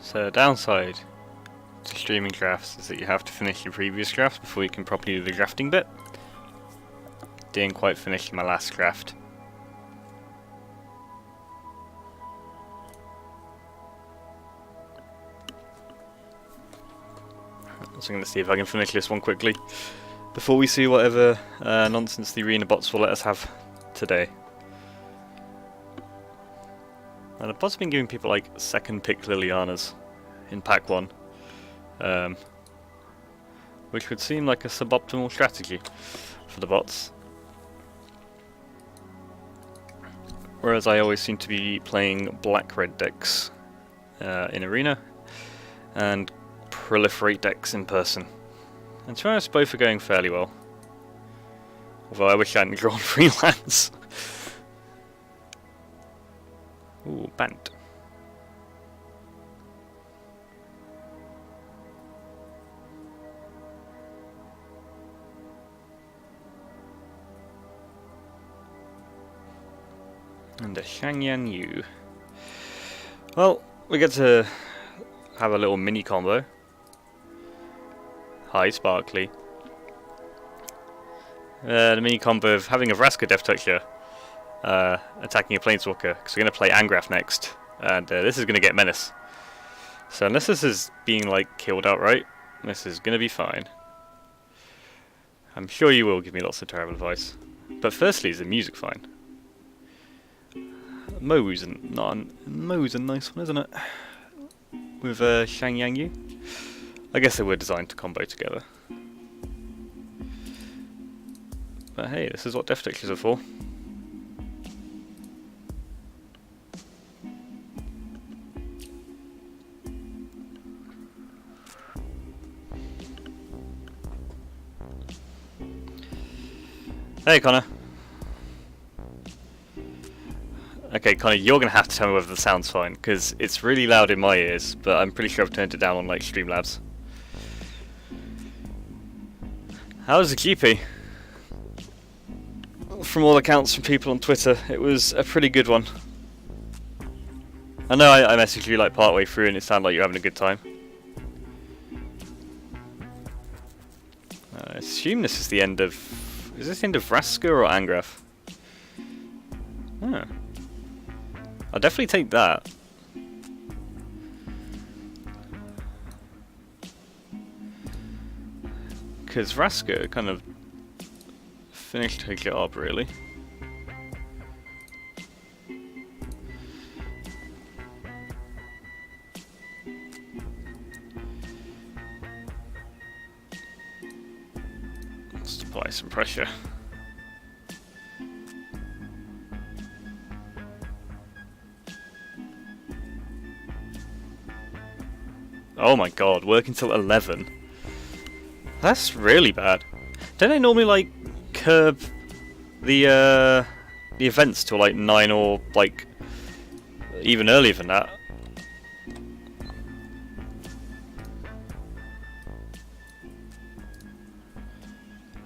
So the downside to streaming drafts is that you have to finish your previous draft before you can properly do the drafting bit. Didn't quite finish my last draft. So I'm going to see if I can finish this one quickly before we see whatever nonsense the arena bots will let us have today. And the bots have been giving people like second pick Lilianas in pack 1, which would seem like a suboptimal strategy for the bots. Whereas I always seem to be playing black-red decks in arena and proliferate decks in person. And to be honest, both are going fairly well. Although I wish I hadn't drawn freelance. Ooh, Bant. And a Shangyan Yu. Well, we get to have a little mini combo. Hi, Sparkly. The mini combo of having a Vraska Death Toucher attacking a Planeswalker, because we're going to play Angrath next, and this is going to get Menace. So unless this is being like killed outright, this is going to be fine. I'm sure you will give me lots of terrible advice. But firstly, is the music fine? Mowu's a nice one, isn't it? With Shangyan Yu. I guess they were designed to combo together. But hey, this is what Death Touchers are for. Hey, Connor. Okay, Connor, you're going to have to tell me whether the sound's fine, because it's really loud in my ears, but I'm pretty sure I've turned it down on like Streamlabs. How was the GP? From all accounts from people on Twitter, it was a pretty good one. I know I messaged you like partway through and it sounded like you're having a good time. I assume this is the end of... Is this the end of Vraska or Angrath? Oh. I'll definitely take that. Because Vraska kind of finished her job, really. Let's apply some pressure. Oh my god, work until 11. That's really bad. Don't they normally like curb the events till like 9 or like even earlier than that?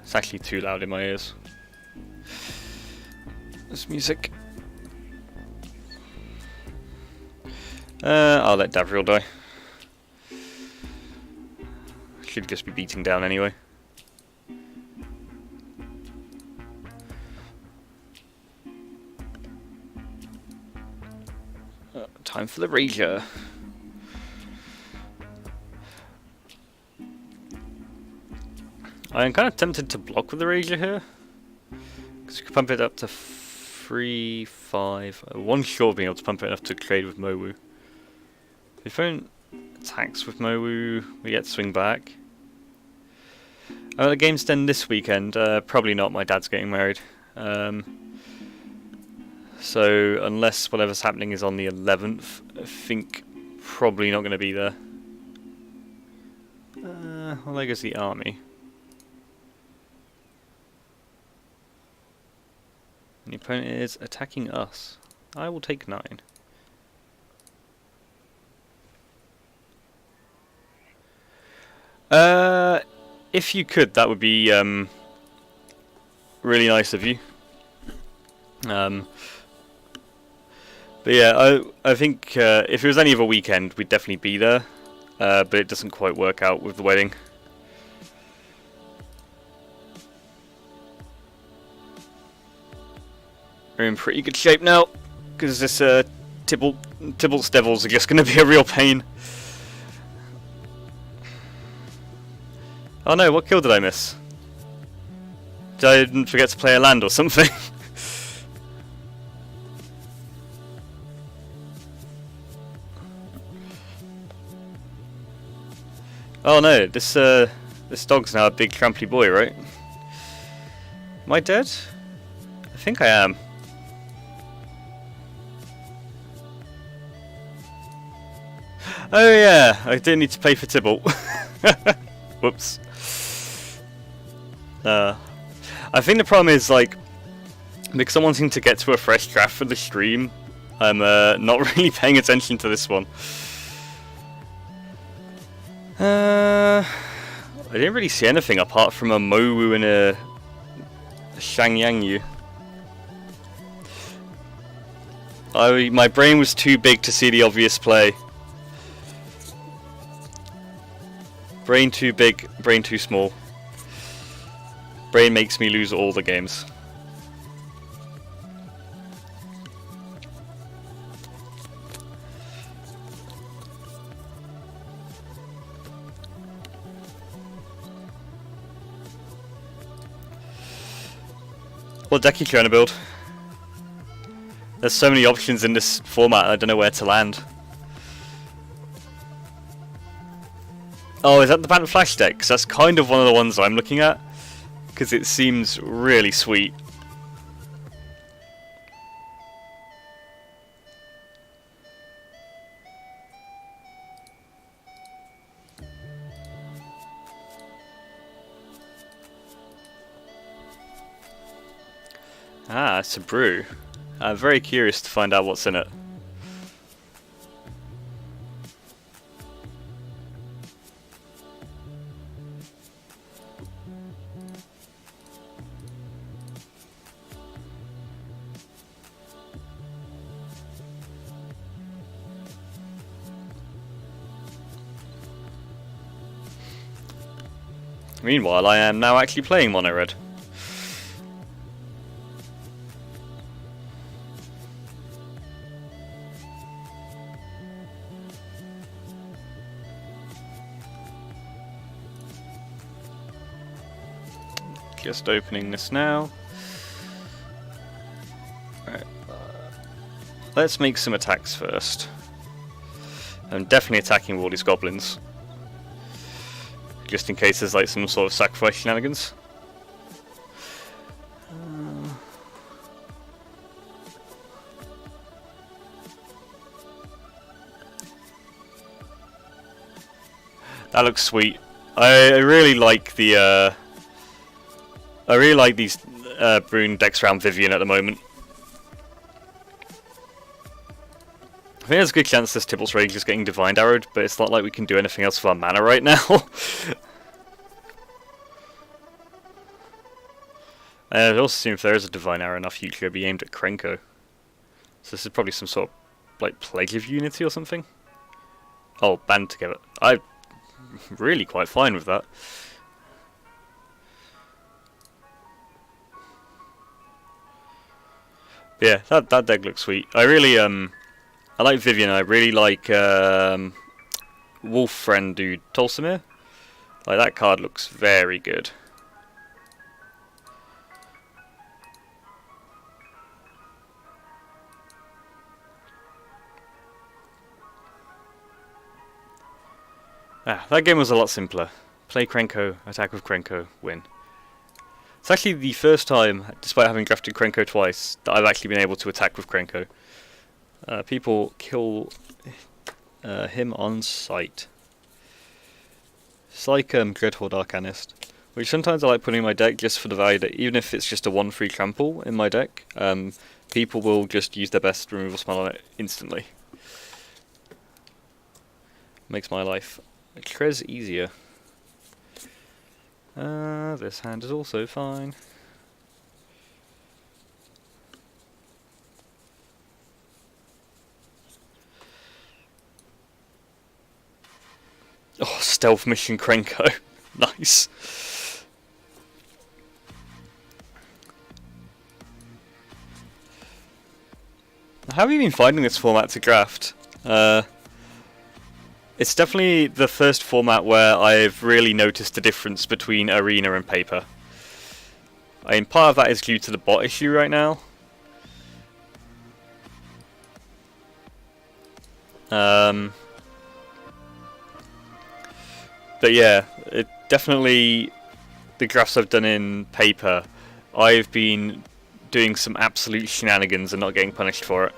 It's actually too loud in my ears. This music. I'll let Davriel die. Should just be beating down anyway. Time for the Rager. I am kind of tempted to block with the Rager here, because you can pump it up to 3-5. One short being able to pump it enough to trade with Mowu. If phone attacks with Mowu, we get swing back. The game's done this weekend. Probably not. My dad's getting married. So unless whatever's happening is on the 11th, I think probably not going to be there. Well, there goes the army. And the opponent is attacking us. I will take 9. If you could, that would be really nice of you. But But yeah, I think if it was any other weekend, we'd definitely be there. But it doesn't quite work out with the wedding. We're in pretty good shape now, because this Tybalt's Devils are just going to be a real pain. Oh no, what kill did I miss? Did I didn't forget to play a land or something? Oh no, this dog's now a big tramply boy, right? Am I dead? I think I am. Oh yeah, I didn't need to pay for Tybalt. Whoops. I think the problem is, like, because I'm wanting to get to a fresh draft for the stream, I'm not really paying attention to this one. I didn't really see anything apart from a Mowu and a Xiangyangyu. My brain was too big to see the obvious play. Brain too big, brain too small. Brain makes me lose all the games. What deck are you trying to build? There's so many options in this format, I don't know where to land. Oh, is that the Bant Flash deck? 'Cause that's kind of one of the ones I'm looking at. Because it seems really sweet. Ah, it's a brew. I'm very curious to find out what's in it. Meanwhile, I am now actually playing Mono Red. Just opening this now. Right. Let's make some attacks first. I'm definitely attacking all these goblins. Just in case there's like some sort of sacrifice shenanigans. That looks sweet. I really like the I really like these Brune decks around Vivian at the moment. I think there's a good chance this Tybalt's Rage is getting Divine Arrowed, but it's not like we can do anything else with our mana right now. I'd also assume if there is a Divine Arrow in our future, it'll be aimed at Krenko. So this is probably some sort of like Pledge of Unity or something. Oh, band together. I'm really quite fine with that. Yeah, that deck looks sweet. I really I like Vivian. I really like Wolf Friend dude Tolsimir. Like, that card looks very good. Ah, that game was a lot simpler. Play Krenko, attack with Krenko, win. It's actually the first time, despite having drafted Krenko twice, that I've actually been able to attack with Krenko. People kill him on sight. It's like Dreadhorde Arcanist, which sometimes I like putting in my deck just for the value that even if it's just a 1-3 trample in my deck, people will just use their best removal spell on it instantly. Makes my life a trez easier. This hand is also fine. Oh, stealth mission Krenko. Nice. How have you been finding this format to draft? It's definitely the first format where I've really noticed the difference between Arena and Paper. I mean, part of that is due to the bot issue right now. But yeah, it definitely, the drafts I've done in Paper, I've been doing some absolute shenanigans and not getting punished for it.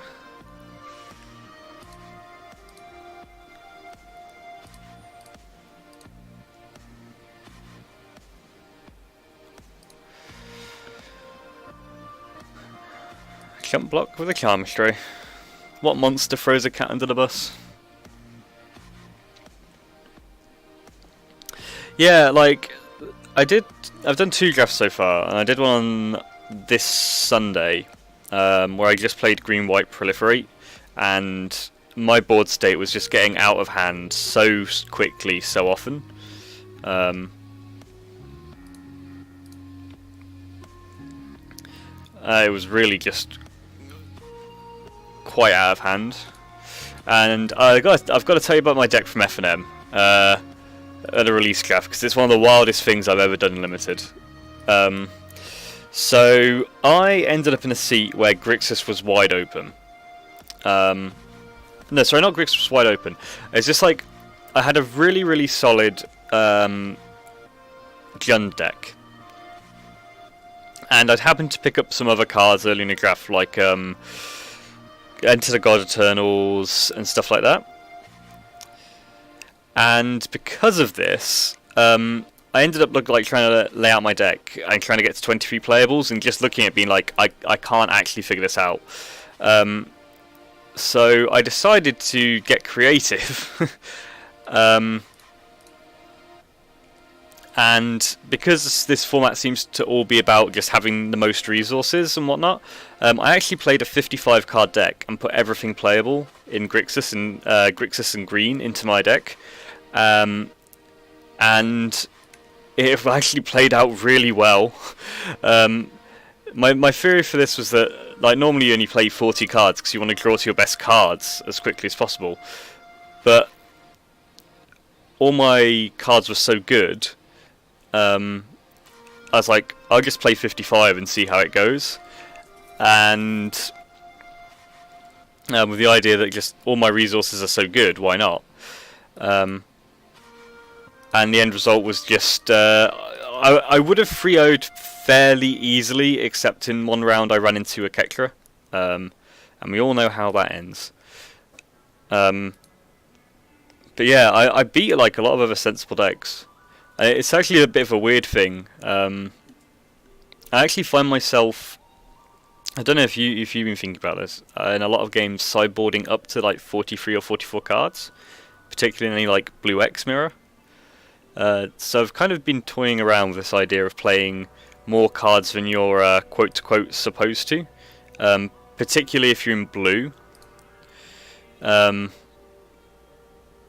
Jump block with a Charmistry. What monster throws a cat under the bus? Yeah, like, I've done 2 drafts so far, and I did one on this Sunday, where I just played green-white proliferate, and my board state was just getting out of hand so quickly, so often. It was really just quite out of hand. And I've got to tell you about my deck from F&M at a release draft, because it's one of the wildest things I've ever done in Limited. So I ended up in a seat where Grixis was wide open. No, sorry, not Grixis was wide open. It's just like I had a really, really solid Jund deck. And I'd happened to pick up some other cards early in the draft, like Enter the God Eternals and stuff like that. And because of this, I ended up trying to lay out my deck and trying to get to 23 playables, and just looking at being like, I can't actually figure this out. So I decided to get creative. And because this format seems to all be about just having the most resources and whatnot, I actually played a 55 card deck and put everything playable in Grixis and Green into my deck. And it actually played out really well. My theory for this was that, like, normally you only play 40 cards because you want to draw to your best cards as quickly as possible. But all my cards were so good, I was like, I'll just play 55 and see how it goes. And with the idea that just all my resources are so good, why not? And the end result was just, I would have 3-0'd fairly easily, except in one round I ran into a Kekra. And we all know how that ends. But yeah, I beat like a lot of other sensible decks. It's actually a bit of a weird thing. I actually find myself, I don't know if you've been thinking about this, in a lot of games sideboarding up to like 43 or 44 cards, particularly in any like Blue X mirror. So I've kind of been toying around with this idea of playing more cards than you're quote-to-quote supposed to, particularly if you're in blue.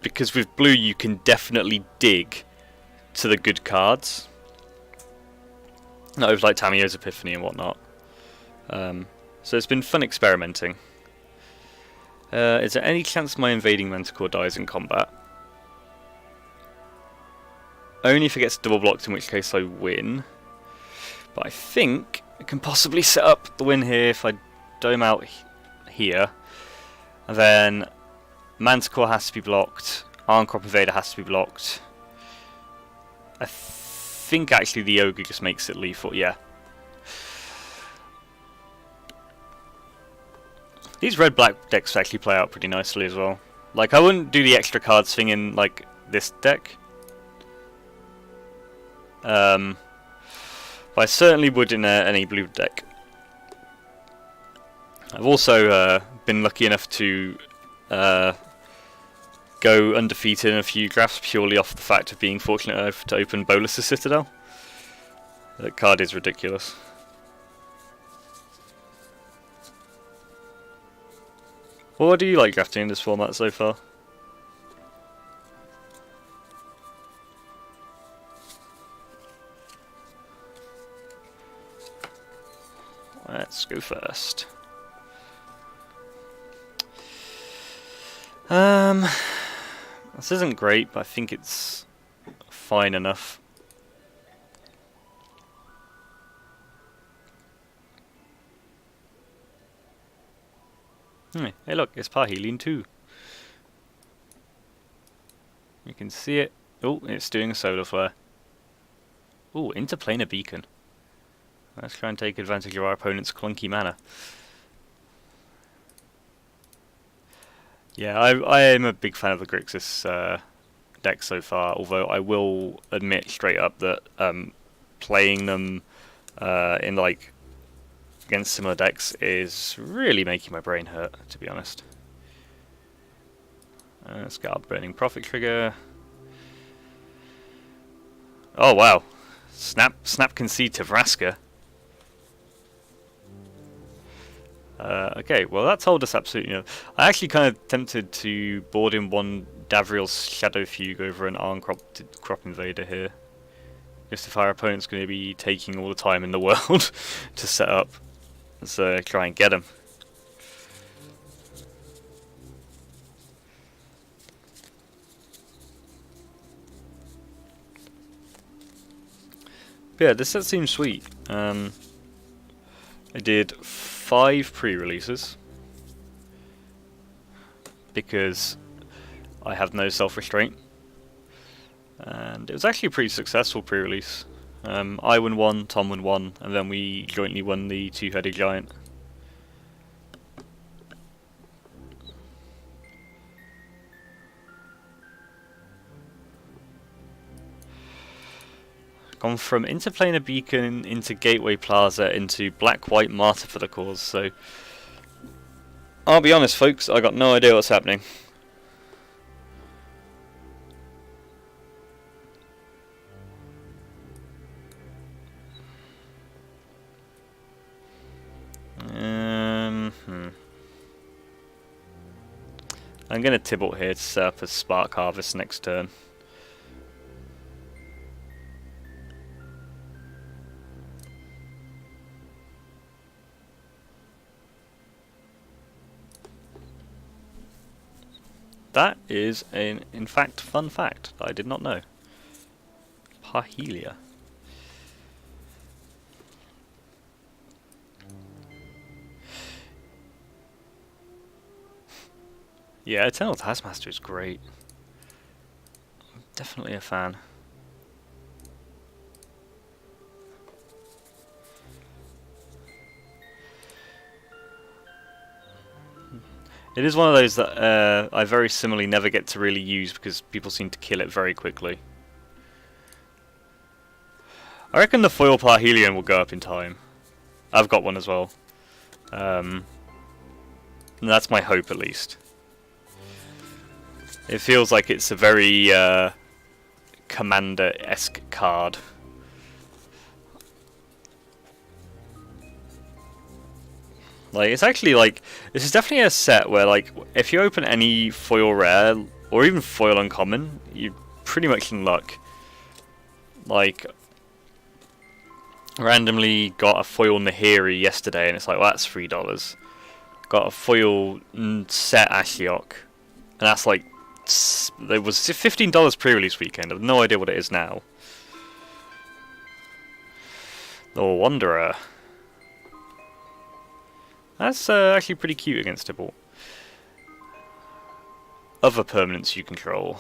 Because with blue you can definitely dig to the good cards. With like Tamiyo's Epiphany and whatnot. So it's been fun experimenting. Is there any chance my invading Manticore dies in combat? Only if it gets double blocked, in which case I win. But I think I can possibly set up the win here if I dome out here. And then Manticore has to be blocked. Arncrop Invader has to be blocked. I think actually the Ogre just makes it lethal, yeah. These red-black decks actually play out pretty nicely as well. Like, I wouldn't do the extra cards thing in, like, this deck. But I certainly would in any blue deck. I've also been lucky enough to go undefeated in a few drafts purely off the fact of being fortunate enough to open Bolas' Citadel. That card is ridiculous. Well, what do you like drafting in this format so far? go first. This isn't great, but I think it's fine enough. Hey look, it's Parhelion too. You can see it. Oh, it's doing a solar flare. Oh, interplanar beacon. Let's try and take advantage of our opponent's clunky mana. Yeah, I am a big fan of the Grixis deck so far, although I will admit straight up that playing them in like against similar decks is really making my brain hurt, to be honest. Let's get our Burning Prophet trigger. Oh wow, Snap Concede to Vraska. Okay, well that told us absolutely no. I actually kind of tempted to board in one Davriel's Shadow Fugue over an Arn Crop Invader here. Just if our opponent's going to be taking all the time in the world to set up. Let's try and get him. But yeah, this set seems sweet. I did 5 pre-releases because I have no self-restraint, and it was actually a pretty successful pre-release. I won 1, Tom won 1, and then we jointly won the Two-Headed Giant. Gone from Interplanar Beacon into Gateway Plaza into Black-White Martyr for the Cause, so I'll be honest folks, I got no idea what's happening. I'm going to Tibalt here to set up a Spark Harvest next turn. That is an, in fact, fun fact that I did not know. Parhelia. Yeah, Eternal Taskmaster is great. I'm definitely a fan. It is one of those that I very similarly never get to really use because people seem to kill it very quickly. I reckon the foil Parhelion will go up in time. I've got one as well. That's my hope, at least. It feels like it's a very Commander-esque card. Like, it's actually like, this is definitely a set where, like, if you open any foil rare, or even foil uncommon, you're pretty much in luck. Like, randomly got a foil Nahiri yesterday, and it's like, well, that's $3. Got a foil set Ashiok, and that's like, there was $15 pre-release weekend. I have no idea what it is now. The Wanderer. That's actually pretty cute against Tibalt. Other permanents you control.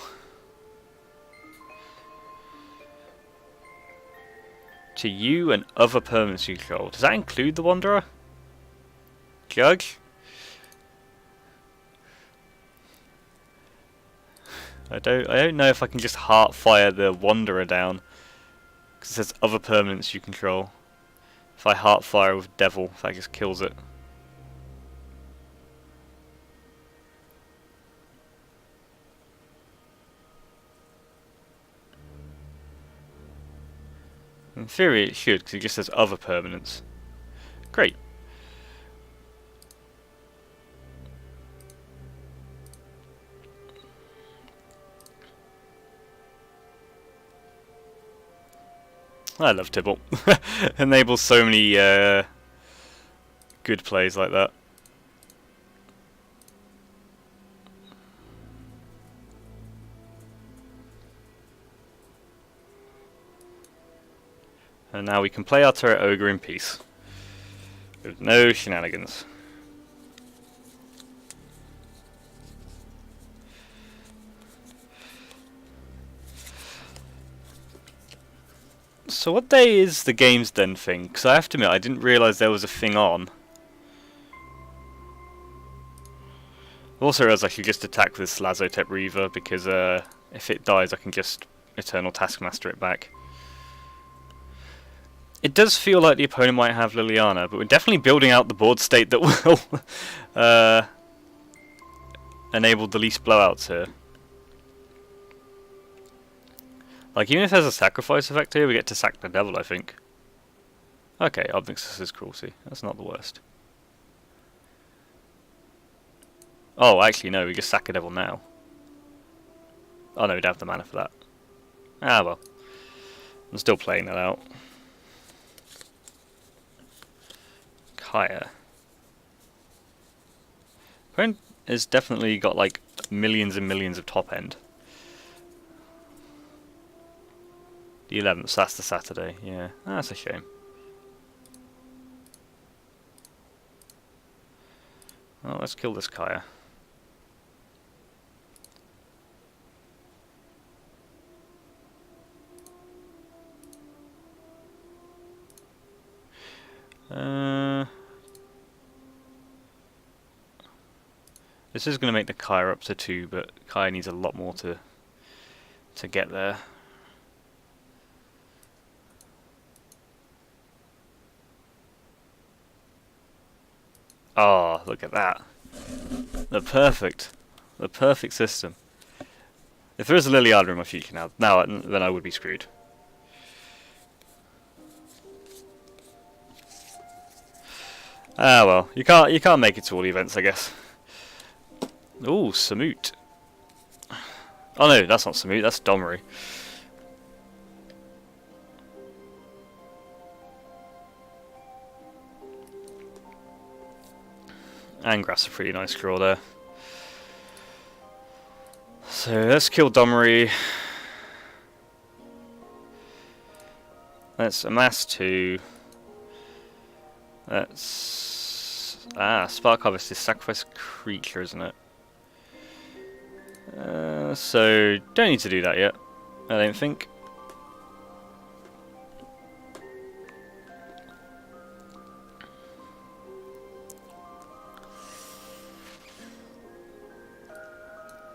To you and other permanents you control. Does that include the Wanderer? Judge? I don't know if I can just Heartfire the Wanderer down. Because it says other permanents you control. If I Heartfire with Devil, that just kills it. In theory it should, because it just says other permanents. Great. I love Tibalt. Enables so many good plays like that. And now we can play our turret ogre in peace. With no shenanigans. So what day is the Games Den thing? Because I have to admit, I didn't realise there was a thing on. I also realised I should just attack this Lazotep Reaver, because if it dies I can just Eternal Taskmaster it back. It does feel like the opponent might have Liliana, but we're definitely building out the board state that will enable the least blowouts here. Like, even if there's a sacrifice effect here, we get to sack the devil, I think. Okay, Obnixus is cruelty. That's not the worst. Oh, actually, no, we just sack a devil now. Oh no, we'd have the mana for that. Ah, well. I'm still playing that out. Kaya. Opponent has definitely got, like, millions and millions of top end. The 11th, so that's the Saturday, yeah. Ah, that's a shame. Well, let's kill this Kaya. This is going to make the Kaya up to 2, but Kaya needs a lot more to get there. Oh, look at that. The perfect system. If there is a Liliana in my future now, then I would be screwed. Ah well, you can't make it to all the events, I guess. Ooh, Samut. Oh no, that's not Samut, that's Domri. And Grass a pretty nice draw there. So let's kill Domri. Let's amass 2. Let's... Spark Harvest is sacrifice creature, isn't it? So, don't need to do that yet, I don't think.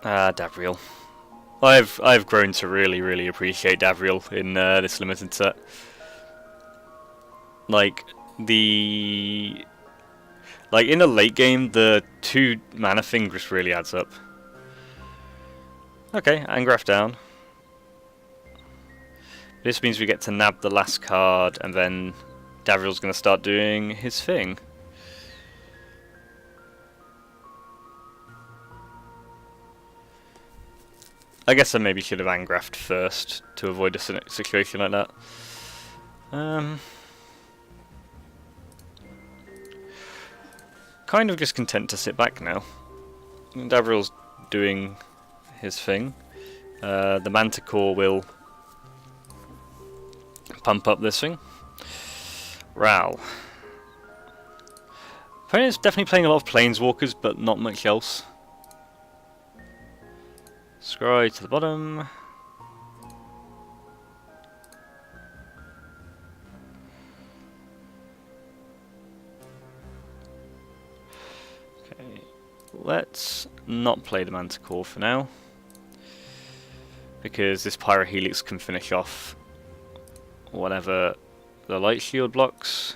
Davriel. I've grown to really appreciate Davriel in this limited set. Like in the late game, the 2 mana thing just really adds up. Okay, Angrath down. This means we get to nab the last card, and then Davriel's going to start doing his thing. I guess I maybe should have Angrafted first to avoid a situation like that. Kind of just content to sit back now. Davriel's doing his thing. The Manticore will pump up this thing. Ral. Opponent's definitely playing a lot of Planeswalkers, but not much else. Scry to the bottom. Okay, let's not play the Manticore for now, because this Pyrohelix can finish off whatever the Light Shield blocks.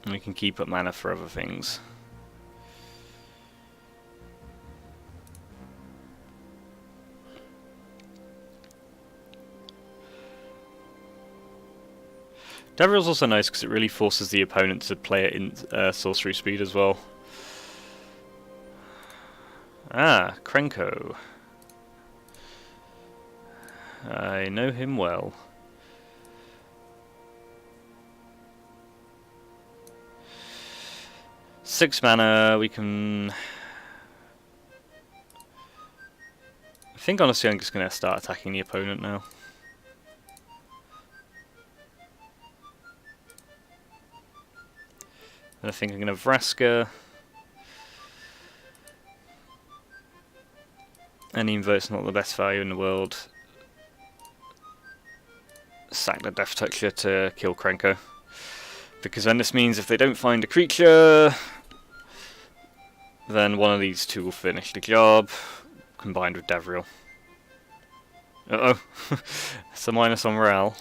And we can keep up mana for other things. Davriel's also nice because it really forces the opponent to play it in sorcery speed as well. Ah, Krenko. I know him well. 6 mana, we can... I think honestly I'm just going to start attacking the opponent now. And I think I'm going to Vraska. Any invert's not the best value in the world. Sack the Death Toucher to kill Krenko. Because then this means if they don't find a creature, then one of these two will finish the job, combined with Davriel. Uh-oh. It's a minus on morale.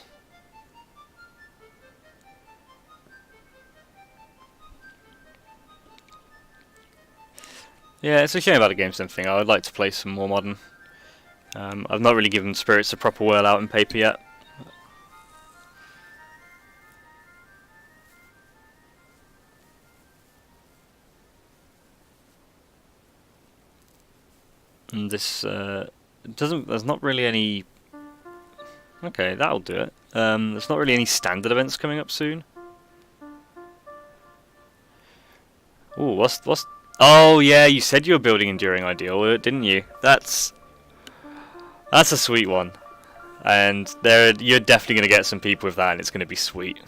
Yeah, it's a shame about the game sim thing. I would like to play some more modern. I've not really given Spirits a proper whirl out in paper yet. And this doesn't. There's not really any. Okay, that'll do it. There's not really any standard events coming up soon. Ooh, what's? Oh yeah, you said you were building Enduring Ideal, didn't you? That's a sweet one, and you're definitely gonna get some people with that, and it's gonna be sweet.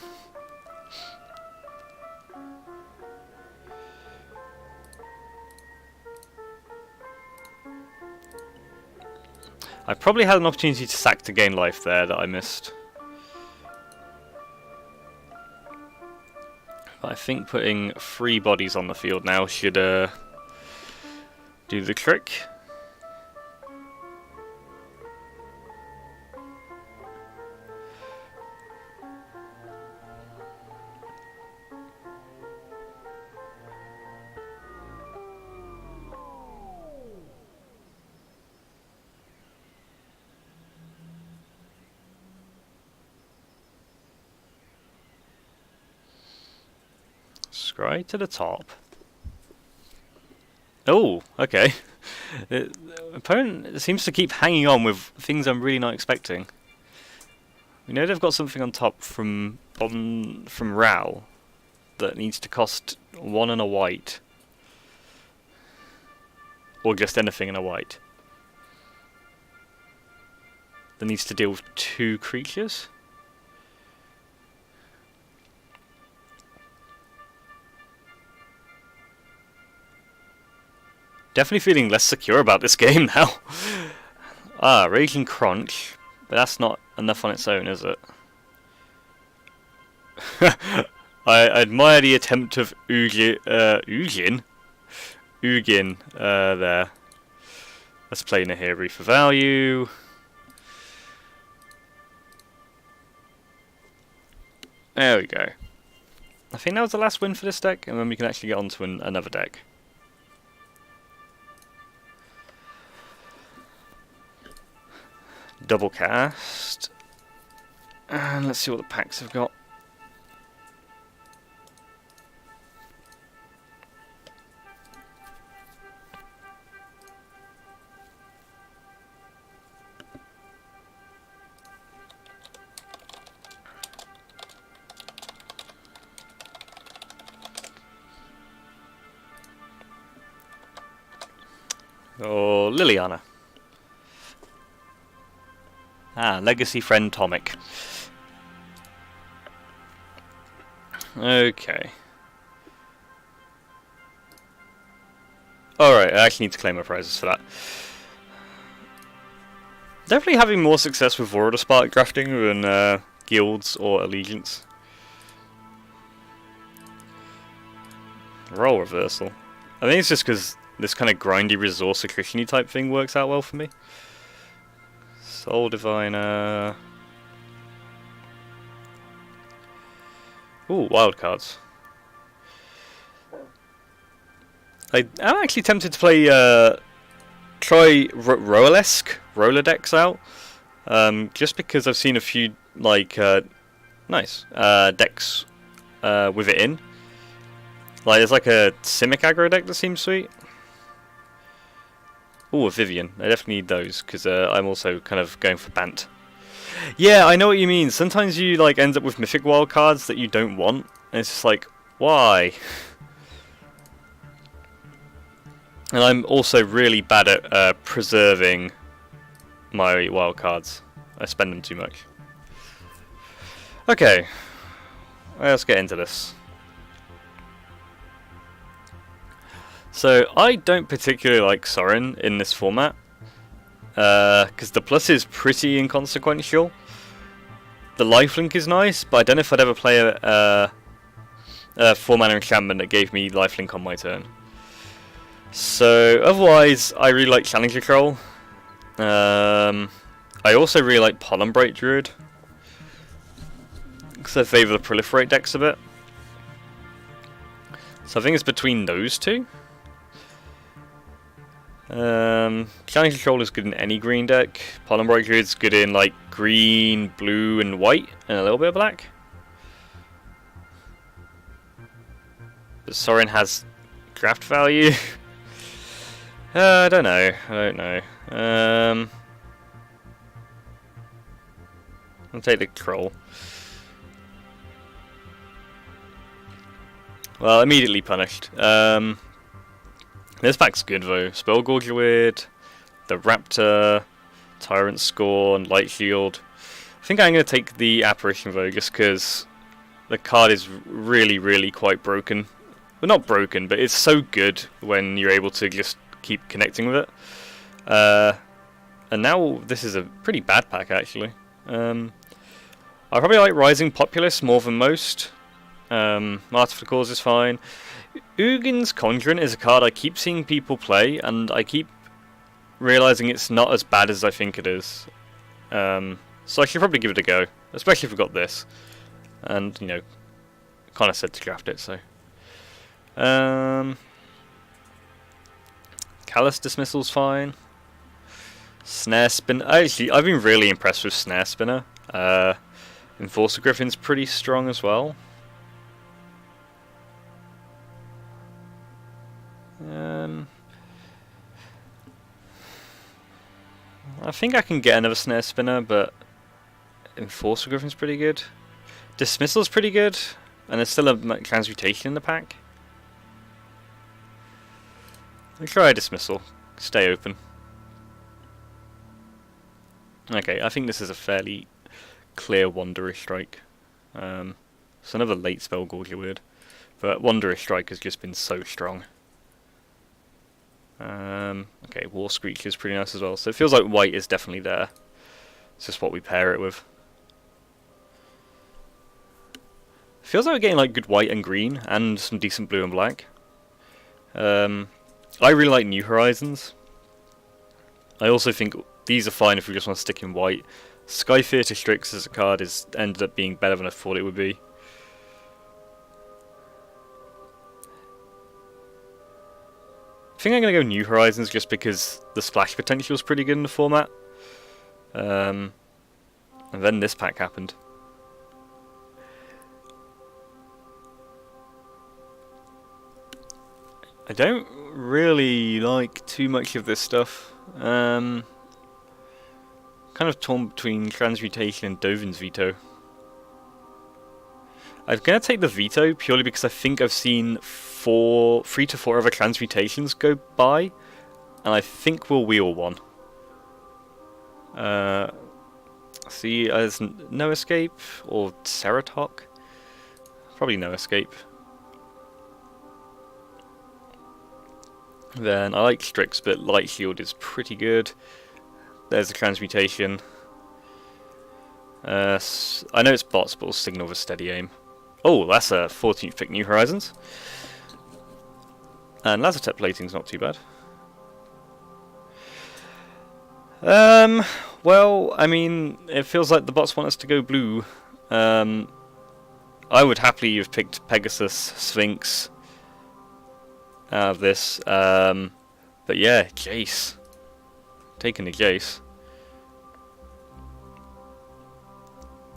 I probably had an opportunity to sack to gain life there that I missed. But I think putting 3 bodies on the field now should do the trick. Scry to the top. Oh, okay. The opponent seems to keep hanging on with things I'm really not expecting. We know they've got something on top from Ral that needs to cost 1 and a white. Or just anything in a white. That needs to deal with 2 creatures. Definitely feeling less secure about this game now. Raging Crunch. But that's not enough on its own, is it? I admire the attempt of Ugin there. Let's play Nahiri for value. There we go. I think that was the last win for this deck, and then we can actually get on to another deck. Double cast. And let's see what the packs have got. Oh, Liliana. Legacy Friend Tomic. Okay. Alright, I actually need to claim my prizes for that. Definitely having more success with Vorda Spark drafting than guilds or allegiance. Role reversal. I think it's just because this kind of grindy resource attrition-y type thing works out well for me. Soul Diviner. Ooh, wild cards. I'm actually tempted to play try Rolesk Rolodex out, just because I've seen a few like nice decks with it in. Like there's like a Simic aggro deck that seems sweet. Ooh, a Vivian. I definitely need those because I'm also kind of going for Bant. Yeah, I know what you mean. Sometimes you like end up with mythic wild cards that you don't want, and it's just like, why? And I'm also really bad at preserving my wild cards. I spend them too much. Okay, let's get into this. So I don't particularly like Sorin in this format, because the plus is pretty inconsequential. The lifelink is nice, but I don't know if I'd ever play a 4-mana enchantment that gave me lifelink on my turn. So otherwise, I really like Challenger Troll. I also really like Polumbright Druid, because I favour the Proliferate decks a bit. So I think it's between those two. Challenger Troll is good in any green deck. Polumbright Druid is good in like green, blue, and white, and a little bit of black. But Sorin has draft value. I don't know. I'll take the Troll. Well, immediately punished. This pack's good though. Spellgorger Druid, the Raptor, Tyrant Scorn, Light Shield. I think I'm going to take the Apparition though, just because the card is really quite broken. Well, not broken, but it's so good when you're able to just keep connecting with it. And now this is a pretty bad pack actually. I probably like Rising Populace more than most. Martyr for the Cause is fine. Ugin's Conjurant is a card I keep seeing people play, and I keep realising it's not as bad as I think it is. So I should probably give it a go, especially if we've got this. And, you know, kind of said to draft it, so. Callous Dismissal's fine. Snare Spinner. Actually, I've been really impressed with Snare Spinner. Enforcer Griffin's pretty strong as well. I think I can get another Snare Spinner, but Enforcer Griffin's pretty good. Dismissal's pretty good, and there's still a Transmutation in the pack. I'll try a Dismissal. Stay open. Okay, I think this is a fairly clear Wanderer's Strike. It's another late Spellgorger weird, but Wanderer's Strike has just been so strong. Okay, War Screech is pretty nice as well, so it feels like white is definitely there. It's just what we pair it with. Feels like we're getting like good white and green, and some decent blue and black. I really like New Horizons. I also think these are fine if we just want to stick in white. Sky Theatre Strix as a card ended up being better than I thought it would be. I think I'm going to go New Horizons just because the splash potential is pretty good in the format. And then this pack happened. I don't really like too much of this stuff. Kind of torn between Transmutation and Dovin's Veto. I'm going to take the Veto purely because I think I've seen 3 to 4 other Transmutations go by, and I think we'll wheel one. See, there's No Escape or Ceratok. Probably No Escape. Then I like Strix, but Light Shield is pretty good. There's the Transmutation. I know it's bots, but we'll signal with Steady Aim. Oh, that's a 14th pick New Horizons. And Lazotep Plating's not too bad. Well, I mean, it feels like the bots want us to go blue. I would happily have picked Pegasus, Sphinx out of this. But yeah, Jace. Taking the Jace.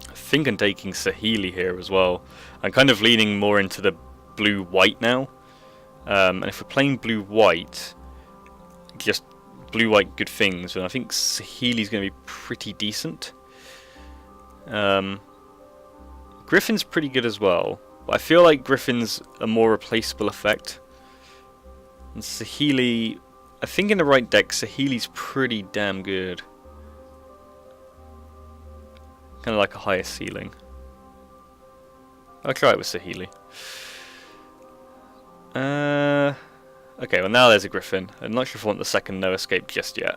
I think I'm taking Saheeli here as well. I'm kind of leaning more into the blue-white now. And if we're playing blue-white, just blue-white good things, and I think Saheeli's going to be pretty decent. Griffin's pretty good as well, but I feel like Griffin's a more replaceable effect. And Saheeli I think in the right deck, Saheeli's pretty damn good. Kind of like a higher ceiling. I'll try it with Saheeli. Okay, well now there's a Griffin. I'm not sure if I want the second No Escape just yet.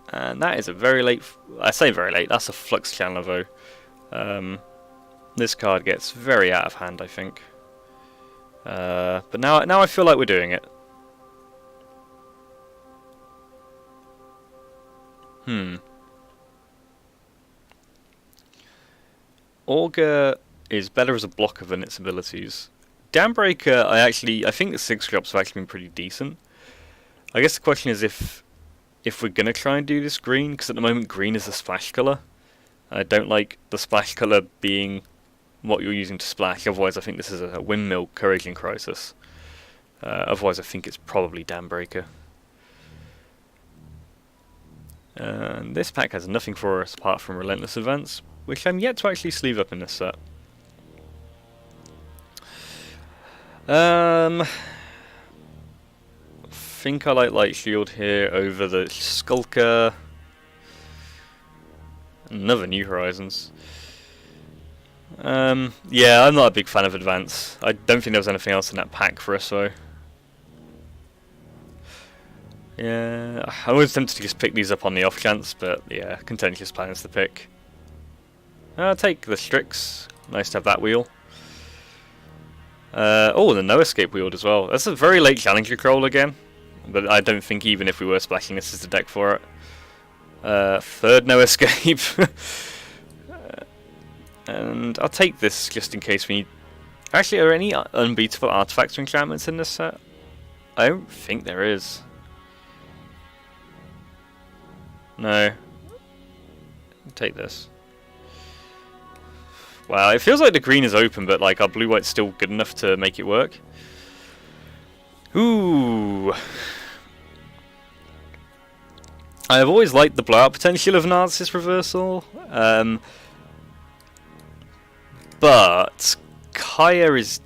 And that is a very late... I say very late, that's a Flux Chanlevo. This card gets very out of hand, I think. But now I feel like we're doing it. Augur is better as a blocker than its abilities. Dambreaker, I think the 6 drops have actually been pretty decent. I guess the question is if we're gonna try and do this green, because at the moment green is the splash colour. I don't like the splash colour being what you're using to splash, otherwise I think this is a Windmill Courage in Crisis. Otherwise I think it's probably Dambreaker. And this pack has nothing for us apart from Relentless Events, which I'm yet to actually sleeve up in this set. I think I like Light Shield here over the Skulker. Another New Horizons. Yeah, I'm not a big fan of Advance. I don't think there was anything else in that pack for us, so... Yeah, I was tempted to just pick these up on the off chance, but yeah, Contentious Plan is the pick. I'll take the Strix. Nice to have that wheel. Oh, the No Escape wheeled as well. That's a very late Challenger Crawl again, but I don't think even if we were splashing this is the deck for it. Third No Escape. And I'll take this just in case we need... Actually, are there any unbeatable artifacts or enchantments in this set? I don't think there is. No. Take this. Wow, it feels like the green is open, but like our blue-white's still good enough to make it work. Ooh. I've always liked the blowout potential of Narcissus Reversal. But Kaya is...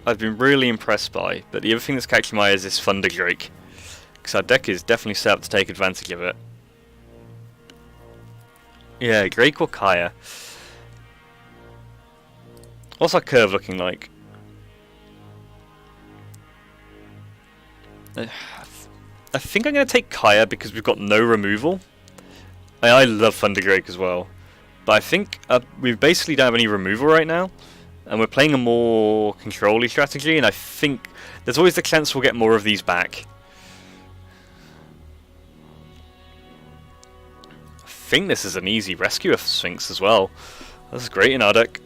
I've been really impressed by, but the other thing that's catching my eye is this Thunder Drake. Because our deck is definitely set up to take advantage of it. Yeah, Drake or Kaya. What's our curve looking like? I think I'm going to take Kaya because we've got no removal. I love Thunder Drake as well. But I think we basically don't have any removal right now. And we're playing a more control-y strategy. And I think there's always the chance we'll get more of these back. I think this is an easy rescue of Sphinx as well. This is great in our deck.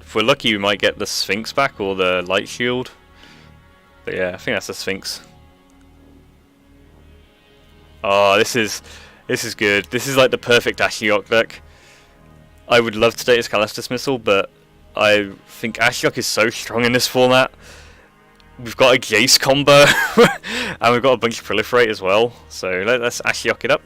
If we're lucky, we might get the Sphinx back or the Light Shield. But yeah, I think that's the Sphinx. Oh, this is good. This is like the perfect Ashiok deck. I would love to take his Callous Dismissal, but I think Ashiok is so strong in this format. We've got a Jace combo, and we've got a bunch of Proliferate as well. So let's Ashiok it up.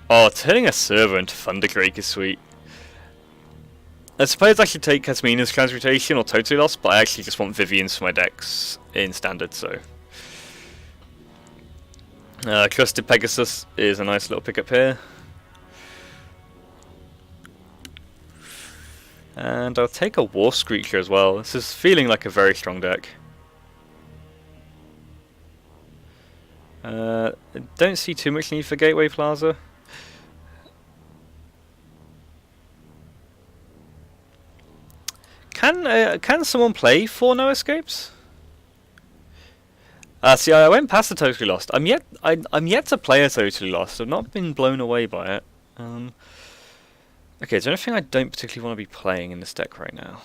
Oh, turning a server into Thunder Drake is sweet. I suppose I should take Kasmina's Transmutation or Totally Lost, but I actually just want Vivian's for my decks in Standard, so... Trusted Pegasus is a nice little pickup here. And I'll take a War Screecher as well. This is feeling like a very strong deck. I don't see too much need for Gateway Plaza. Can someone play 4 No Escapes? See, I went past the Totally Lost. I'm yet to play a Totally Lost. I've not been blown away by it. Okay, is there anything I don't particularly want to be playing in this deck right now?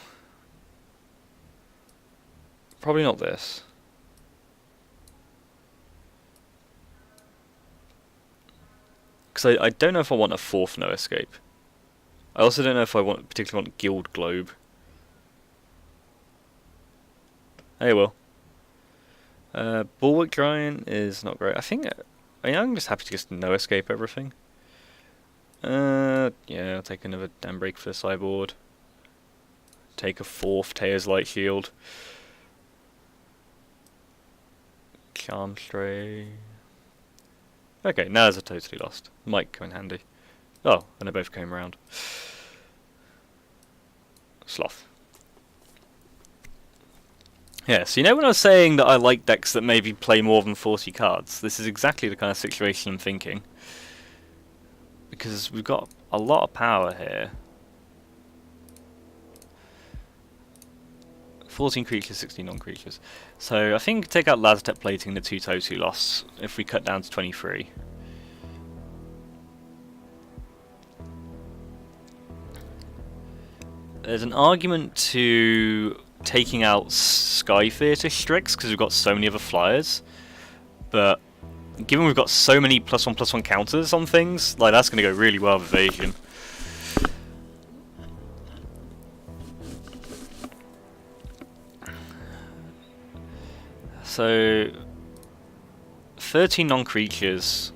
Probably not this. Because I don't know if I want a 4th No Escape. I also don't know if I particularly want Guild Globe. Hey, well. Bulwark Giant is not great. I mean, I'm just happy to just No Escape everything. Yeah, I'll take another Dawnbreak for the sideboard. Take a 4th Tea's Light Shield. Charm Stray. Okay, now those are totally lost. Might come in handy. Oh, and they both came around. Sloth. Yeah, so you know when I was saying that I like decks that maybe play more than 40 cards? This is exactly the kind of situation I'm thinking. Because we've got a lot of power here. 14 creatures, 16 non-creatures. So I think take out Lazotep Plating, the 2 total loss, if we cut down to 23. There's an argument to taking out Sky Theatre Strix because we've got so many other flyers, but given we've got so many +1/+1 counters on things, like that's going to go really well with evasion. So 13 non-creatures.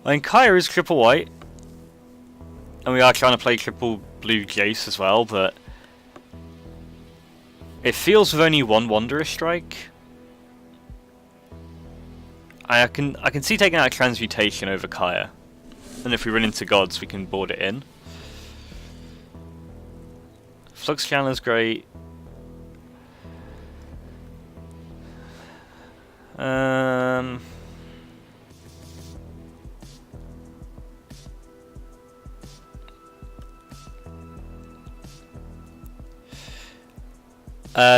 I mean, Kaya is triple white, and we are trying to play triple blue Jace as well, but it feels with only one Wanderer's Strike. I can see taking out Transmutation over Kaya, and if we run into gods, we can board it in. Flux Channeler's great.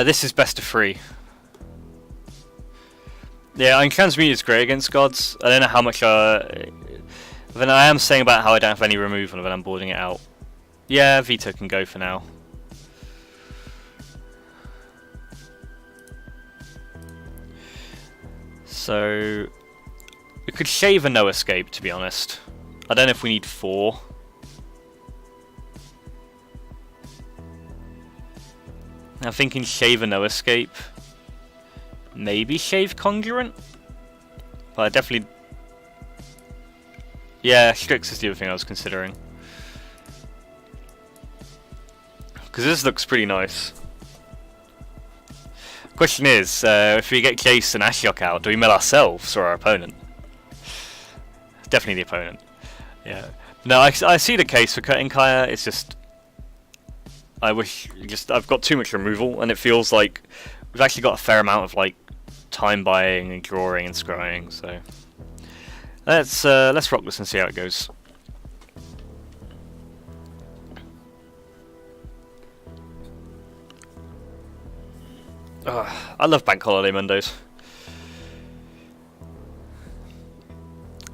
This is best of 3. Yeah, I mean, Transmute is great against gods. I don't know how much. Then I am saying about how I don't have any removal when I'm boarding it out. Yeah, Vito can go for now. So we could shave a no escape, to be honest. I don't know if we need 4. I'm thinking shave a no escape. Maybe shave Conjurant? But I definitely... Yeah, Strix is the other thing I was considering. Because this looks pretty nice. Question is, if we get Jace and Ashiok out, do we mill ourselves or our opponent? Definitely the opponent. Yeah. No, I see the case for cutting Kaya, it's just... I've got too much removal, and it feels like we've actually got a fair amount of like time buying and drawing and scrying. So let's rock this and see how it goes. I love Bank Holiday Mondays.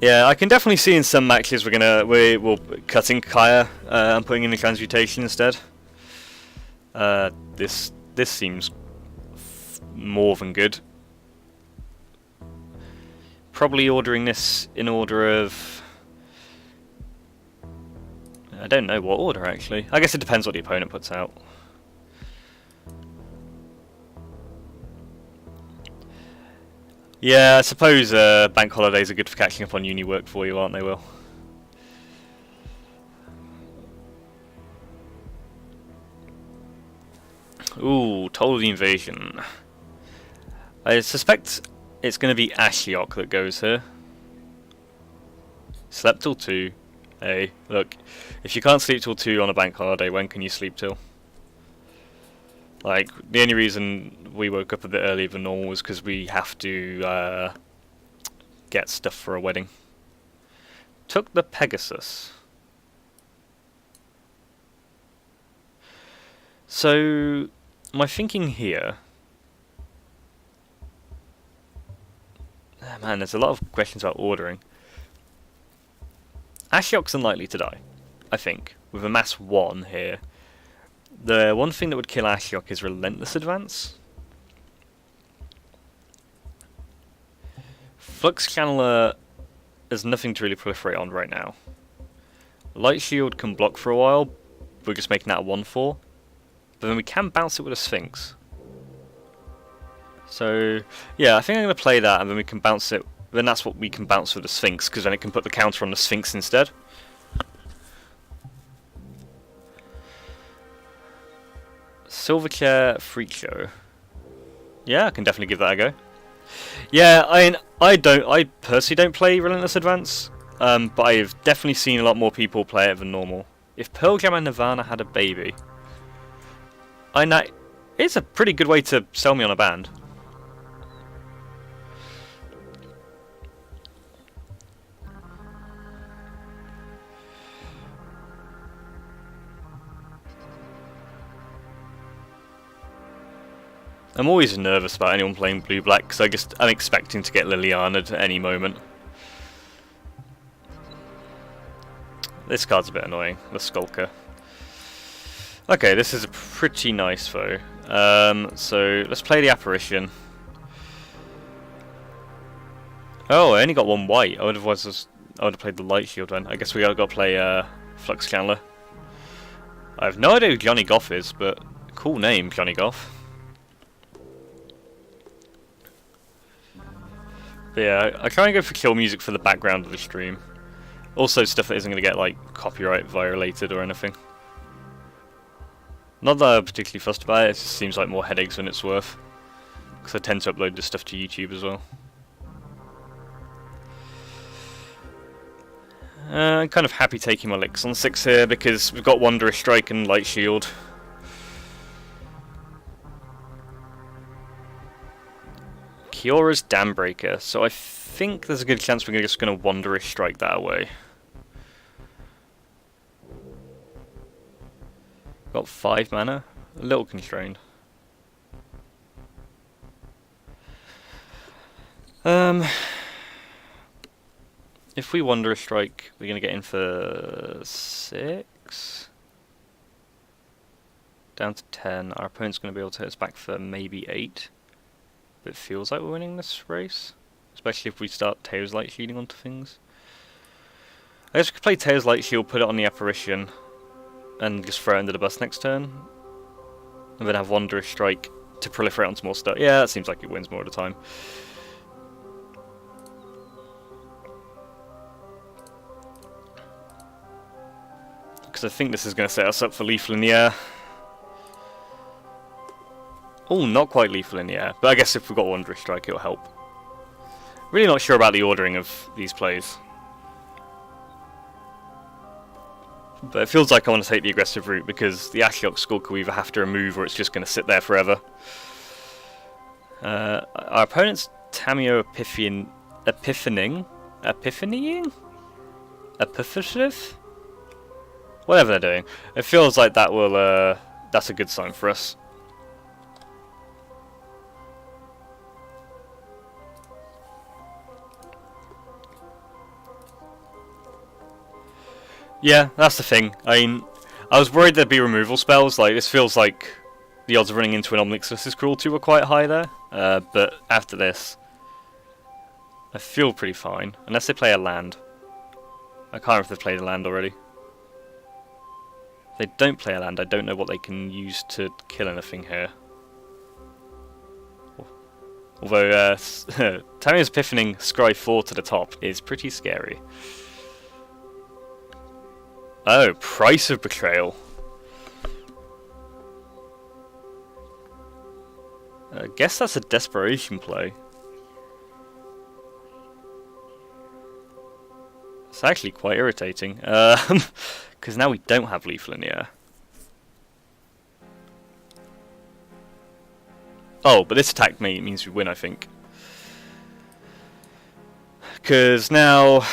Yeah, I can definitely see in some matches we're cutting Kaya and putting in the Transmutation instead. This seems more than good. Probably ordering this in order of... I don't know what order actually. I guess it depends what the opponent puts out. Yeah, I suppose bank holidays are good for catching up on uni work for you, aren't they, Will? Ooh, Toll of the Invasion. I suspect it's going to be Ashiok that goes here. Slept till 2. Hey, look, if you can't sleep till 2 on a bank holiday, when can you sleep till? Like, the only reason we woke up a bit earlier than normal was because we have to get stuff for a wedding. Took the Pegasus. So, my thinking here... Oh, man, there's a lot of questions about ordering. Ashiok's unlikely to die, I think, with a mass 1 here. The one thing that would kill Ashiok is Relentless Advance. Flux Channeler has nothing to really proliferate on right now. Light Shield can block for a while, we're just making that a 1/4. But then we can bounce it with a Sphinx. So, yeah, I think I'm going to play that and then we can bounce it then that's what we can bounce with the Sphinx, because then it can put the counter on the Sphinx instead. Silverchair Freak Show. Yeah, I can definitely give that a go. Yeah, I personally don't play Relentless Advance, but I've definitely seen a lot more people play it than normal. If Pearl Jam and Nirvana had a baby, I know it's a pretty good way to sell me on a band. I'm always nervous about anyone playing blue-black, because I'm expecting to get Liliana at any moment. This card's a bit annoying, the Skulker. Okay, this is a pretty nice foe. So let's play the Apparition. Oh, I only got one white. I would have played the Light Shield then. I guess we got to play Flux Chandler. I have no idea who Johnny Goff is, but cool name, Johnny Goff. But yeah, I try and go for kill music for the background of the stream. Also stuff that isn't going to get like copyright violated or anything. Not that I'm particularly fussed about it, it just seems like more headaches than it's worth. Because I tend to upload this stuff to YouTube as well. I'm kind of happy taking my licks on 6 here because we've got Wanderous Strike and Light Shield. Kiora's Dambreaker, so I think there's a good chance we're just going to Wanderous Strike that away. Got 5 mana, a little constrained. If we Wanderous Strike, we're going to get in for 6. Down to 10. Our opponent's going to be able to hit us back for maybe 8. But it feels like we're winning this race. Especially if we start Teo's Light Shielding onto things. I guess we could play Teo's Light Shield, put it on the Apparition, and just throw it under the bus next turn. And then have Wanderous Strike to proliferate onto more stuff. Yeah, that seems like it wins more of the time. Because I think this is going to set us up for Lethal in the Air. Oh, not quite Lethal in the Air, but I guess if we've got Wanderous Strike it'll help. Really not sure about the ordering of these plays. But it feels like I want to take the aggressive route because the Ashiok Skulker we either have to remove or it's just going to sit there forever. Our opponent's Tamiyo Epiphanying? Whatever they're doing. It feels like that will, that's a good sign for us. Yeah, that's the thing. I mean, I was worried there'd be removal spells. Like, this feels like the odds of running into an Omnix versus Cruelty were quite high there. But after this, I feel pretty fine. Unless they play a land. I can't remember if they've played a land already. If they don't play a land, I don't know what they can use to kill anything here. Although, Tamiyo's Epiphanying Scry 4 to the top is pretty scary. Oh, Price of Betrayal. I guess that's a desperation play. It's actually quite irritating, because now we don't have Lethal in the Air. Oh, but this attack means we win, I think. Because now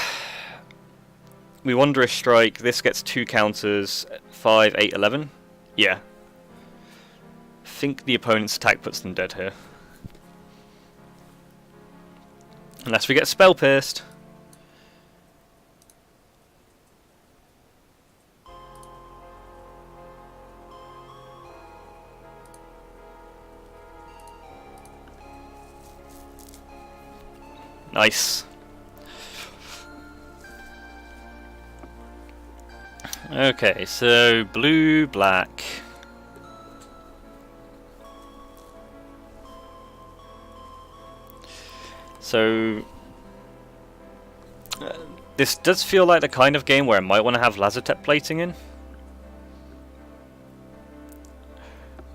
we Wanderous Strike, this gets 2 counters, 5, 8, 11. Yeah. I think the opponent's attack puts them dead here. Unless we get Spell Pierced. Nice. Okay, so blue, black. So This does feel like the kind of game where I might want to have Lazotep plating in.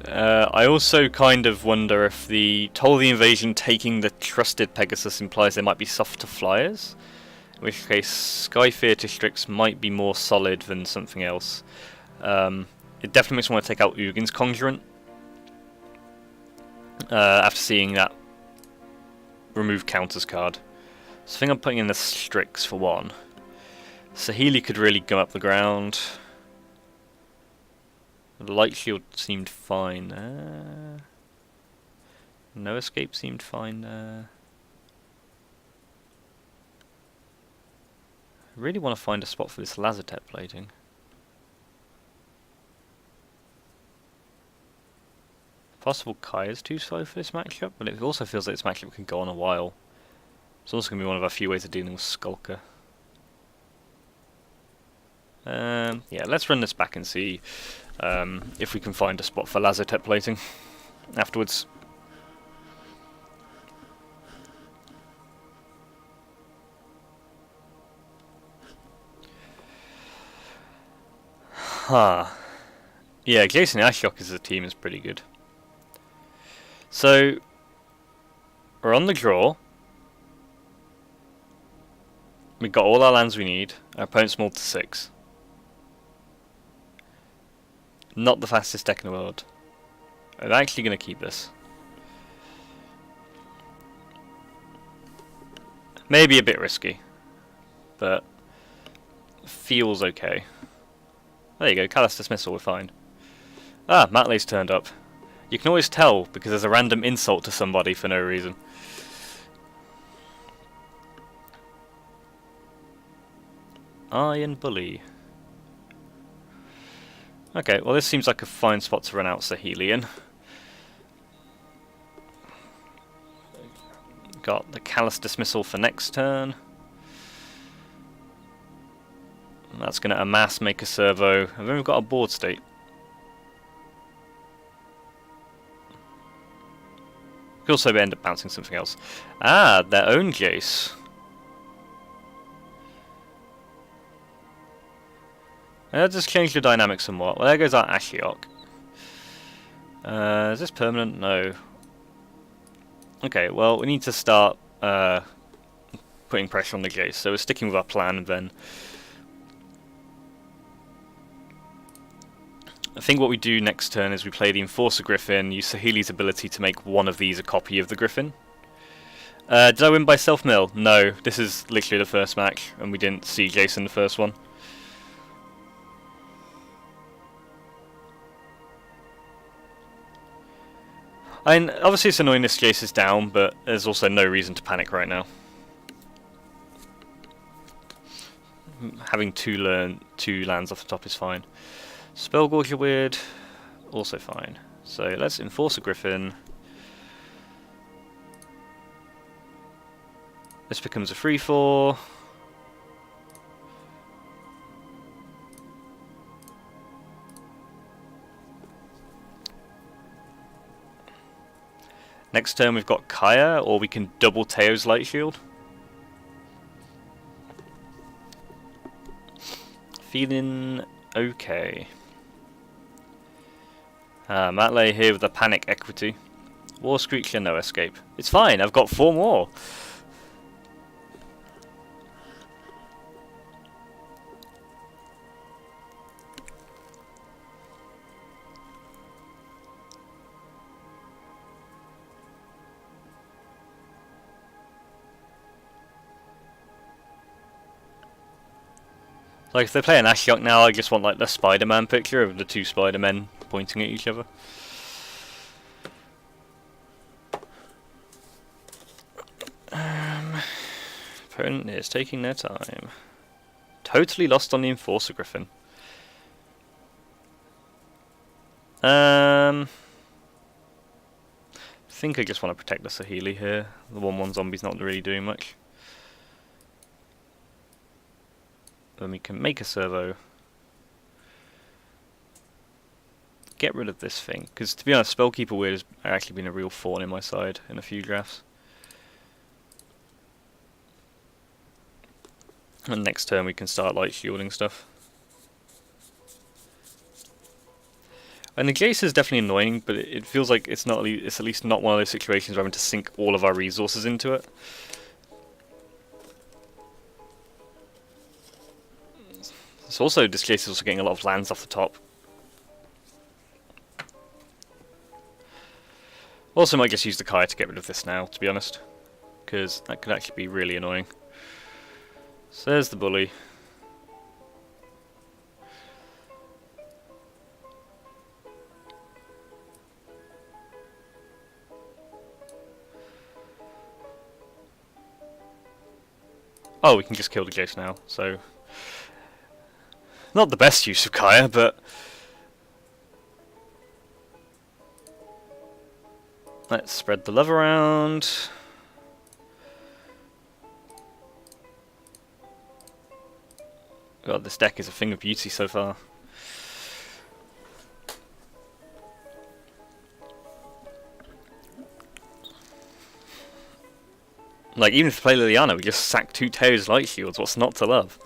I also kind of wonder if the Toll the Invasion taking the trusted Pegasus implies they might be softer flyers, in which case Sky Theatre Strix might be more solid than something else. It definitely makes me want to take out Ugin's Conjurant after seeing that remove counters card. So I think I'm putting in the Strix for one. Saheeli could really go up the ground. The Light Shield seemed fine. No Escape seemed fine. I really want to find a spot for this Lazotep plating. Possible Kaya's too slow for this matchup, but it also feels like this matchup can go on a while. It's also going to be one of our few ways of dealing with Skulker. Yeah, let's run this back and see if we can find a spot for Lazotep plating afterwards. Yeah, Jason Ashiok as a team is pretty good. So, we're on the draw. We've got all our lands we need. Our opponent's small to 6. Not the fastest deck in the world. I'm actually going to keep this. Maybe a bit risky, but feels okay. There you go, Callous Dismissal, we're fine. Ah, Matley's turned up. You can always tell because there's a random insult to somebody for no reason. Iron Bully. Okay, well this seems like a fine spot to run out Saheeli in. Got the Callous Dismissal for next turn. And that's going to amass, make a servo, and then we've got a board state. Could also end up bouncing something else. Ah, their own Jace. That just changed the dynamic somewhat. Well, there goes our Ashiok. Is this permanent? No. Okay, well, we need to start putting pressure on the Jace, so we're sticking with our plan then. I think what we do next turn is we play the Enforcer Griffin, use Saheeli's ability to make one of these a copy of the Griffin. Did I win by self-mill? No, this is literally the first match, and we didn't see Jason the first one. I mean, obviously it's annoying this Jace is down, but there's also no reason to panic right now. Having two lands off the top is fine. Spellgorger Weird, also fine. So let's enforce a Griffin. This becomes a 3/4. Next turn we've got Kaya, or we can double Teo's Light Shield. Feeling okay. Matley here with a Panic Equity. War Screecher, no escape. It's fine, I've got 4 more. Like, if they play an Ashiok now, I just want like the Spider-Man picture of the 2 Spider-Men pointing at each other. Opponent is taking their time. Totally lost on the Enforcer Griffin. I think I just want to protect the Saheeli here. The 1/1 zombie's not really doing much. Then we can make a servo. Get rid of this thing, because to be honest, Spellkeeper Weird has actually been a real thorn in my side in a few drafts. And next turn we can start like shielding stuff. And the Jace is definitely annoying, but it feels like it's not. It's at least not one of those situations where we're having to sink all of our resources into it. It's also, this Jace is also getting a lot of lands off the top. Also, might just use the Kaya to get rid of this now, to be honest, because that could actually be really annoying. So there's the bully. Oh, we can just kill the Jace now, so... Not the best use of Kaya, but... Let's spread the love around. God, this deck is a thing of beauty so far. Like, even if we play Liliana, we just sack 2 Teo's Light Shields. What's not to love?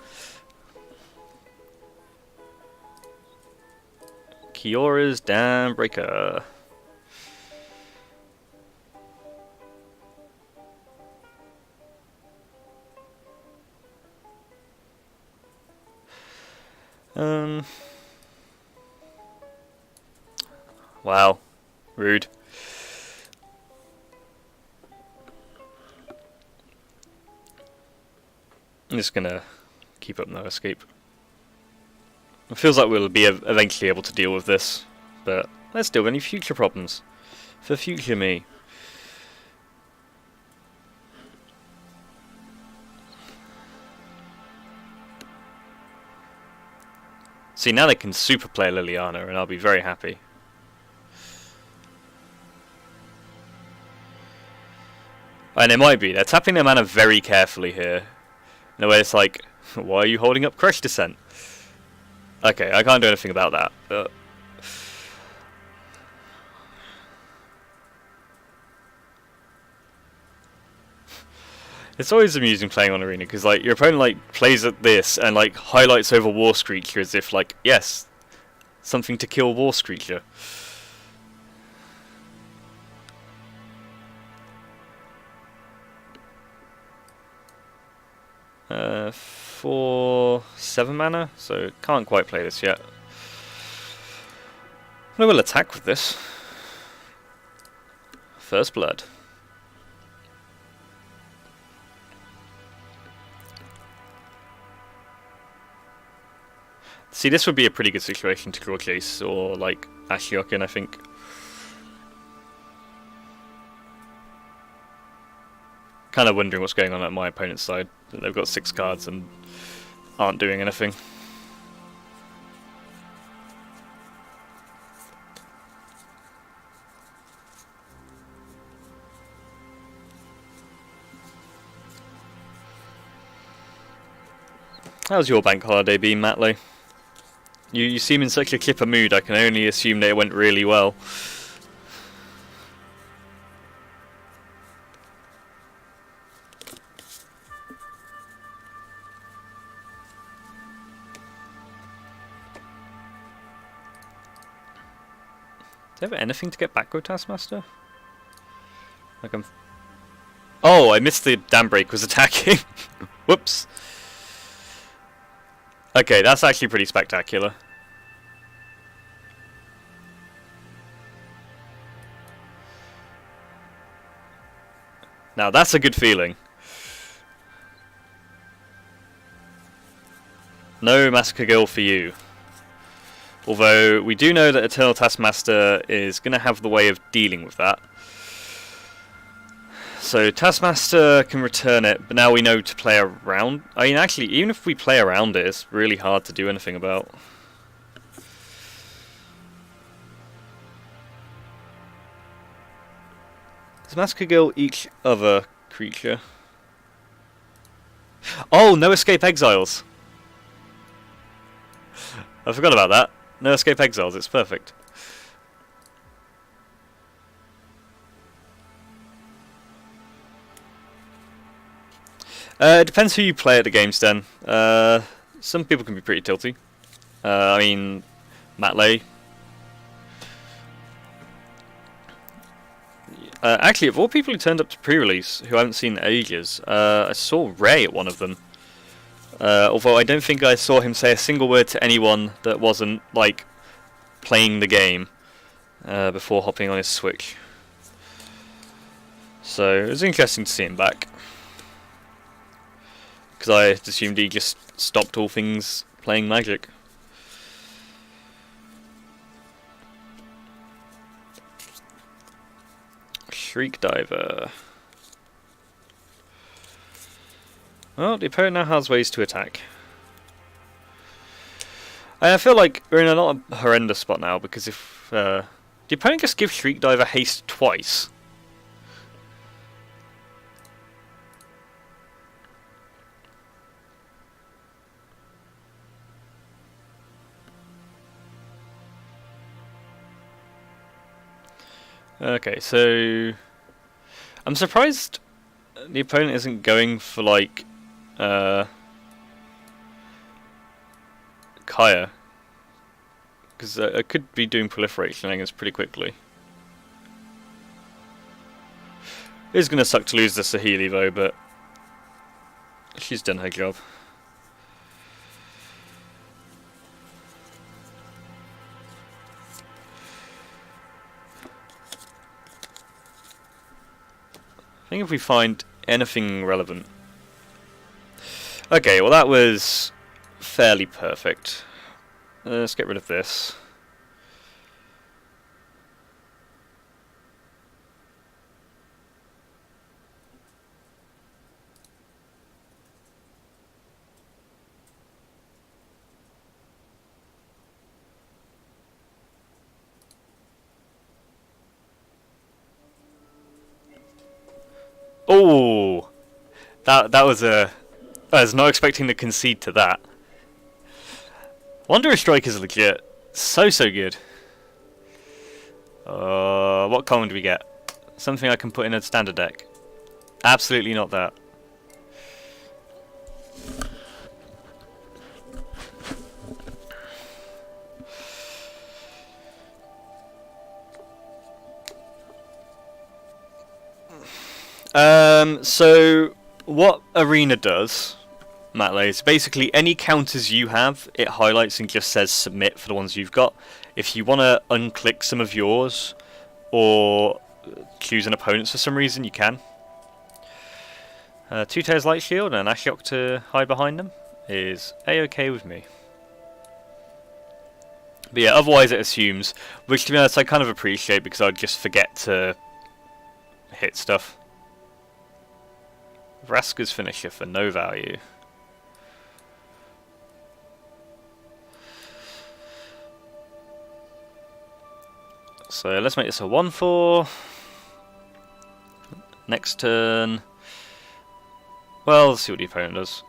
Kiora's Dam Breaker. Wow. Rude. I'm just gonna keep up no escape. It feels like we'll be eventually able to deal with this, but let's deal with any future problems. For future me. See, now they can super play Liliana, and I'll be very happy. And it might be. They're tapping their mana very carefully here. In a way it's like, why are you holding up Crush Descent? Okay, I can't do anything about that, but... It's always amusing playing on Arena, because like, your opponent like plays at this and like highlights over War Screecher as if like, yes, something to kill War Screecher. For 7 mana, so can't quite play this yet. I will attack with this. First Blood. See, this would be a pretty good situation to draw Jace or like Ashiok in, I think. Kind of wondering what's going on at my opponent's side. They've got 6 cards and aren't doing anything. How's your bank holiday been, Matley? You seem in such a kipper mood, I can only assume that it went really well. Do I have anything to get back with Taskmaster? Like I'm... Oh, I missed the Dam Break was attacking. Whoops. Okay, that's actually pretty spectacular. Now that's a good feeling. No Massacre Girl for you. Although we do know that Eternal Taskmaster is going to have the way of dealing with that. So Taskmaster can return it, but now we know to play around. I mean, actually, even if we play around it, it's really hard to do anything about. Does Massacre Girl each other creature? Oh, no Escape Exiles! I forgot about that. No Escape Exiles, it's perfect. It depends who you play at the games then. Some people can be pretty tilty. I mean, Matt Lay. Actually, of all people who turned up to pre-release, who I haven't seen in ages, I saw Ray at one of them. Although I don't think I saw him say a single word to anyone that wasn't, like, playing the game before hopping on his Switch. So, it was interesting to see him back. Because I assumed he just stopped all things playing Magic. Shriek Diver. Well, the opponent now has ways to attack. I feel like we're in a not a horrendous spot now, because if the opponent just gives Shriek Diver haste twice. Okay, so I'm surprised the opponent isn't going for like Kaya, because I could be doing proliferation, I guess, pretty quickly. It is going to suck to lose the Saheeli though, but she's done her job. I think if we find anything relevant. Okay, well that was fairly perfect. Let's get rid of this. Oh, that was a. I was not expecting to concede to that. Wanderer Strike is legit. So good. What common do we get? Something I can put in a standard deck. Absolutely not that. So what Arena does, Matt Lay, is basically any counters you have, it highlights and just says submit for the ones you've got. If you want to unclick some of yours, or choose an opponent's for some reason, you can. 2 Tails Light Shield and Ashiok to hide behind them is a-okay with me. But yeah, otherwise it assumes, which to be honest I kind of appreciate because I'd just forget to hit stuff. Vraska's finisher for no value. So let's make this a 1/4. Next turn. Well, let's see what the opponent does.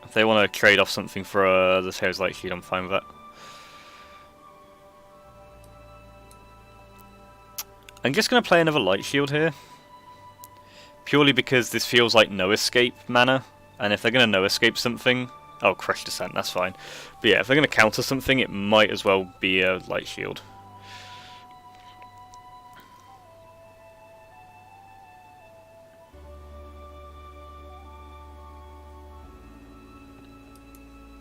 If they want to trade off something for the Tails Light Shield, I'm fine with that. I'm just going to play another Light Shield here. Purely because this feels like no escape mana, and if they're going to no escape something, oh, Crush Descent, that's fine. But yeah, if they're going to counter something, it might as well be a Light Shield.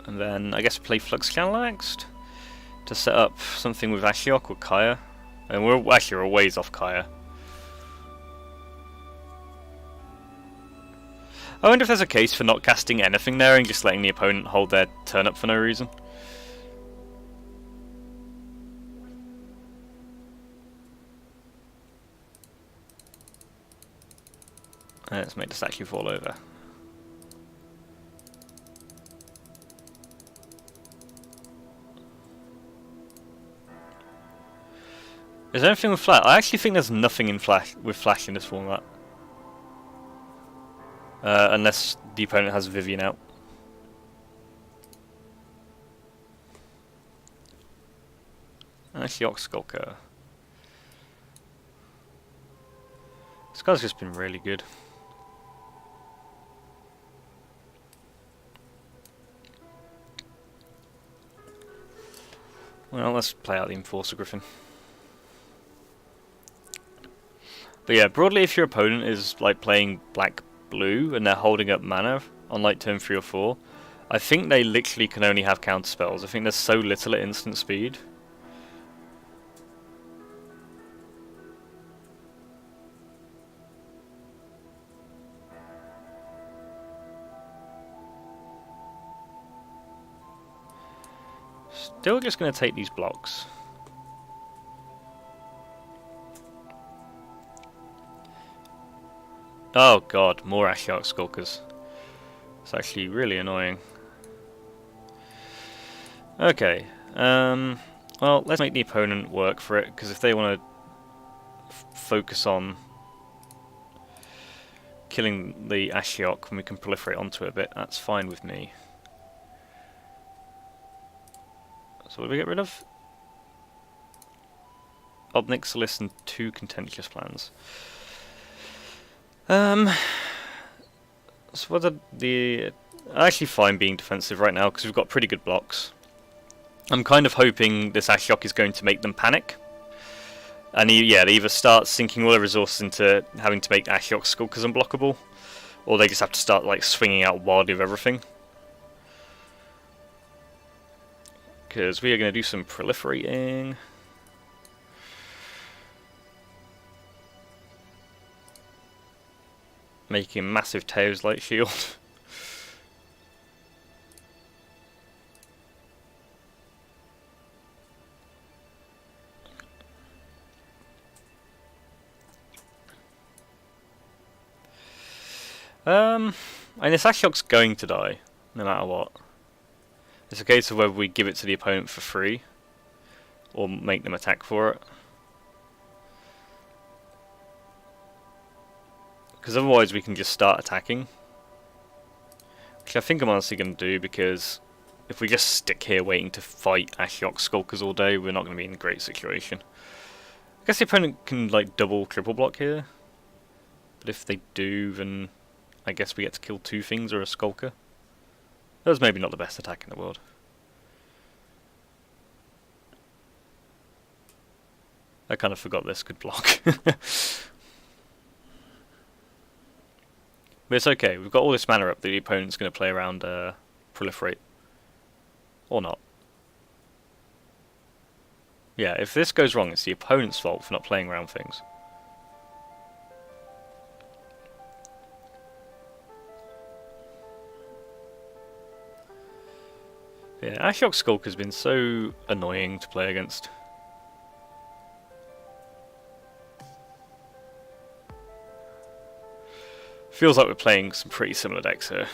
And then I guess play Flux Channel next to set up something with Ashiok or Kaya, and we're a ways off Kaya. I wonder if there's a case for not casting anything there and just letting the opponent hold their turn up for no reason. Let's make the statue fall over. Is there anything with Flash? I actually think there's nothing in Flash in this format. Unless the opponent has Vivian out. Ashiok Skulker. This guy's just been really good. Well, let's play out the Enforcer Griffin. But yeah, broadly, if your opponent is like playing black-blue and they're holding up mana on like turn 3 or 4, I think they literally can only have counter spells. I think there's so little at instant speed. Still just going to take these blocks. Oh god, more Ashiok Skulkers. It's actually really annoying. Okay, well, let's make the opponent work for it, because if they want to focus on killing the Ashiok and we can proliferate onto it a bit, that's fine with me. So what do we get rid of? Obnixilis and 2 Contentious Plans. So what are the... I'm actually fine being defensive right now because we've got pretty good blocks. I'm kind of hoping this Ashiok is going to make them panic. And yeah, they either start sinking all their resources into having to make Ashiok Skulkers unblockable, or they just have to start like swinging out wildly of everything. Because we are going to do some proliferating. Making massive Tails Light Shield. And this Ashiok's going to die, no matter what. It's a case of whether we give it to the opponent for free, or make them attack for it. Because otherwise we can just start attacking. Which I think I'm honestly going to do, because if we just stick here waiting to fight Ashiok Skulkers all day, we're not going to be in a great situation. I guess the opponent can like double, triple block here. But if they do, then I guess we get to kill 2 things or a Skulker. That's maybe not the best attack in the world. I kind of forgot this could block. But it's okay, we've got all this mana up that the opponent's going to play around Proliferate. Or not. Yeah, if this goes wrong, it's the opponent's fault for not playing around things. Yeah, Ashiok Skulker's been so annoying to play against. Feels like we're playing some pretty similar decks here.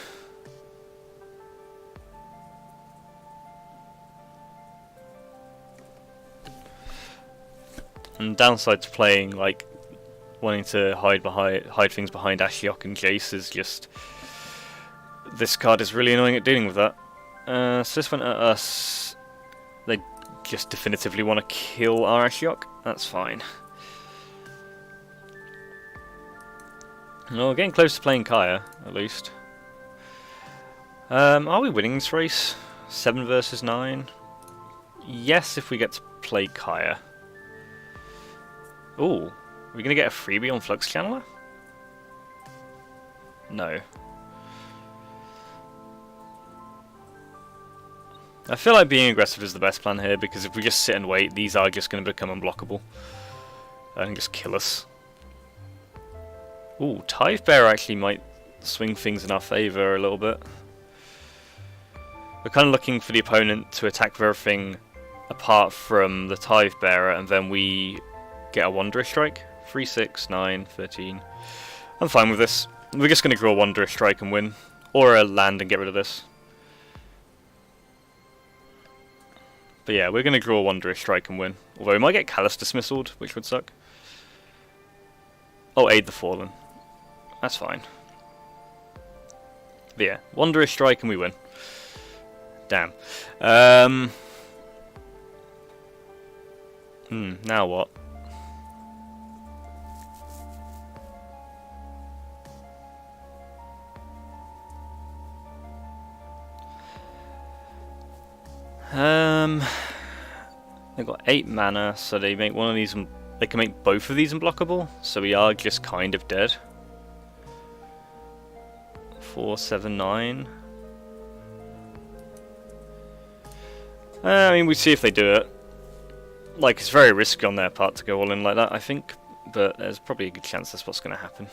And downside to playing like wanting to hide things behind Ashiok and Jace is just this card is really annoying at dealing with that. So this went at us. They just definitively want to kill our Ashiok. That's fine. Well, we're getting close to playing Kaya, at least. Are we winning this race? 7 versus 9? Yes, if we get to play Kaya. Ooh, are we going to get a freebie on Flux Channeler? No. I feel like being aggressive is the best plan here, because if we just sit and wait, these are just going to become unblockable. And just kill us. Ooh, Tithe Bearer actually might swing things in our favour a little bit. We're kind of looking for the opponent to attack with everything apart from the Tithe Bearer, and then we get a Wondrous Strike. 3, 6, 9, 13. I'm fine with this. We're just going to draw a Wondrous Strike and win. Or a land and get rid of this. But yeah, we're going to draw a Wondrous Strike and win. Although we might get Callous Dismissaled, which would suck. Oh, Aid the Fallen. That's fine. But yeah, Wondrous Strike and we win. Damn. Now what? They've got 8 mana, so they make one of these. They can make both of these unblockable. So we are just kind of dead. 4, 7, 9. I mean, we see if they do it. Like, it's very risky on their part to go all in like that, I think. But there's probably a good chance that's what's going to happen.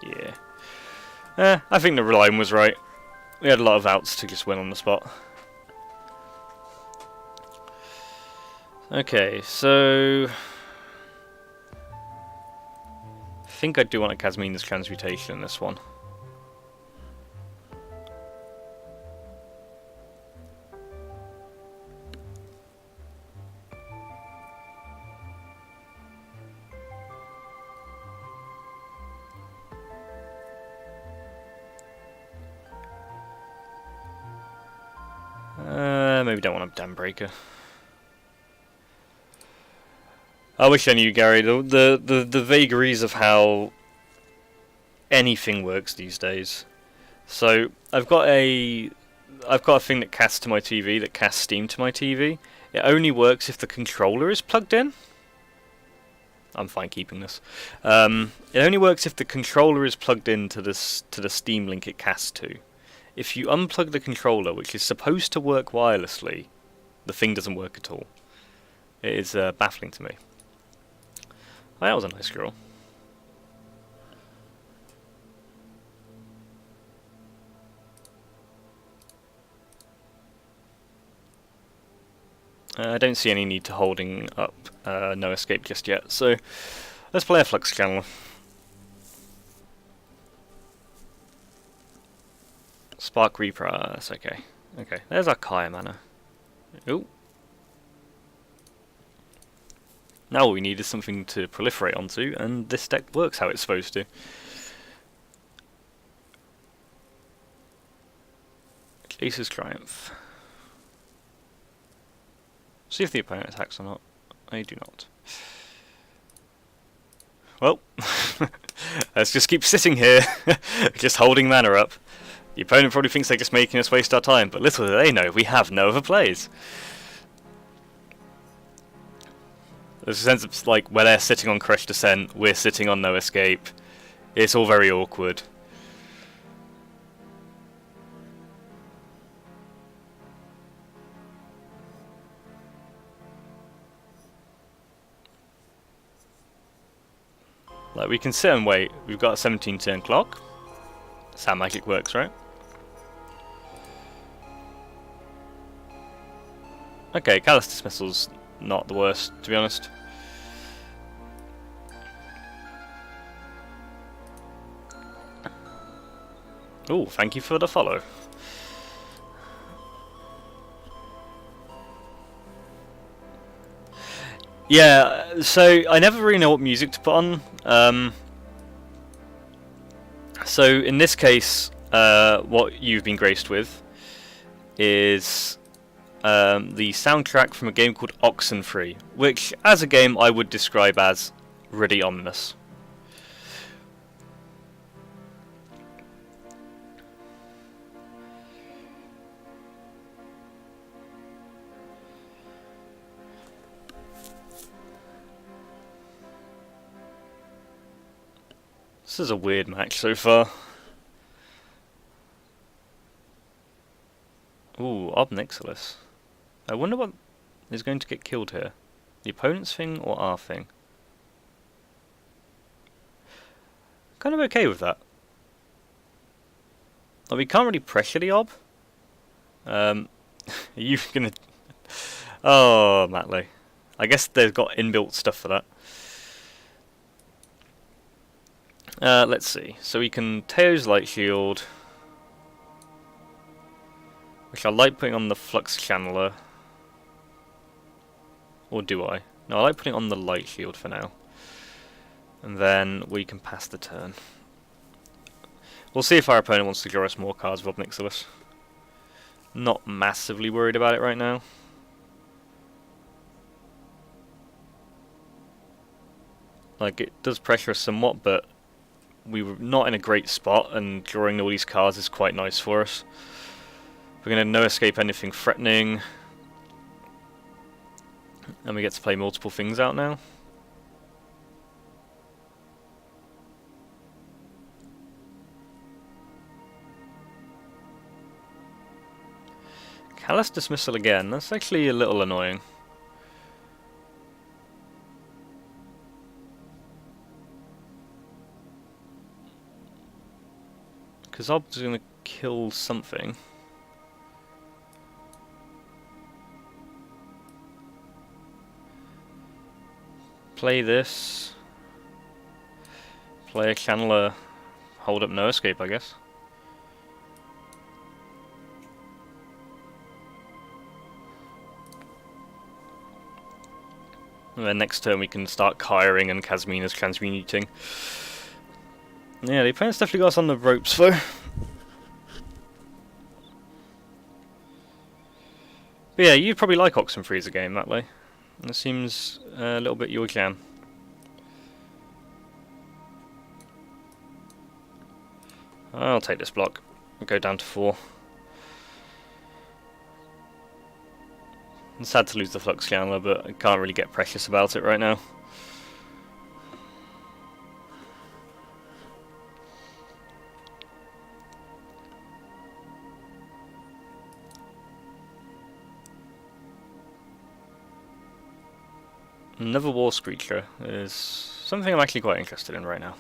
Yeah. I think the line was right. We had a lot of outs to just win on the spot. Okay, so... I think I do want a Kasmina's Transmutation in this one. Maybe don't want a Dambreaker. I wish I knew, Gary. The vagaries of how anything works these days. So I've got a thing that casts to my TV, that casts Steam to my TV. It only works if the controller is plugged in. I'm fine keeping this. It only works if the controller is plugged in to the Steam link it casts to. If you unplug the controller, which is supposed to work wirelessly, the thing doesn't work at all. It is baffling to me. Oh, that was a nice scroll. I don't see any need to holding up No Escape just yet, so let's play a Flux Channeler. Spark Repress, okay. Okay, there's our Kaya mana. Ooh. Now all we need is something to proliferate onto, and this deck works how it's supposed to. Ace's Triumph. See if the opponent attacks or not. I do not. Well, let's just keep sitting here, just holding mana up. The opponent probably thinks they're just making us waste our time, but little do they know, we have no other plays. There's a sense of, like, where they're sitting on Crush Descent, we're sitting on No Escape. It's all very awkward. Like, we can sit and wait. We've got a 17 turn clock. That's how Magic works, right? Okay, Callous Dismissal's not the worst, to be honest. Ooh, thank you for the follow. Yeah, so I never really know what music to put on. So in this case, what you've been graced with is the soundtrack from a game called Oxenfree, which, as a game, I would describe as really ominous. This is a weird match so far. Ooh, Ob Nixilis. I wonder what is going to get killed here. The opponent's thing or our thing? Kind of okay with that. Like, we can't really pressure the Ob. Are you gonna... Oh, Matley. I guess they've got inbuilt stuff for that. Let's see. So we can Teo's Light Shield, which I like putting on the Flux Channeler. Or do I? No, I like putting on the Light Shield for now. And then we can pass the turn. We'll see if our opponent wants to draw us more cards with Ob Nixilis. Not massively worried about it right now. Like, it does pressure us somewhat, but we were not in a great spot, and drawing all these cards is quite nice for us. We're going to no escape anything threatening, and we get to play multiple things out now. Callous Dismissal again, that's actually a little annoying. Because Ob's going to kill something. Play this. Play a Channeler, hold up no escape, I guess. And then next turn we can start Kyring and Kasmina's transmuting. Yeah, the opponent's definitely got us on the ropes though. But yeah, you'd probably like Oxenfreezer game that way. It seems a little bit your jam. I'll take this block. I'll go down to 4. I'm sad to lose the Flux Channeler, but I can't really get precious about it right now. Another War Screecher is something I'm actually quite interested in right now.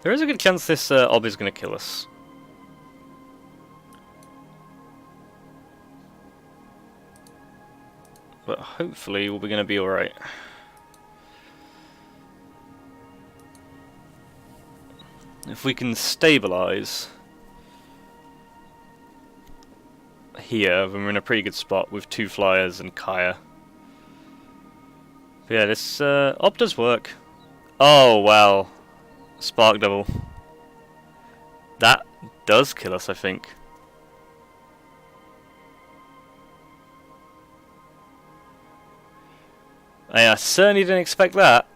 There is a good chance this Ob is going to kill us. But hopefully we're going to be alright. If we can stabilize here, then we're in a pretty good spot with 2 flyers and Kaya. But yeah, this Ob does work. Oh wow. Spark Double. That does kill us, I think. I certainly didn't expect that.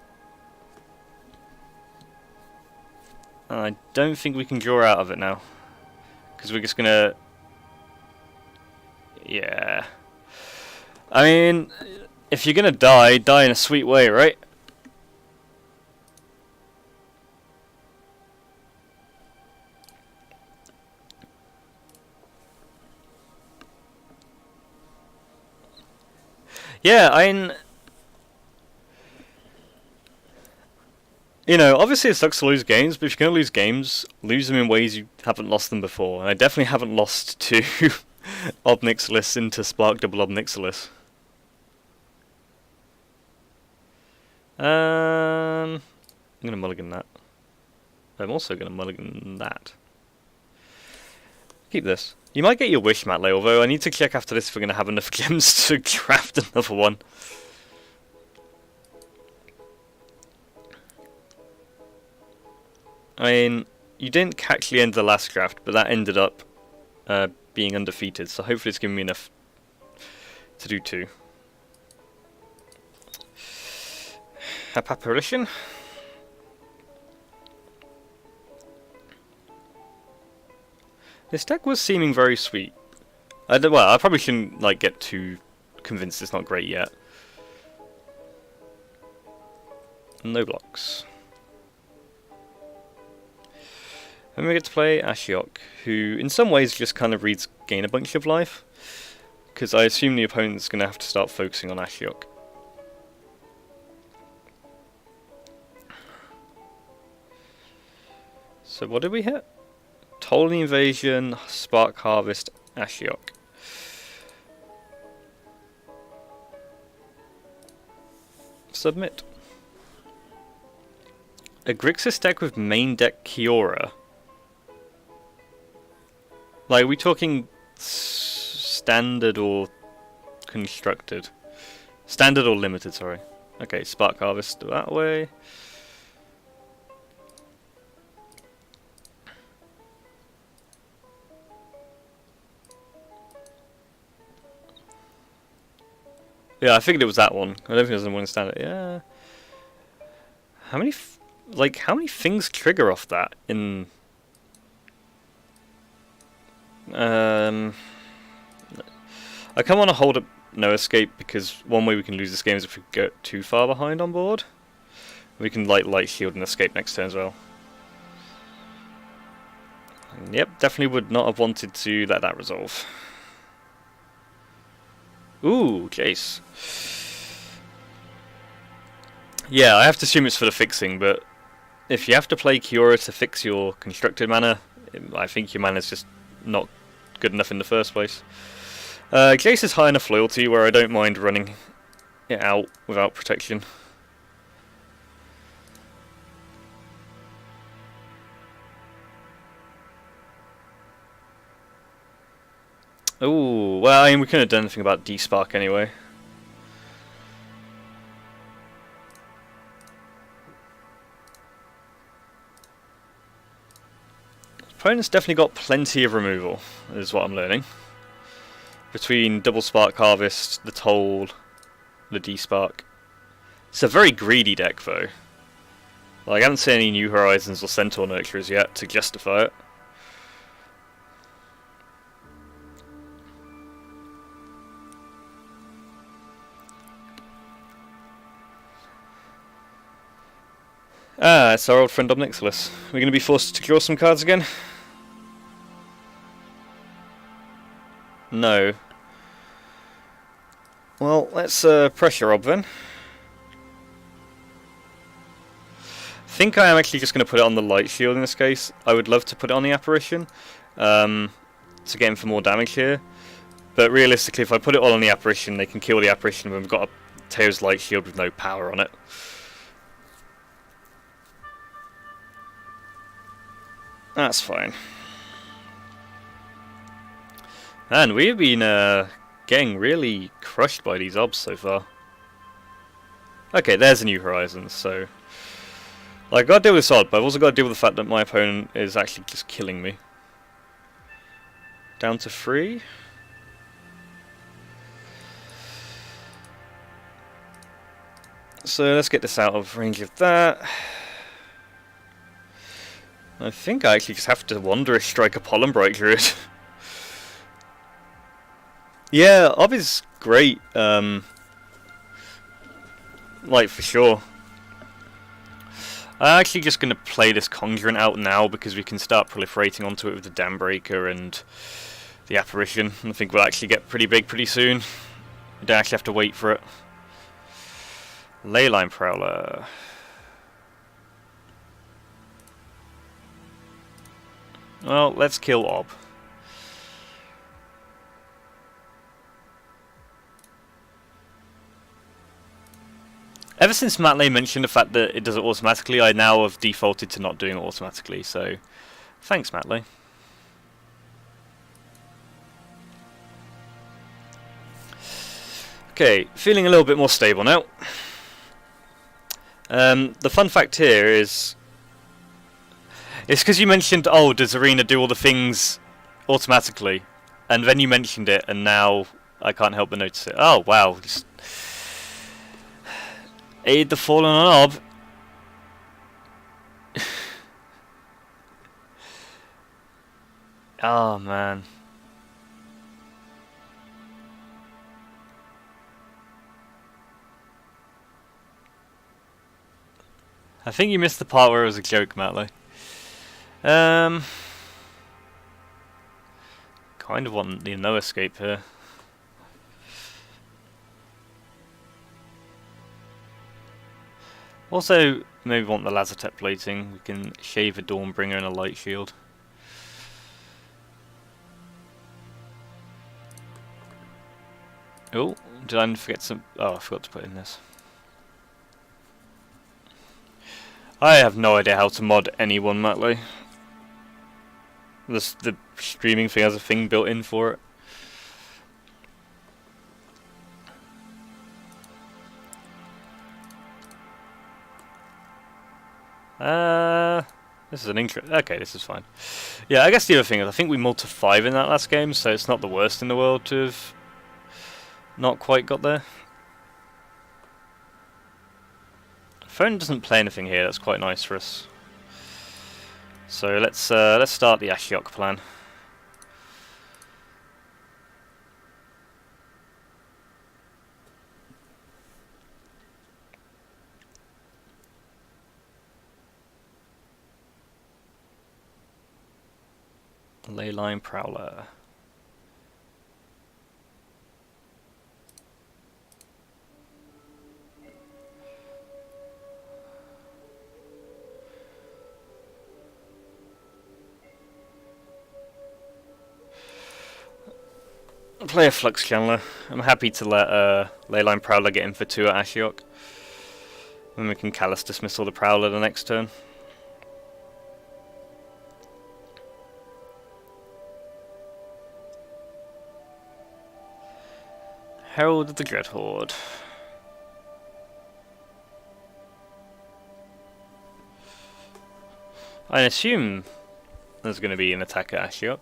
I don't think we can draw out of it now. Because we're just gonna... Yeah. I mean, if you're gonna die, die in a sweet way, right? Yeah, I mean... You know, obviously it sucks to lose games, but if you're going to lose games, lose them in ways you haven't lost them before. And I definitely haven't lost to Ob Nixilis into Spark Double Ob Nixilis. I'm going to mulligan that. I'm also going to mulligan that. Keep this. You might get your wish, Matley, although I need to check after this if we're going to have enough gems to craft another one. I mean, you didn't actually end the last draft, but that ended up being undefeated, so hopefully it's giving me enough to do 2. Apparition. This deck was seeming very sweet. Well, I probably shouldn't like get too convinced it's not great yet. No blocks. And we get to play Ashiok, who in some ways just kind of reads gain a bunch of life. Because I assume the opponent's going to have to start focusing on Ashiok. So what did we hit? Ptolemy Invasion, Spark Harvest, Ashiok. Submit. A Grixis deck with main deck Kiora. Like, are we talking standard or constructed? Standard or limited, sorry. Okay, Spark Harvest that way. Yeah, I figured it was that one. I don't think there's one stand it. Yeah. How many, how many things trigger off that in? I kind of want to hold up no escape because one way we can lose this game is if we get too far behind on board. We can light shield and escape next turn as well. And yep, definitely would not have wanted to let that resolve. Ooh, Jace. Yeah, I have to assume it's for the fixing, but if you have to play Kiora to fix your constructed mana, I think your mana's just not good enough in the first place. Jace is high enough loyalty where I don't mind running it out without protection. Ooh, well, I mean, we couldn't have done anything about D-Spark anyway. Opponent's definitely got plenty of removal, is what I'm learning. Between Double Spark Harvest, the Toll, the D-Spark. It's a very greedy deck, though. Like, I haven't seen any New Horizons or Centaur Nurturers yet to justify it. Ah, it's our old friend Obnixilis. We're going to be forced to draw some cards again? No. Well, let's pressure Ob then. I think I am actually just going to put it on the Light Shield in this case. I would love to put it on the Apparition to get him for more damage here. But realistically, if I put it all on the Apparition, they can kill the Apparition when we've got a Teo's Light Shield with no power on it. That's fine. And we've been getting really crushed by these obs so far. Okay, there's a New Horizons, so... Like, I've got to deal with this odd, but I've also got to deal with the fact that my opponent is actually just killing me. Down to 3. So let's get this out of range of that. I think I actually just have to Wondrous Strike a Pollen Bright Druid. Yeah, Ob is great, like for sure. I'm actually just going to play this Conjurant out now because we can start proliferating onto it with the Dambreaker and the Apparition. I think we'll actually get pretty big pretty soon. We don't actually have to wait for it. Leyline Prowler. Well, let's kill Ob. Ever since Matley mentioned the fact that it does it automatically, I now have defaulted to not doing it automatically, so thanks, Matley. Okay, feeling a little bit more stable now. The fun fact here is... It's because you mentioned, oh, does Arena do all the things automatically? And then you mentioned it, and now I can't help but notice it. Oh, wow. Just aid the fallen on Ob. Oh, man. I think you missed the part where it was a joke, Matley. Kind of want the no escape here. Also, maybe want the Lazotep plating. We can shave a Dawnbringer and a Light Shield. Oh, did I forget some? Oh, I forgot to put in this. I have no idea how to mod anyone, Matley. The streaming thing has a thing built in for it. This is an intro. Okay, this is fine. Yeah, I guess the other thing is I think we mulled to 5 in that last game, so it's not the worst in the world to have not quite got there. Phone doesn't play anything here. That's quite nice for us. So let's start the Ashiok plan. Leyline Prowler. Play a Flux Channeler. I'm happy to let Leyline Prowler get in for 2 at Ashiok. Then we can Callous Dismissal the Prowler the next turn. Herald of the Dreadhorde. I assume there's going to be an attack at Ashiok.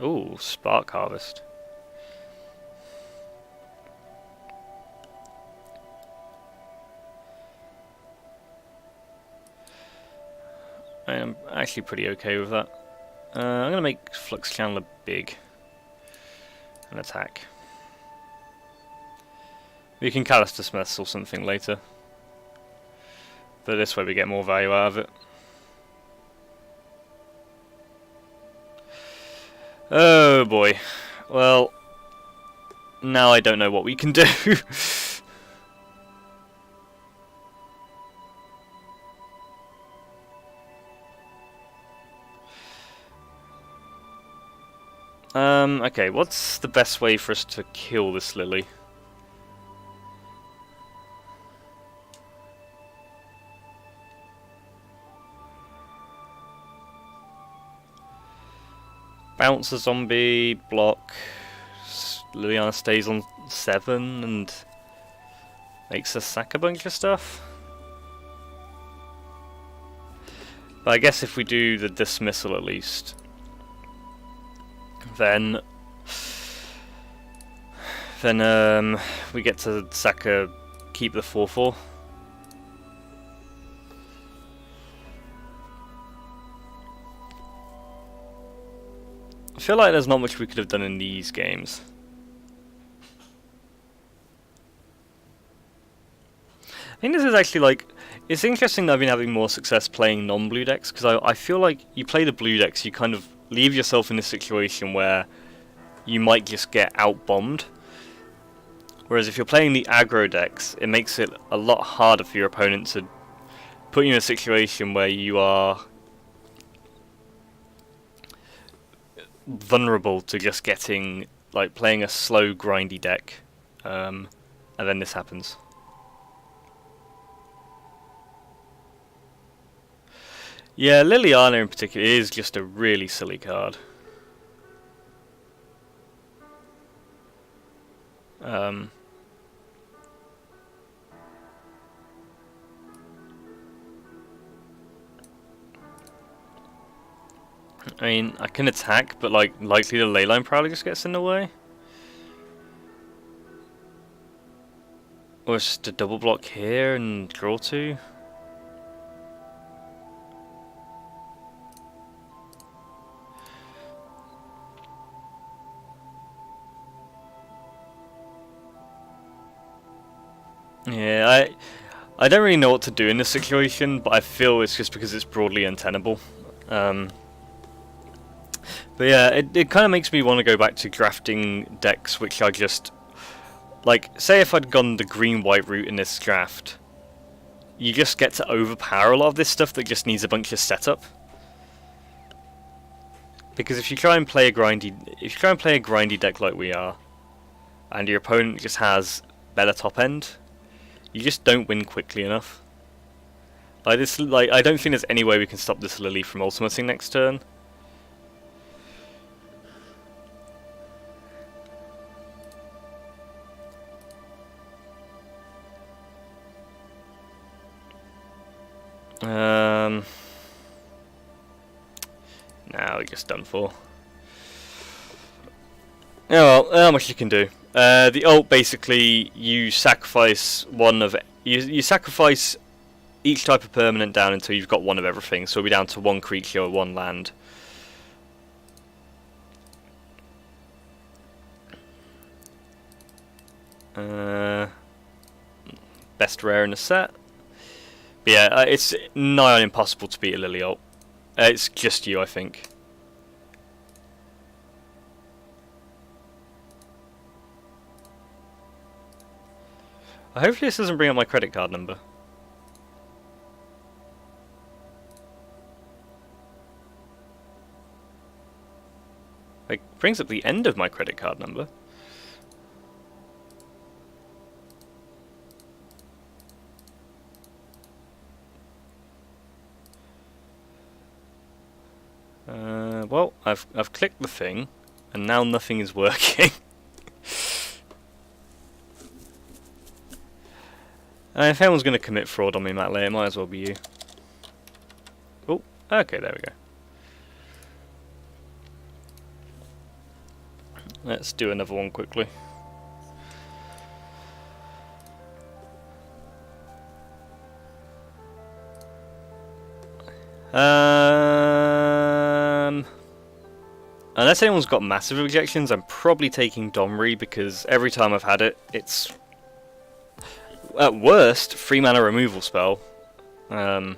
Ooh, Spark Harvest. I am actually pretty okay with that. I'm going to make Flux Channeler big. And attack. We can Callous Dismissal something later. But this way we get more value out of it. Oh boy. Well, now I don't know what we can do. Okay, what's the best way for us to kill this Lily? Bounce a zombie, block, Liliana stays on 7 and makes us sack a bunch of stuff. But I guess if we do the dismissal at least, then we get to sack a, keep the 4/4. I feel like there's not much we could have done in these games. I think this is actually like, it's interesting that I've been having more success playing non-blue decks, because I feel like you play the blue decks, you kind of leave yourself in a situation where you might just get out-bombed. Whereas if you're playing the aggro decks, it makes it a lot harder for your opponent to put you in a situation where you are vulnerable to just getting, like, playing a slow, grindy deck, and then this happens. Yeah, Liliana in particular is just a really silly card. I mean, I can attack, but like likely the Leyline Prowler just gets in the way. Or just a double block here and draw 2. Yeah, I don't really know what to do in this situation, but I feel it's just because it's broadly untenable. But yeah, it kind of makes me want to go back to drafting decks which are just, like, say if I'd gone the green-white route in this draft, you just get to overpower a lot of this stuff that just needs a bunch of setup. Because if you try and play a grindy deck like we are, and your opponent just has better top end, you just don't win quickly enough. Like this, like I don't think there's any way we can stop this Lily from ultimating next turn. Now we're just done for. Yeah, well, not much you can do. The ult basically, you sacrifice one of You sacrifice each type of permanent down until you've got one of everything, so we'll be down to one creature or one land. Best rare in the set. But yeah, it's nigh on impossible to beat a Lilialt. It's just you, I think. Hopefully this doesn't bring up my credit card number. It brings up the end of my credit card number. Well, I've clicked the thing, and now nothing is working. If anyone's going to commit fraud on me, Matt Lay, it might as well be you. Oh, okay, there we go. Let's do another one quickly. Unless anyone's got massive objections, I'm probably taking Domri, because every time I've had it, it's at worst 3 mana removal spell. Like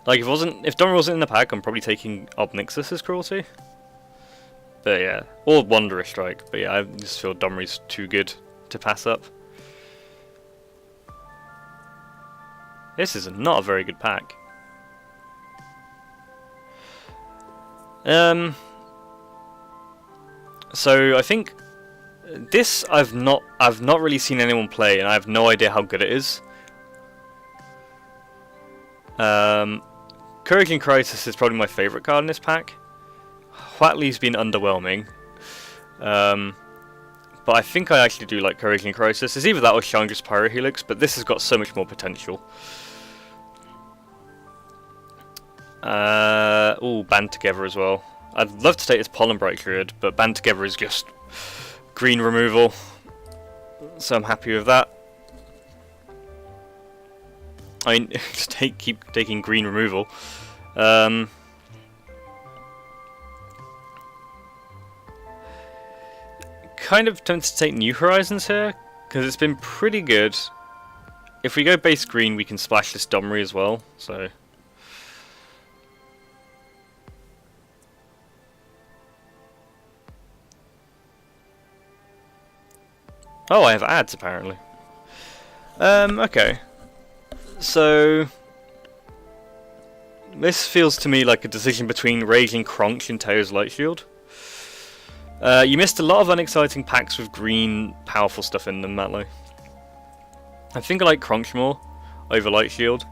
if Domri wasn't in the pack, I'm probably taking Ob Nixilis' Cruelty. But yeah, or Wanderer's Strike. But yeah, I just feel Domri's too good to pass up. This is not a very good pack. So I think this I've not really seen anyone play, and I have no idea how good it is. Courage in Crisis is probably my favourite card in this pack. Huatli's been underwhelming. But I think I actually do like Courage in Crisis. It's either that or Chandra's Pyrohelix, but this has got so much more potential. Band Together as well. I'd love to take this Pollen Bright Druid, but Band Together is just green removal, so I'm happy with that. I mean, just keep taking green removal. Kind of tempted to take New Horizons here, because it's been pretty good. If we go base green, we can splash this Domri as well, so... Oh, I have ads apparently. Okay. So this feels to me like a decision between Raging Kronk and Teo's Light Shield. You missed a lot of unexciting packs with green, powerful stuff in them, Matlow. I think I like Kronk more over Light Shield,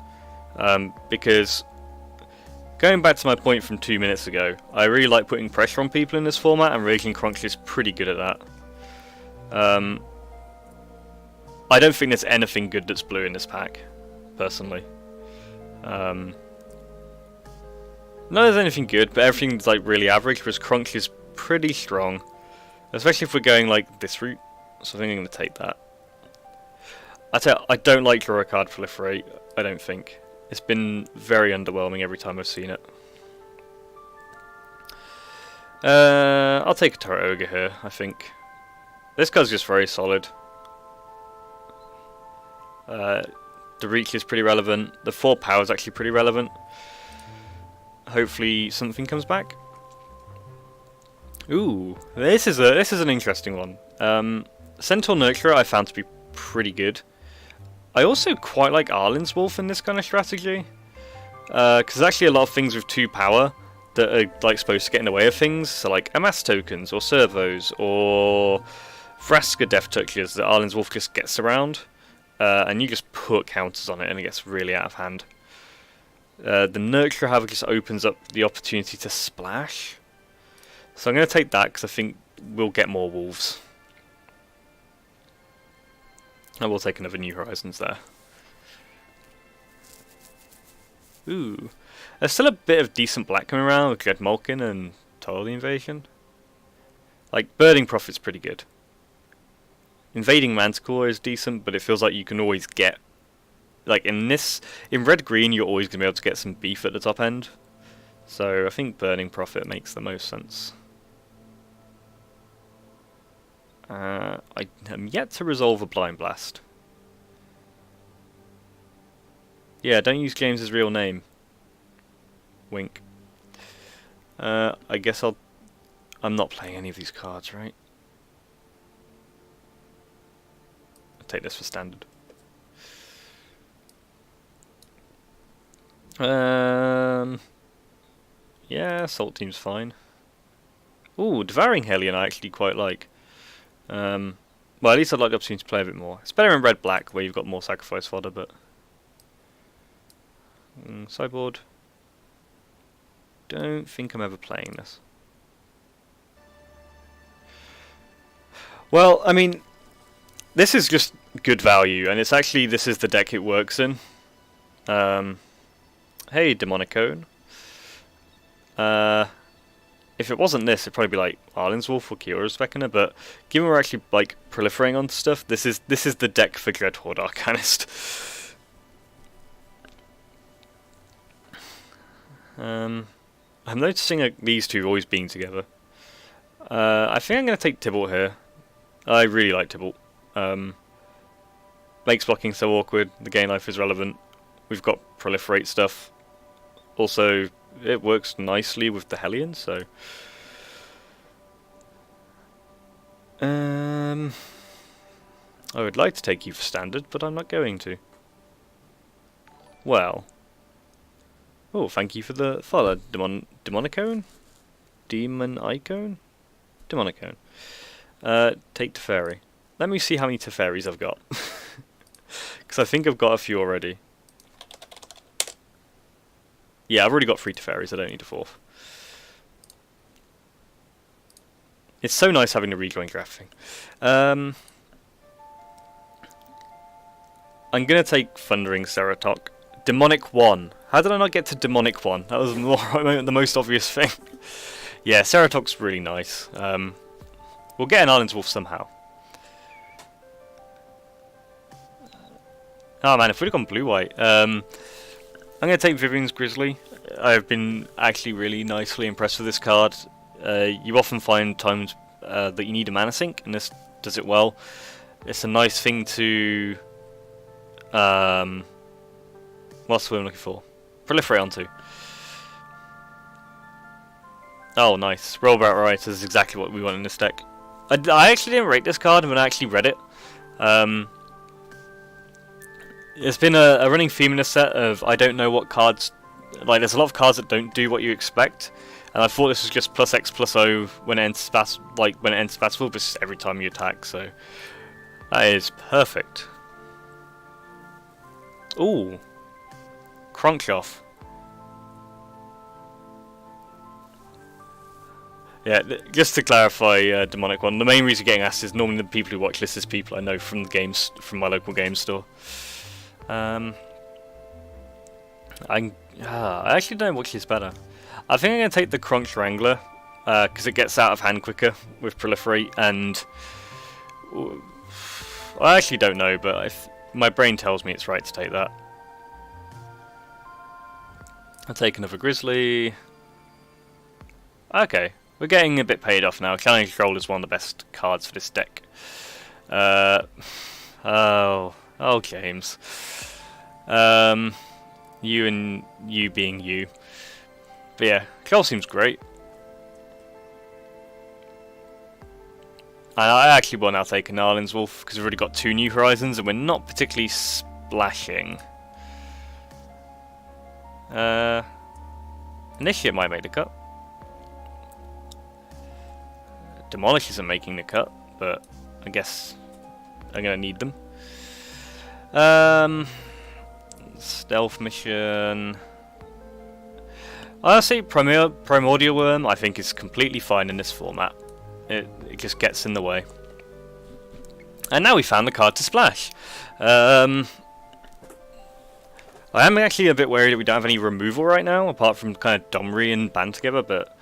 because going back to my point from 2 minutes ago, I really like putting pressure on people in this format, and Raging Kronk is pretty good at that. I don't think there's anything good that's blue in this pack, personally. Not there's anything good, but everything's like really average, whereas Kronk is pretty strong. Especially if we're going like this route, so I think I'm going to take that. I don't like Draw a Card Proliferate, I don't think. It's been very underwhelming every time I've seen it. I'll take a Turret Ogre here, I think. This card's just very solid. The reach is pretty relevant. The 4 power is actually pretty relevant. Hopefully something comes back. Ooh, this is an interesting one. Centaur Nurturer I found to be pretty good. I also quite like Arlen's Wolf in this kind of strategy, because there's actually a lot of things with 2 power that are like supposed to get in the way of things. So like Amass tokens or servos or Vraska Death Touches that Arlen's Wolf just gets around. And you just put counters on it and it gets really out of hand. The Nurturer, however, just opens up the opportunity to splash. So I'm going to take that because I think we'll get more wolves. I will take another New Horizons there. Ooh. There's still a bit of decent black coming around with Dread Malkin and Total the Invasion. Like, Birding Prophet's pretty good. Invading Manticore is decent, but it feels like you can always get, like in red-green, you're always going to be able to get some beef at the top end. So I think Burning Prophet makes the most sense. I am yet to resolve a Blind Blast. Yeah, don't use James's real name. Wink. I guess I'm not playing any of these cards, right? I'll take this for standard. Yeah, Assault Team's fine. Ooh, Devouring Hellion I actually quite like. Well, at least I'd like the opportunity to play a bit more. It's better in red-black, where you've got more sacrifice fodder, but... sideboard. Don't think I'm ever playing this. Well, I mean, this is just good value, and it's actually, this is the deck it works in. Hey, Demonic Cone. If it wasn't this, it'd probably be like Arlen's Wolf or Kyora's Beckoner, but given we're actually like proliferating onto stuff, this is the deck for Dreadhorde Arcanist. I'm noticing these two always being together. I think I'm going to take Tibalt here. I really like Tibalt. Makes blocking so awkward, the game life is relevant. We've got proliferate stuff. Also, it works nicely with the Hellion, so... I would like to take you for standard, but I'm not going to. Well... Oh, thank you for the follow, Demonicone? Demon-icone? Demonicone. Take Teferi. Let me see how many Teferis I've got. Because I think I've got a few already. Yeah, I've already got 3 Teferis, I don't need a 4th. It's so nice having a rejoin drafting. I'm going to take Thundering Ceratok. Demonic 1. How did I not get to Demonic 1? That was the most obvious thing. Yeah, Ceratok's really nice. We'll get an Arlen's Wolf somehow. Oh man, if we'd have gone blue-white. I'm going to take Vivian's Grizzly. I've been actually really nicely impressed with this card. You often find times that you need a mana sink, and this does it well. It's a nice thing to... what's the word I'm looking for? Proliferate onto. Oh, nice. Rollback Riot is exactly what we want in this deck. I actually didn't rate this card when I actually read it. It's been a running theme in this set of I don't know what cards... Like, there's a lot of cards that don't do what you expect. And I thought this was just plus X plus O when it enters battle, when it enters battlefield, but it's every time you attack, so... That is perfect. Ooh. Crunchoff. Yeah, just to clarify, Demonic One, the main reason getting asked is normally the people who watch this is people I know from the games, from my local game store. I actually don't know which is better. I think I'm going to take the Crunch Wrangler, because it gets out of hand quicker with Proliferate, and... I actually don't know, but if my brain tells me it's right to take that. I'll take another Grizzly. Okay, we're getting a bit paid off now. Challenge Control is one of the best cards for this deck. Oh, James. You and you being you. But yeah, Control seems great. I actually will now take an Arlen's Wolf because we've already got 2 New Horizons and we're not particularly splashing. Initiate might make the cut. Demolish isn't making the cut, but I guess I'm gonna need them. Stealth Mission. Honestly, Primordial Worm I think is completely fine in this format. It just gets in the way. And now we found the card to splash. I am actually a bit worried that we don't have any removal right now, apart from kind of Domri and Band together, but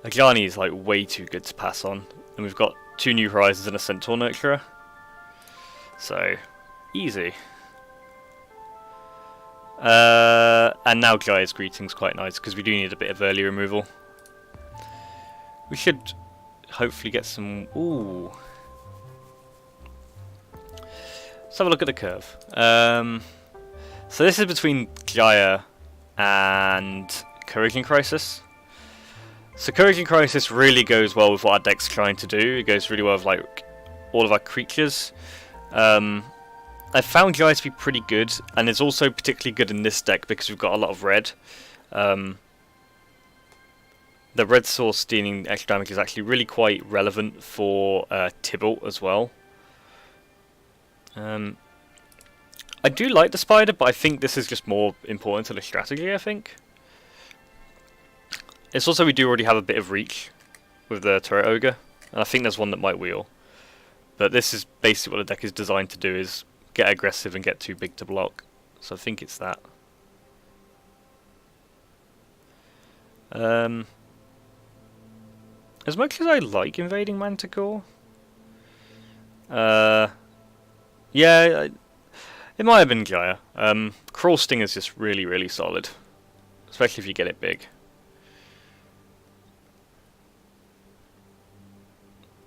Ajani is like way too good to pass on. And we've got 2 New Horizons and a Centaur Nurturer. So, easy. And now Gaea's Greeting's quite nice, because we do need a bit of early removal. We should hopefully get some... Ooh. Let's have a look at the curve. So this is between Gaia and Corrosion Crisis. So Corrosion Crisis really goes well with what our deck's trying to do. It goes really well with like all of our creatures. I found Gaia to be pretty good, and it's also particularly good in this deck because we've got a lot of red. The red source dealing extra damage is actually really quite relevant for Tibalt as well. I do like the spider, but I think this is just more important to the strategy, I think. It's also we do already have a bit of reach with the Turret Ogre, and I think there's one that might wheel. But this is basically what the deck is designed to do, is get aggressive and get too big to block. So I think it's that. As much as I like invading Manticore, yeah, it might have been Gaia. Crawl Sting is just really, really solid, especially if you get it big.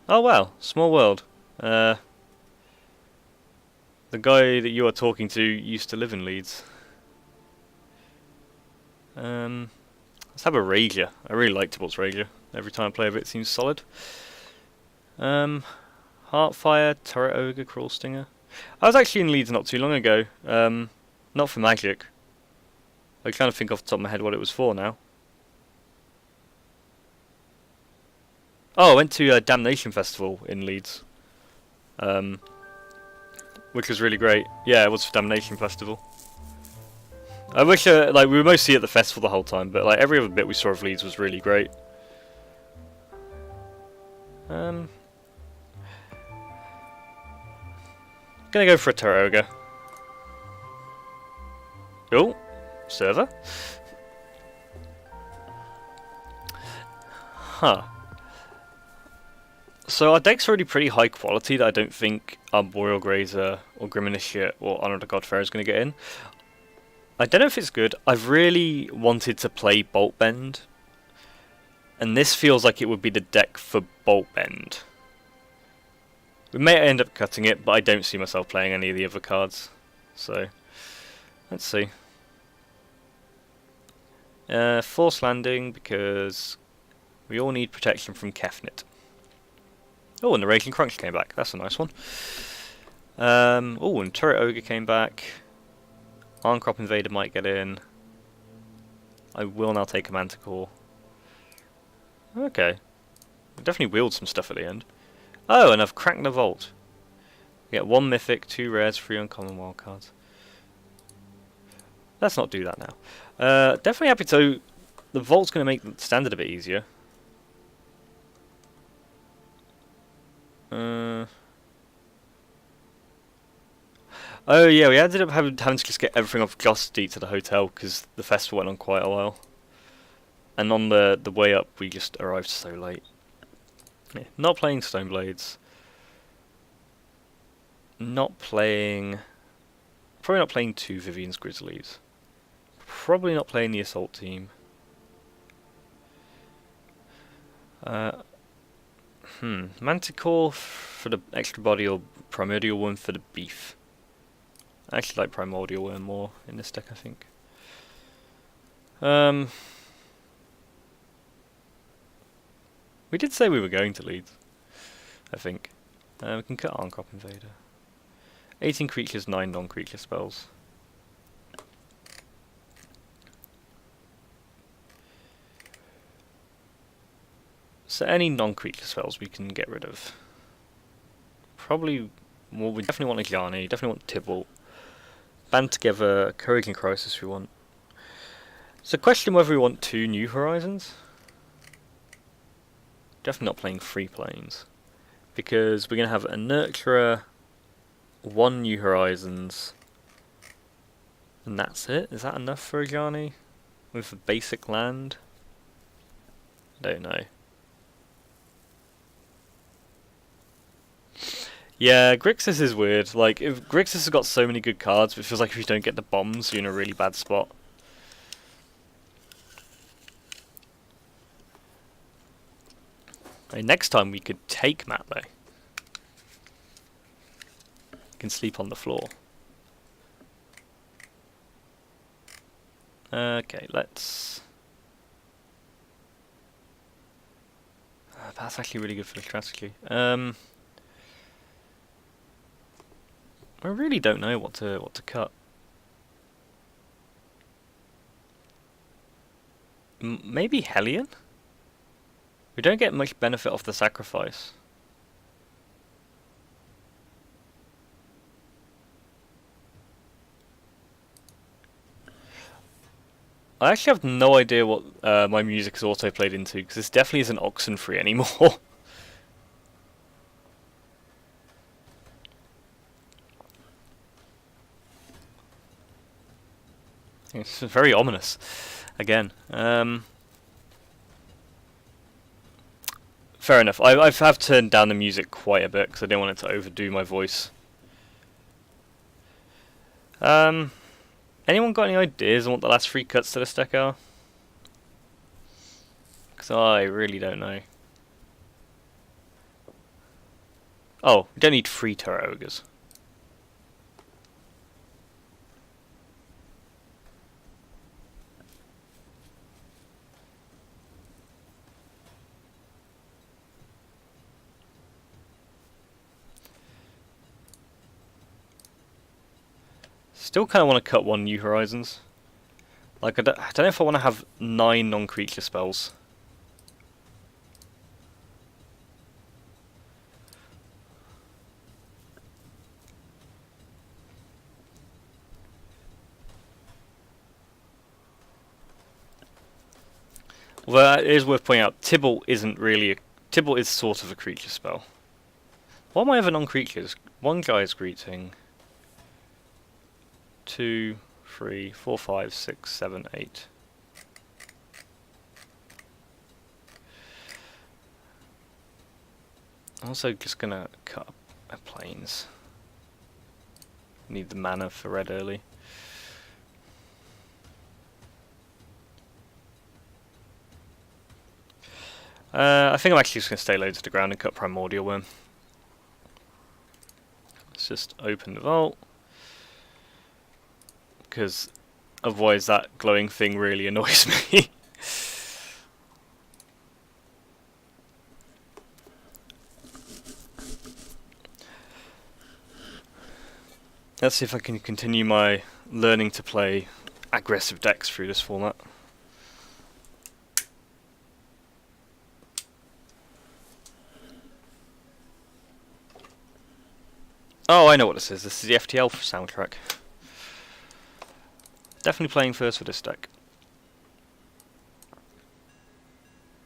Oh wow, small world. The guy that you are talking to used to live in Leeds. Let's have a Rager. I really like Tibalt's Rager. Every time I play with it, it seems solid. Heartfire, Turret Ogre, Crawl Stinger. I was actually in Leeds not too long ago. Not for Magic. I kind of think off the top of my head what it was for now. Oh, I went to Damnation Festival in Leeds. Which was really great. Yeah, it was for Damnation Festival. I wish, like, we were mostly at the festival the whole time, but like every other bit we saw of Leeds was really great. Gonna go for a Turret Ogre. Oh, server. Huh. So our deck's already pretty high quality that I don't think Arboreal Grazer or Griminisher or Honor of the Godfarer is going to get in. I don't know if it's good. I've really wanted to play Bolt Bend, and this feels like it would be the deck for Bolt Bend. We may end up cutting it, but I don't see myself playing any of the other cards. So, let's see. Force Landing, because we all need protection from Kefnet. Oh, and the Raging Crunch came back. That's a nice one. Oh, and Turret Ogre came back. Arncrop Invader might get in. I will now take a Manticore. Okay. We definitely wheeled some stuff at the end. Oh, and I've cracked the Vault. We get 1 Mythic, 2 Rares, 3 Uncommon Wildcards. Let's not do that now. Definitely happy to... The Vault's going to make the Standard a bit easier. Oh yeah, we ended up having to just get everything off Gloucester to the hotel because the festival went on quite a while. And on the way up, we just arrived so late. Yeah, not playing Stoneblades. Not playing... Probably not playing 2 Vivian's Grizzlies. Probably not playing the Assault Team. Manticore for the extra body or Primordial Worm for the beef. I actually like Primordial Worm more in this deck, I think. We did say we were going to Leeds, I think. We can cut Arncrop Invader. 18 creatures, 9 non-creature spells. So any non-creature spells we can get rid of. Probably, well, we definitely want Ajani, definitely want Tibalt. Band together, Corrosion Crisis we want. So question whether we want 2 New Horizons. Definitely not playing 3 planes. Because we're going to have a Nurturer, 1 New Horizons, and that's it. Is that enough for Ajani? With a basic land? I don't know. Yeah, Grixis is weird. Like, if Grixis has got so many good cards, it feels like if you don't get the bombs, you're in a really bad spot. I mean, next time we could take Matt, though. He can sleep on the floor. Okay, let's... That's actually really good for the strategy. I really don't know what to cut. Maybe Hellion? We don't get much benefit off the sacrifice. I actually have no idea what my music is auto-played into, because this definitely isn't Oxenfree anymore. It's very ominous. Again. Fair enough. I have turned down the music quite a bit, because I didn't want it to overdo my voice. Anyone got any ideas on what the last 3 cuts to this deck are? Because I really don't know. Oh, we don't need 3 Turret Ogres. Still kind of want to cut 1 New Horizons. Like, I don't know if I want to have 9 non-creature spells. Although it is worth pointing out, Tibble isn't really a... Tibble is sort of a creature spell. What am I ever non-creatures? 1 guy is greeting. 2, 3, 4, 5, 6, 7, 8. I'm also just gonna cut a planes. Need the mana for red early. I think I'm actually just gonna stay low to the ground and cut Primordial Worm. Let's just open the vault. Because otherwise that glowing thing really annoys me. Let's see if I can continue my learning to play aggressive decks through this format. Oh, I know what this is. This is the FTL soundtrack. Definitely playing first for this deck.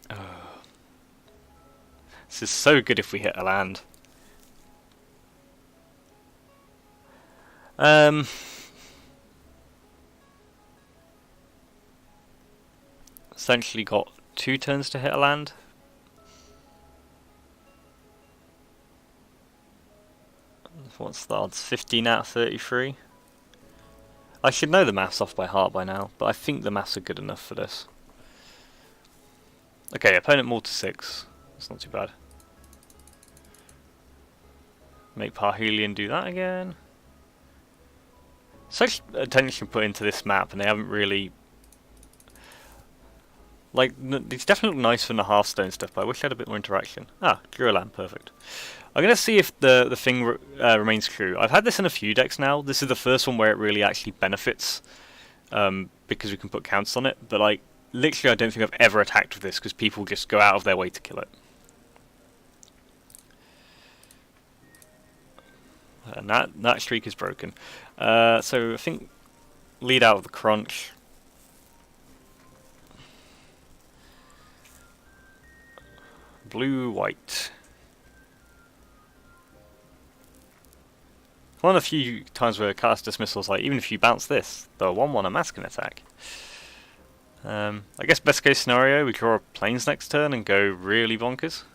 Oh. This is so good if we hit a land. Essentially got 2 turns to hit a land. What's the odds? 15 out of 33. I should know the maths off by heart by now, but I think the maths are good enough for this. Okay, opponent more to 6. That's not too bad. Make Parhelion do that again. Such attention put into this map, and they haven't really... Like, it's definitely nice from the Hearthstone stuff, but I wish I had a bit more interaction. Ah, Druiland, perfect. I'm going to see if the thing remains true. I've had this in a few decks now. This is the first one where it really actually benefits, because we can put counts on it. But, like, literally I don't think I've ever attacked with this, because people just go out of their way to kill it. And that streak is broken. So I think lead out of the crunch. Blue, white. One of the few times where cast dismissal's like, even if you bounce this, the 1/1 a mask can attack. I guess best case scenario, we draw planes next turn and go really bonkers.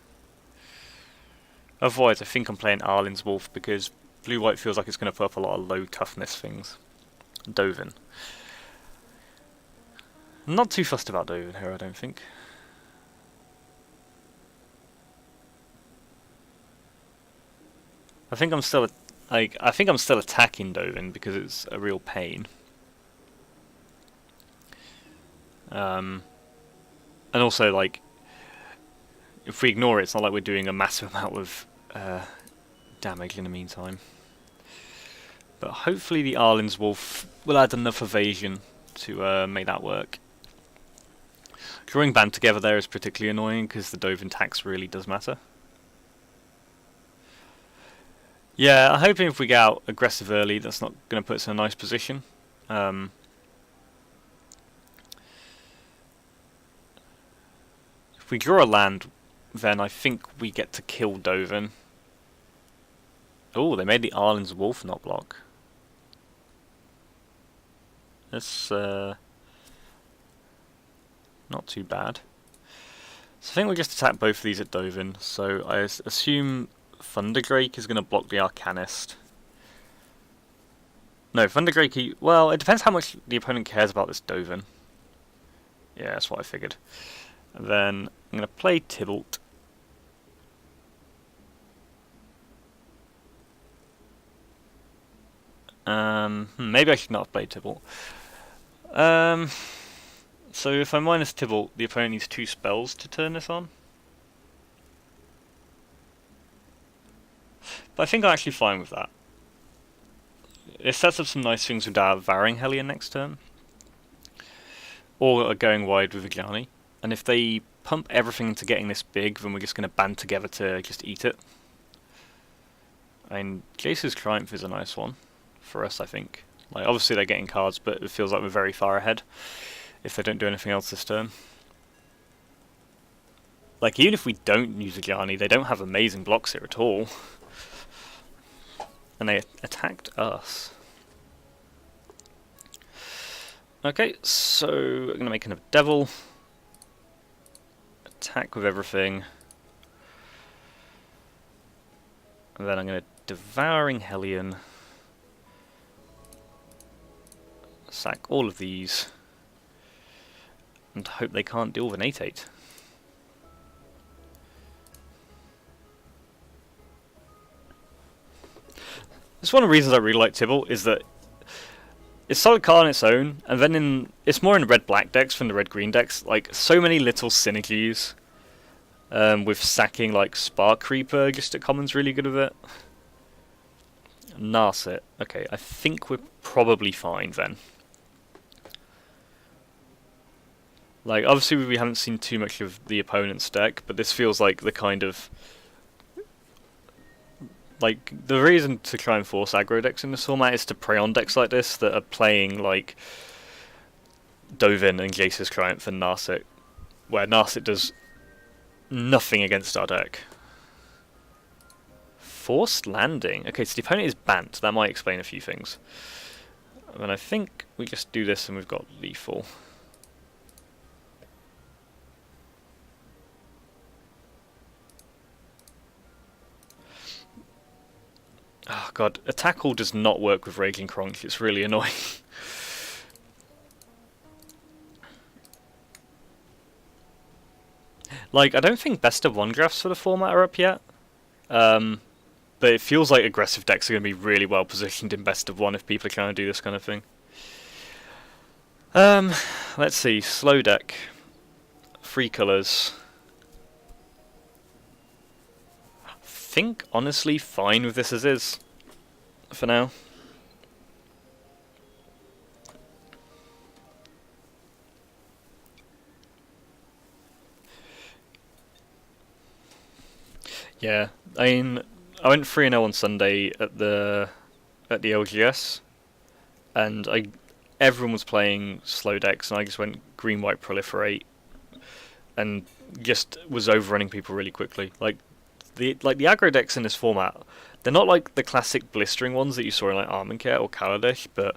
Otherwise, I think I'm playing Arlen's Wolf because blue-white feels like it's going to put up a lot of low toughness things. Dovin. I'm not too fussed about Dovin here, I don't think. I think I'm still attacking Dovin because it's a real pain. And also, like, if we ignore it, it's not like we're doing a massive amount of damage in the meantime. But hopefully the Arlen's Wolf will add enough evasion to make that work. Drawing band together there is particularly annoying because the Dovin tax really does matter. Yeah, I'm hoping if we get out aggressive early, that's not going to put us in a nice position. If we draw a land, then I think we get to kill Dovin. Oh, they made the Arlen's Wolf not block. That's not too bad. So I think we'll just attack both of these at Dovin. So I assume Thunderdrake is going to block the Arcanist. No, Thunderdrake, well, it depends how much the opponent cares about this Dovin. Yeah, that's what I figured. And then I'm going to play Tibalt. Maybe I should not have played Tibalt. So if I minus Tibalt, the opponent needs 2 spells to turn this on. But I think I'm actually fine with that. It sets up some nice things with our Varing Hellion next turn. Or going wide with Ajani. And if they pump everything into getting this big, then we're just going to band together to just eat it. I mean, Jace's Triumph is a nice one for us, I think. Like, obviously they're getting cards, but it feels like we're very far ahead if they don't do anything else this turn. Like, even if we don't use Ajani, they don't have amazing blocks here at all. And they attacked us. Okay, so I'm going to make a Devil. Attack with everything. And then I'm going to Devouring Hellion. Sack all of these. And hope they can't deal with an 8/8. It's one of the reasons I really like Tibalt, is that it's solid card on its own, and then it's more in the red-black decks than the red-green decks. Like, so many little synergies with sacking, like, Spark Creeper, just at common's really good with it. Narset. Okay, I think we're probably fine then. Like, obviously we haven't seen too much of the opponent's deck, but this feels like the kind of... Like, the reason to try and force aggro decks in this format is to prey on decks like this that are playing, like, Dovin and Jace's Triumph and Narset, where Narset does nothing against our deck. Forced Landing. Okay, so the opponent is Bant. That might explain a few things. And I think we just do this and we've got lethal. Oh god, Attack All does not work with Raging Kronk, it's really annoying. Like, I don't think best of 1 drafts for the format are up yet. But it feels like aggressive decks are going to be really well positioned in best of 1 if people are trying to do this kind of thing. Let's see, slow deck. 3 colours. Think honestly fine with this as is for now. Yeah, I mean, I went 3-0 on Sunday at the LGS, and everyone was playing slow decks, and I just went green white proliferate, and just was overrunning people really quickly. Like the aggro decks in this format, they're not like the classic blistering ones that you saw in like Armenket or Kaladesh, but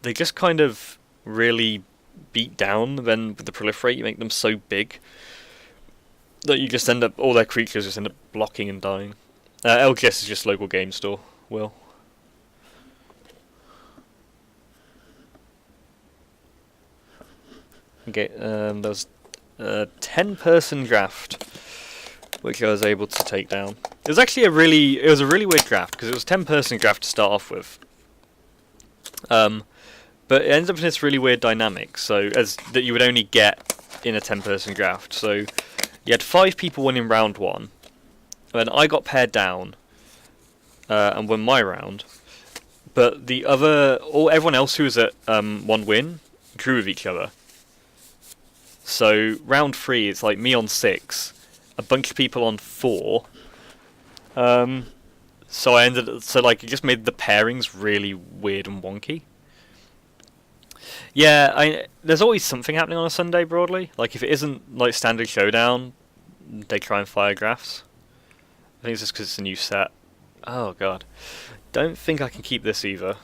they just kind of really beat down. Then with the proliferate, you make them so big that you just end up, all their creatures just end up blocking and dying. LGS is just local game store, Will. Okay, there was a 10-person draft, which I was able to take down. It was actually a really weird draft, because it was a 10-person draft to start off with. But it ends up in this really weird dynamic, so that you would only get in a 10-person draft. So you had 5 people winning round 1, and then I got paired down and won my round. But everyone else who was at 1 win drew with each other. So round 3, it's like me on 6, a bunch of people on 4. So it just made the pairings really weird and wonky. Yeah, there's always something happening on a Sunday broadly. Like if it isn't like Standard Showdown, they try and fire graphs. I think it's just because it's a new set. Oh god, don't think I can keep this either.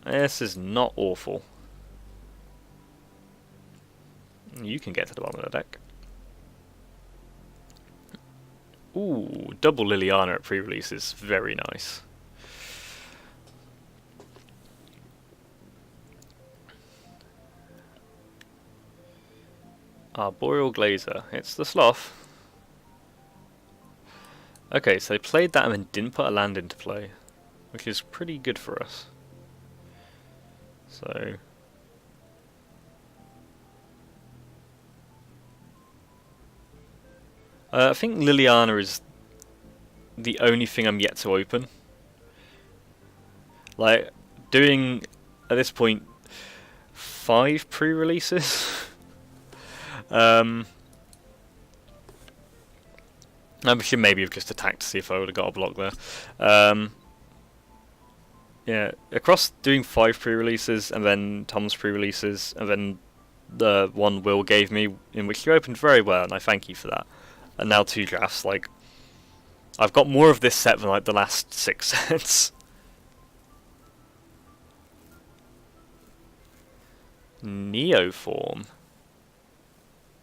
This is not awful. You can get to the bottom of the deck. Ooh, double Liliana at pre-release is very nice. Arboreal Glazer. It's the Sloth. Okay, so they played that and then didn't put a land into play, which is pretty good for us. So... I think Liliana is the only thing I'm yet to open. Like, doing, at this point, 5 pre-releases. I should maybe have just attacked to see if I would have got a block there. Yeah, across doing 5 pre-releases, and then Tom's pre-releases, and then the one Will gave me, in which you opened very well, and I thank you for that. And now 2 drafts, like, I've got more of this set than like the last 6 sets. Neoform.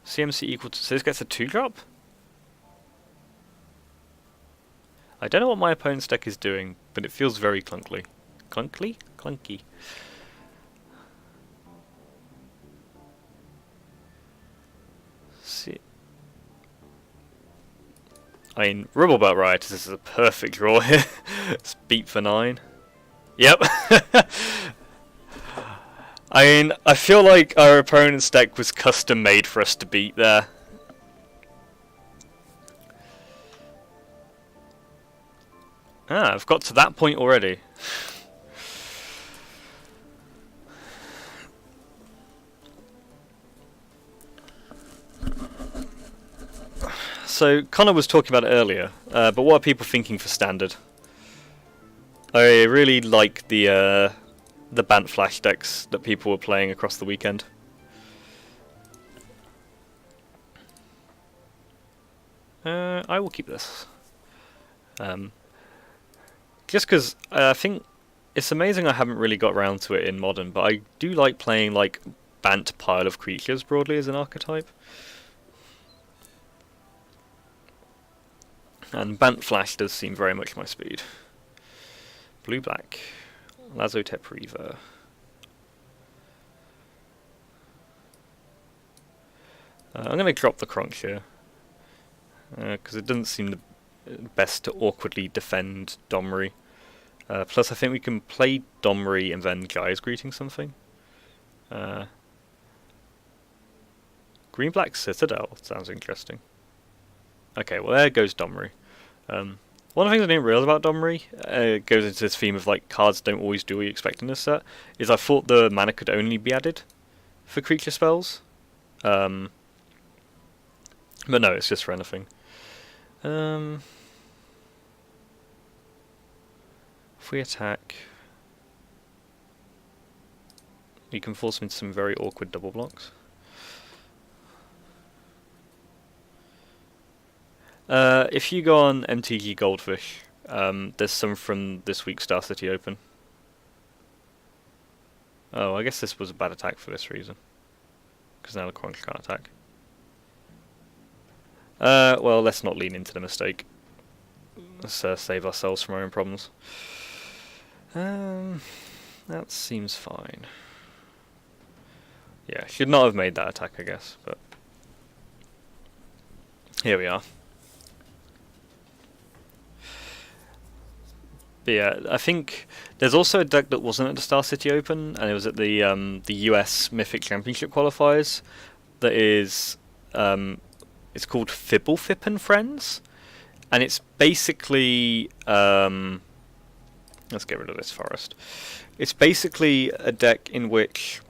CMC equal to... So this gets a 2-drop? I don't know what my opponent's deck is doing, but it feels very clunky. Clunky? Clunky. See... I mean, Ribblebelt Rioters is a perfect draw here. It's beat for 9. Yep. I mean, I feel like our opponent's deck was custom made for us to beat there. I've got to that point already. So, Connor was talking about it earlier, but what are people thinking for Standard? I really like the Bant Flash decks that people were playing across the weekend. I will keep this. Just because I think it's amazing I haven't really got around to it in Modern, but I do like playing like Bant Pile of Creatures broadly as an archetype. And Bant Flash does seem very much my speed. Blue-black. Lazotep Reaver. I'm going to drop the Kronk here. Because it doesn't seem the best to awkwardly defend Domri. Plus I think we can play Domri and then Gaea's Greeting something. Green-black Citadel sounds interesting. Okay, well there goes Domri. One of the things I didn't realise about Domri, goes into this theme of like cards don't always do what you expect in this set, is I thought the mana could only be added for creature spells. But no, it's just for anything. If we attack, you can force me into some very awkward double blocks. If you go on MTG Goldfish, there's some from this week's Star City Open. Oh, I guess this was a bad attack for this reason. Because now the Kronk can't attack. Well, let's not lean into the mistake. Let's save ourselves from our own problems. That seems fine. Yeah, should not have made that attack, I guess, but here we are. But yeah, I think there's also a deck that wasn't at the Star City Open, and it was at the US Mythic Championship qualifiers. That is, it's called Fibblefip and Friends, and it's basically let's get rid of this forest. It's basically a deck in which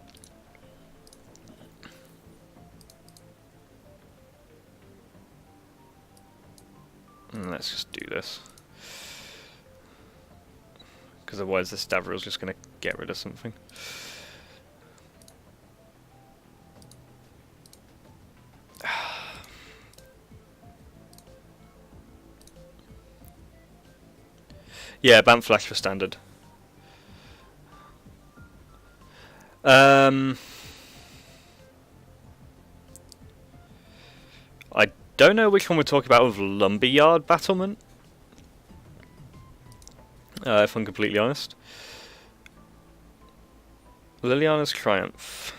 let's just do this. Because otherwise this Davriel's just going to get rid of something. Yeah, Bant Flash for standard. I don't know which one we're talking about with Lumberyard Battlement. If I'm completely honest. Liliana's Triumph.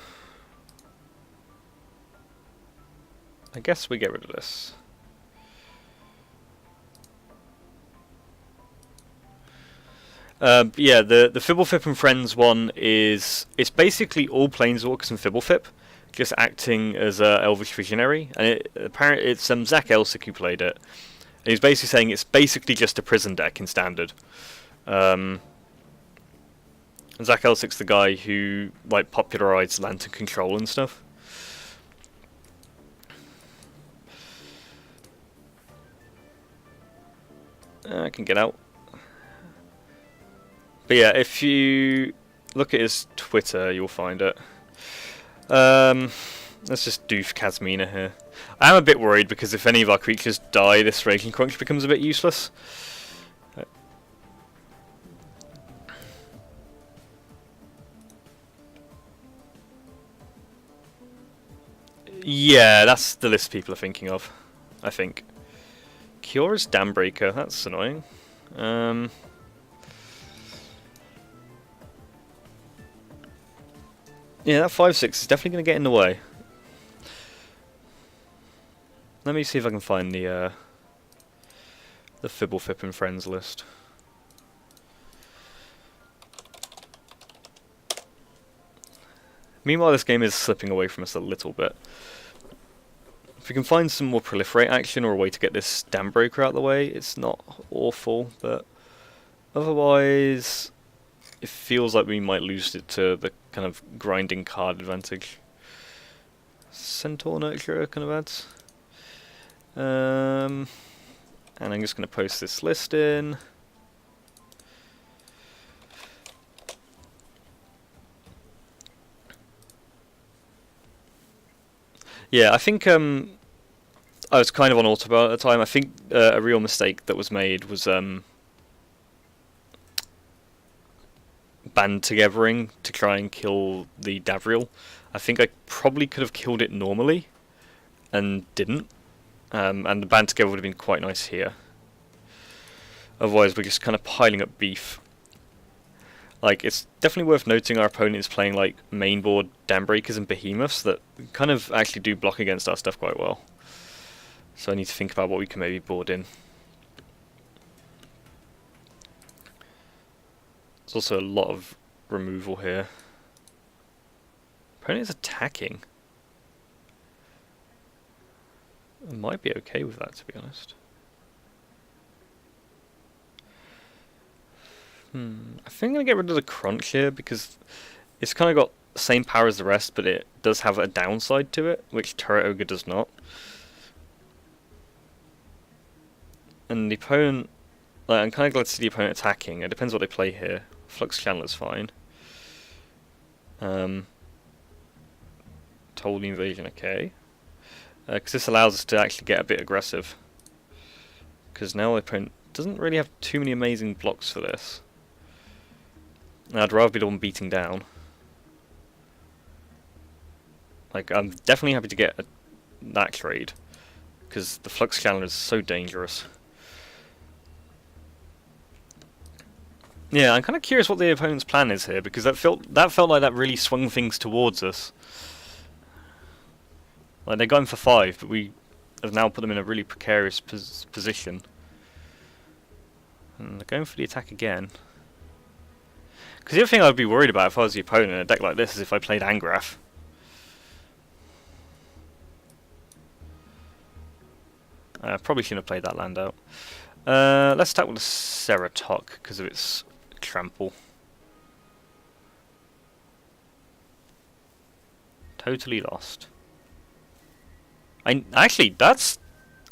I guess we get rid of this. Yeah, the Fibblefip and Friends one is... It's basically all Planeswalkers and Fibblefip, just acting as a Elvish Visionary. And apparently it's Zach Elsick who played it. And he's basically saying it's basically just a prison deck in Standard. Zach Elsick's the guy who like popularized Lantern Control and stuff. I can get out. But yeah, if you look at his Twitter, you'll find it. Let's just doof Kasmina here. I am a bit worried because if any of our creatures die, this Raging Crunch becomes a bit useless. Yeah, that's the list people are thinking of, I think. Cura's Dambreaker, that's annoying. Yeah, that 5/6 is definitely going to get in the way. Let me see if I can find the Fibblefip and Friends list. Meanwhile, this game is slipping away from us a little bit. If we can find some more proliferate action or a way to get this Dambreaker out of the way, it's not awful, but otherwise it feels like we might lose it to the kind of grinding card advantage. Centaur Nurturer kind of adds. And I'm just going to post this list in. Yeah, I think I was kind of on autopilot at the time. I think a real mistake that was made was band togethering to try and kill the Davriel. I think I probably could have killed it normally and didn't. And the band together would have been quite nice here. Otherwise we're just kind of piling up beef. Like, it's definitely worth noting our opponent is playing like mainboard Dambreakers and Behemoths that kind of actually do block against our stuff quite well. So I need to think about what we can maybe board in. There's also a lot of removal here. Opponent is attacking. I might be okay with that, to be honest. I think I'm going to get rid of the Crunch here because it's kind of got the same power as the rest, but it does have a downside to it, which Turret Ogre does not. And the opponent, like, I'm kind of glad to see the opponent attacking. It depends what they play here. Flux Channeler's fine. Toll the Invasion, okay. Because this allows us to actually get a bit aggressive. Because now the opponent doesn't really have too many amazing blocks for this. I'd rather be the one beating down. Like, I'm definitely happy to get that trade. because the Flux Channel is so dangerous. Yeah, I'm kind of curious what the opponent's plan is here, because that felt like that really swung things towards us. Like, they're going for 5, but we have now put them in a really precarious position. And they're going for the attack again. Because the other thing I'd be worried about if I was the opponent in a deck like this is if I played Angrath. Probably shouldn't have played that land out. Let's start with the Ceratok because of its trample. Totally lost. Actually, that's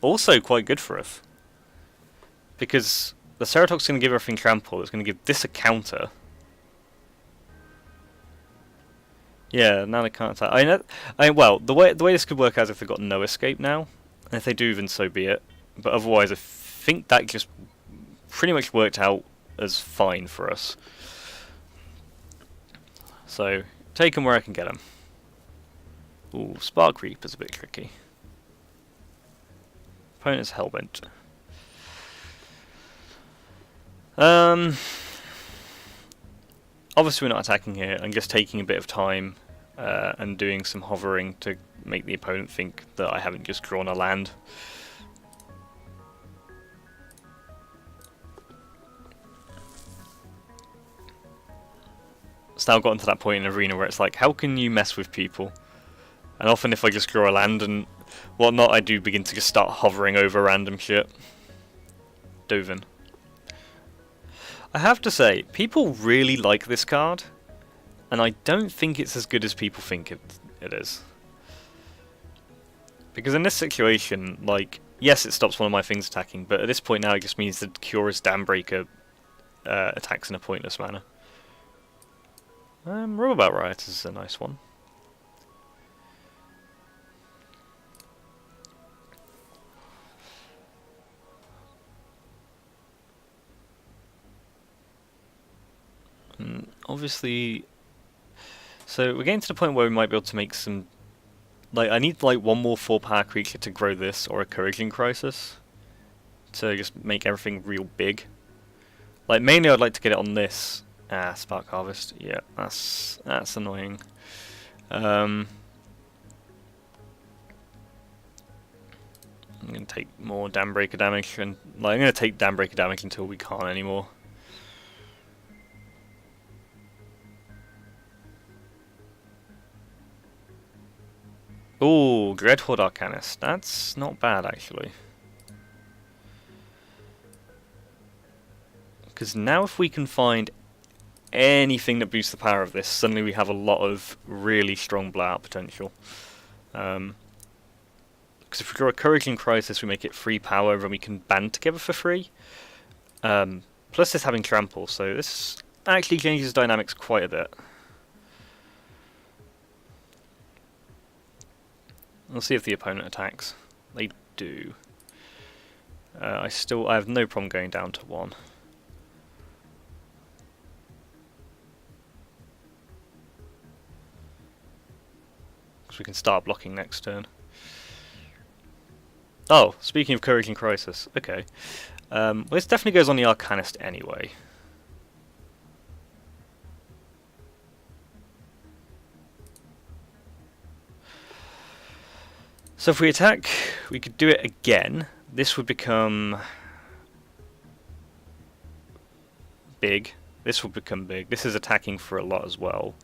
also quite good for us. Because the Ceratok's going to give everything trample. It's going to give this a counter. Yeah, now they can't attack. Well, the way this could work out is if they've got no escape now. And if they do, then so be it. But otherwise, I think that just pretty much worked out as fine for us. So, take them where I can get them. Ooh, Spark Reaper's a bit tricky. Opponent's Hellbent. Obviously we're not attacking here. I'm just taking a bit of time and doing some hovering to make the opponent think that I haven't just drawn a land. It's now gotten to that point in Arena where it's like, how can you mess with people? And often if I just draw a land and whatnot, I do begin to just start hovering over random shit. Dovin. I have to say, people really like this card, and I don't think it's as good as people think it is. Because in this situation, like, yes, it stops one of my things attacking, but at this point now it just means that Cura's Dambreaker attacks in a pointless manner. Robobat Riot is a nice one. Obviously, so we're getting to the point where we might be able to make some. Like, I need like one more 4-power creature to grow this, or a Courageing Crisis, to just make everything real big. Like, mainly I'd like to get it on this. Spark Harvest. Yeah, that's annoying. I'm gonna take more Dambreaker damage, and like I'm gonna take Dambreaker damage until we can't anymore. Ooh, Dreadhorde Arcanist. That's not bad, actually. Because now if we can find anything that boosts the power of this, suddenly we have a lot of really strong blowout potential. Because if we draw a Courageing Crisis, we make it 3 power, and we can band together for 3. Plus this having trample, so this actually changes dynamics quite a bit. We'll see if the opponent attacks. They do. I have no problem going down to 1. Because we can start blocking next turn. Oh, speaking of Courageing Crisis, okay. Well, this definitely goes on the Arcanist anyway. So if we attack, we could do it again. This would become big. This will become big. This is attacking for a lot as well.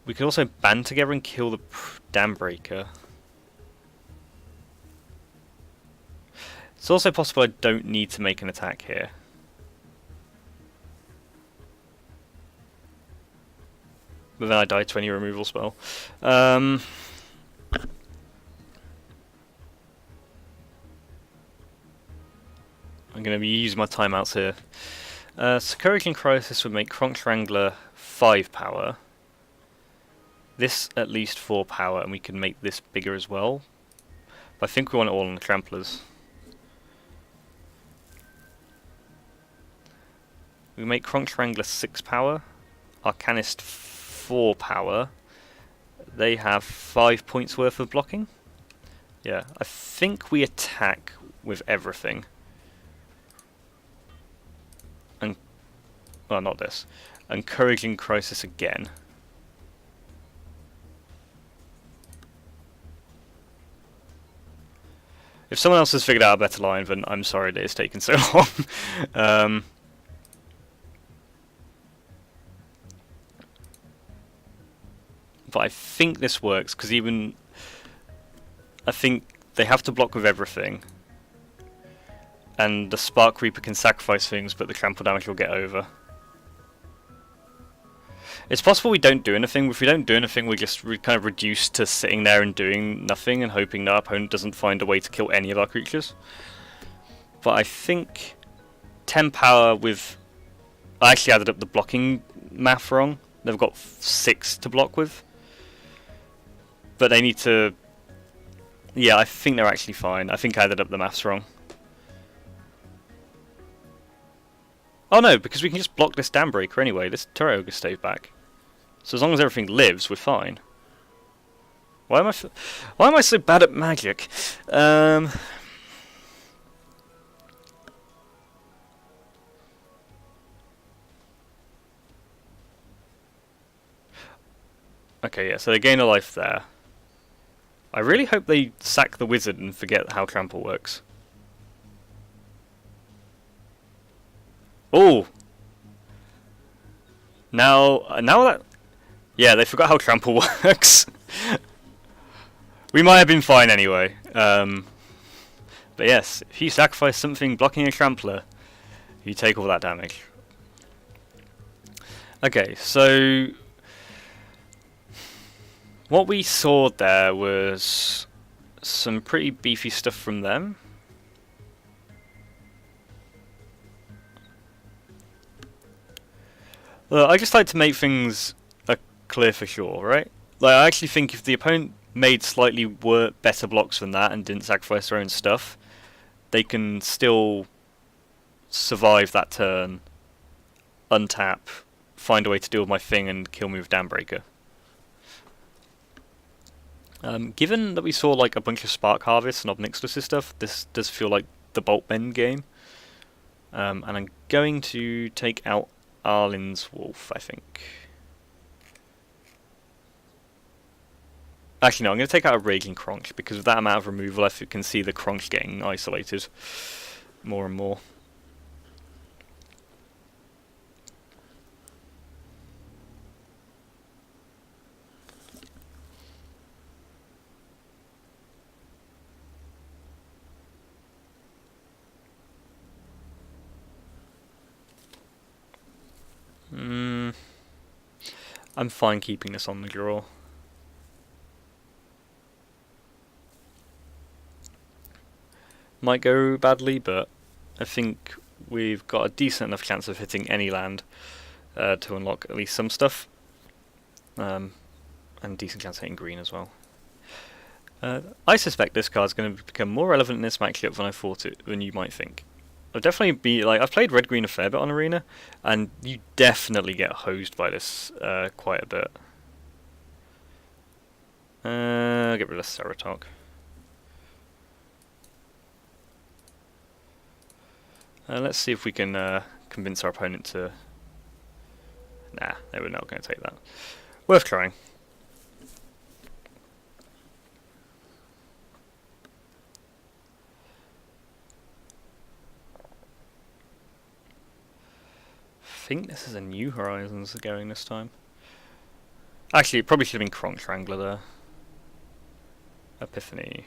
We could also band together and kill the Dambreaker. It's also possible I don't need to make an attack here. But then I die to any removal spell. I'm going to be using my timeouts here. So Courageing Crisis would make Kronk Wrangler 5 power. This at least 4 power, and we can make this bigger as well. But I think we want it all on the Tramplers. We make Kronk Wrangler 6 power. Arcanist 4 power. They have 5 points worth of blocking. Yeah, I think we attack with everything. And, well, not this. Encouraging Crisis again. If someone else has figured out a better line, then I'm sorry that it's taken so long. But I think this works, because even... I think they have to block with everything. And the Spark Reaper can sacrifice things, but the trample damage will get over. It's possible we don't do anything. If we don't do anything, we're just kind of reduced to sitting there and doing nothing and hoping that our opponent doesn't find a way to kill any of our creatures. But I think 10 power with... I actually added up the blocking math wrong. They've got 6 to block with. But they need to... Yeah, I think they're actually fine. I think I added up the maths wrong. Oh no, because we can just block this Dambreaker anyway. This Turret Ogre stays back. So as long as everything lives, we're fine. Why am I so bad at magic? Okay, yeah, so they gain a life there. I really hope they sack the wizard and forget how trample works. Oh! Now that... Yeah, they forgot how trample works. We might have been fine anyway. But yes, if you sacrifice something blocking a trampler, you take all that damage. Okay, so... What we saw there was some pretty beefy stuff from them. Look, I just like to make things clear for sure, right? Like, I actually think if the opponent made slightly better blocks than that and didn't sacrifice their own stuff, they can still survive that turn, untap, find a way to deal with my thing and kill me with Dambreaker. Given that we saw like a bunch of Spark Harvest and Ob Nixilis stuff, this does feel like the Bolt Bend game. And I'm going to take out Arlen's Wolf, I think. Actually, no, I'm going to take out a Raging Kronk, because with that amount of removal, I can see the Kronk getting isolated more and more. I'm fine keeping this on the draw. Might go badly, but I think we've got a decent enough chance of hitting any land to unlock at least some stuff. And decent chance of hitting green as well. I suspect this card's going to become more relevant in this matchup than you might think. I've played red green a fair bit on Arena, and you definitely get hosed by this quite a bit. Get rid of Ceratok. Let's see if we can convince our opponent to... Nah, they were not going to take that. Worth trying. I think this is a New Horizons going this time. Actually, it probably should have been Kronk Strangler there. Epiphany.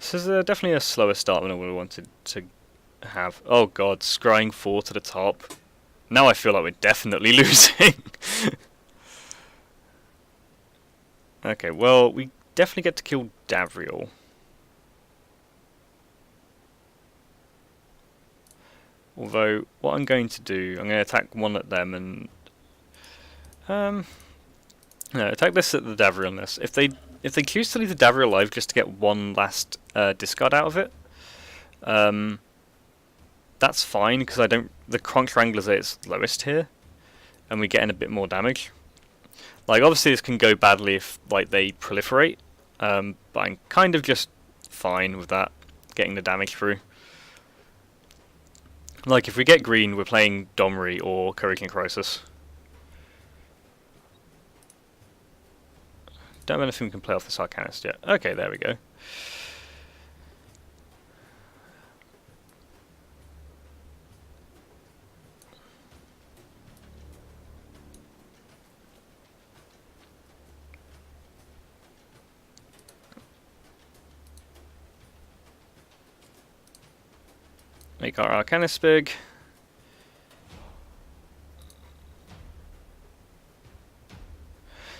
This is definitely a slower start than I would have wanted to have. Oh god, scrying 4 to the top. Now I feel like we're definitely losing. Okay, well, we definitely get to kill Davriel. Although, what I'm going to do, I'm going to attack one at them and... no, attack this at the Davriel on this. If they choose to leave the Davriel alive just to get one last discard out of it, that's fine, because the Kronk Strangler's at its lowest here, and we get in a bit more damage. Like, obviously this can go badly if, like, they proliferate, But I'm kind of just fine with that, getting the damage through. Like, if we get green, we're playing Domri or Hurricane Crisis. Don't know if we can play off this Arcanist yet. Okay, there we go. Make our Arcanist big.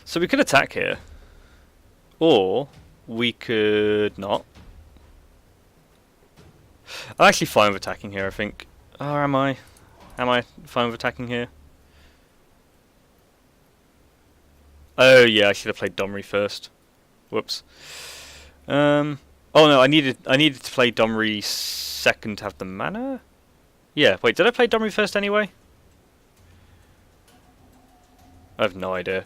So we could attack here. Or we could not. I'm actually fine with attacking here, I think. Or am I? Am I fine with attacking here? Oh yeah, I should have played Domri first. Whoops. Oh no, I needed to play Domri second to have the mana? Yeah, wait, did I play Domri first anyway? I have no idea.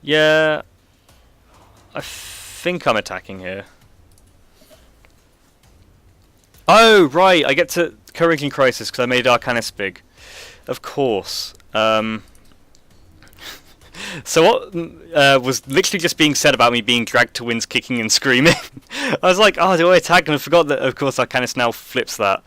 Yeah, I think I'm attacking here. Oh, right, I get to Hurricane Crisis because I made Arcanist big. Of course. So what was literally just being said about me being dragged to wins kicking and screaming. I was like, oh, do I attack? And I forgot that, of course, Arcanist now flips that.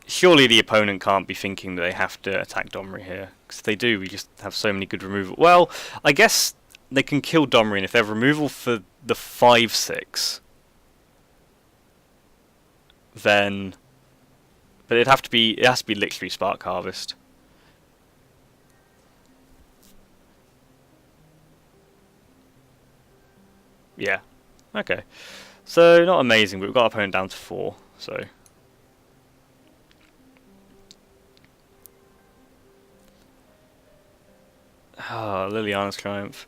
Surely the opponent can't be thinking that they have to attack Domri here. Because if they do, we just have so many good removal. Well, I guess they can kill Domri, and if they have removal for the 5/6, then... But it has to be literally Spark Harvest. Yeah. Okay. So, not amazing, but we've got our opponent down to 4, so... Ah, Liliana's Triumph.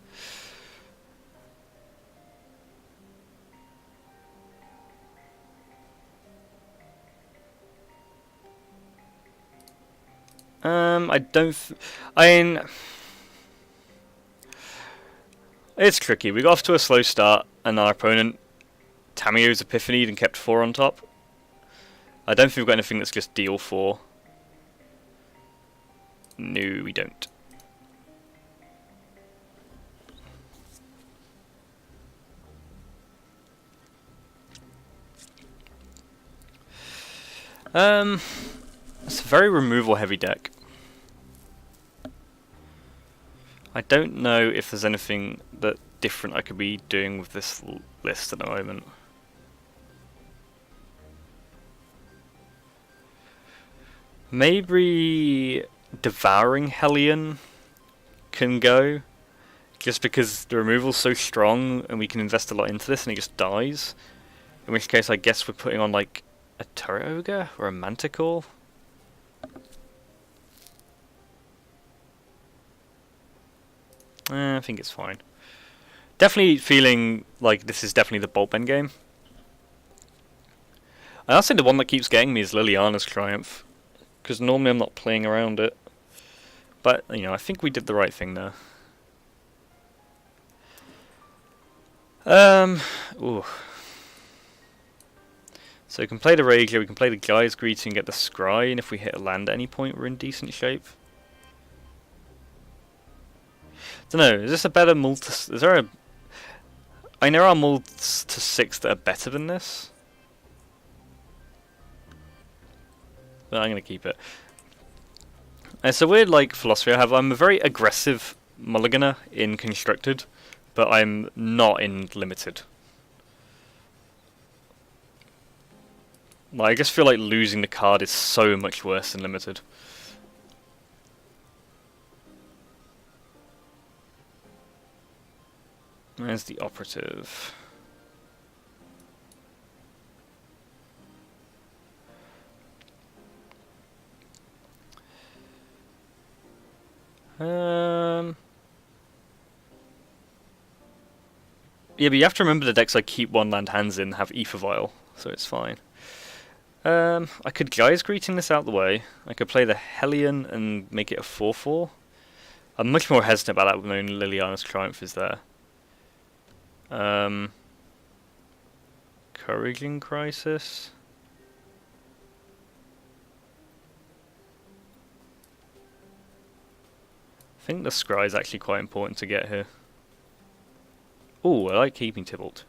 I don't... I mean... It's tricky. We got off to a slow start, and our opponent, Tamiyo's Epiphanied and kept 4 on top. I don't think we've got anything that's just deal 4. No, we don't. It's a very removal heavy deck. I don't know if there's anything that different I could be doing with this list at the moment. Maybe Devouring Hellion can go, just because the removal's so strong and we can invest a lot into this and it just dies. In which case I guess we're putting on like a Turret Ogre or a Manticore. I think it's fine. Definitely feeling like this is definitely the Bolt game. I also think the one that keeps getting me is Liliana's Triumph, because normally I'm not playing around it. But, you know, I think we did the right thing there. Ooh. So we can play the Rager, we can play the Guy's Greeting, get the Scry, and if we hit a land at any point, we're in decent shape. Dunno, is this a better is there a... I know there are mults to 6 that are better than this. But I'm going to keep it. It's a weird like philosophy I have. I'm a very aggressive mulliganer in Constructed, but I'm not in Limited. Like, I just feel like losing the card is so much worse than Limited. There's the Operative. Yeah, but you have to remember the decks I keep one land hands in have Aether Vial, so it's fine. I could Gaia's Greeting this out the way. I could play the Hellion and make it a 4/4. I'm much more hesitant about that when Liliana's Triumph is there. Couraging Crisis. I think the Scry is actually quite important to get here. Ooh, I like keeping Tybalt.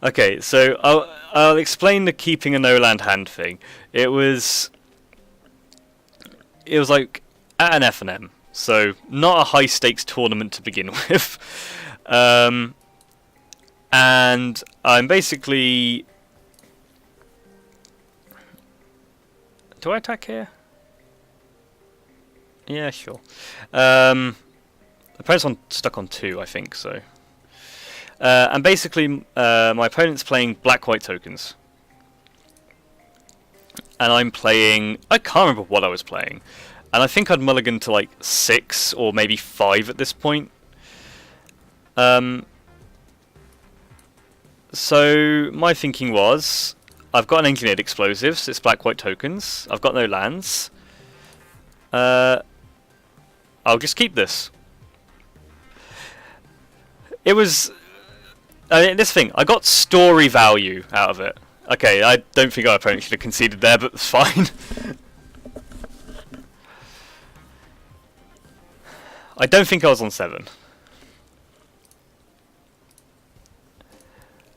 Okay, so I'll explain the keeping a no-land hand thing. It was like at an F&M, so not a high-stakes tournament to begin with. And I'm basically... Do I attack here? Yeah, sure. The opponent's stuck on 2, I think, so... and basically, my opponent's playing black-white tokens. And I'm playing... I can't remember what I was playing. And I think I'd mulligan to like 6 or maybe 5 at this point. So my thinking was, I've got an engineered explosives, it's black-white tokens, I've got no lands. I'll just keep this. It was... this thing, I got story value out of it. Okay, I don't think our opponent should have conceded there, but it's fine. I don't think I was on 7.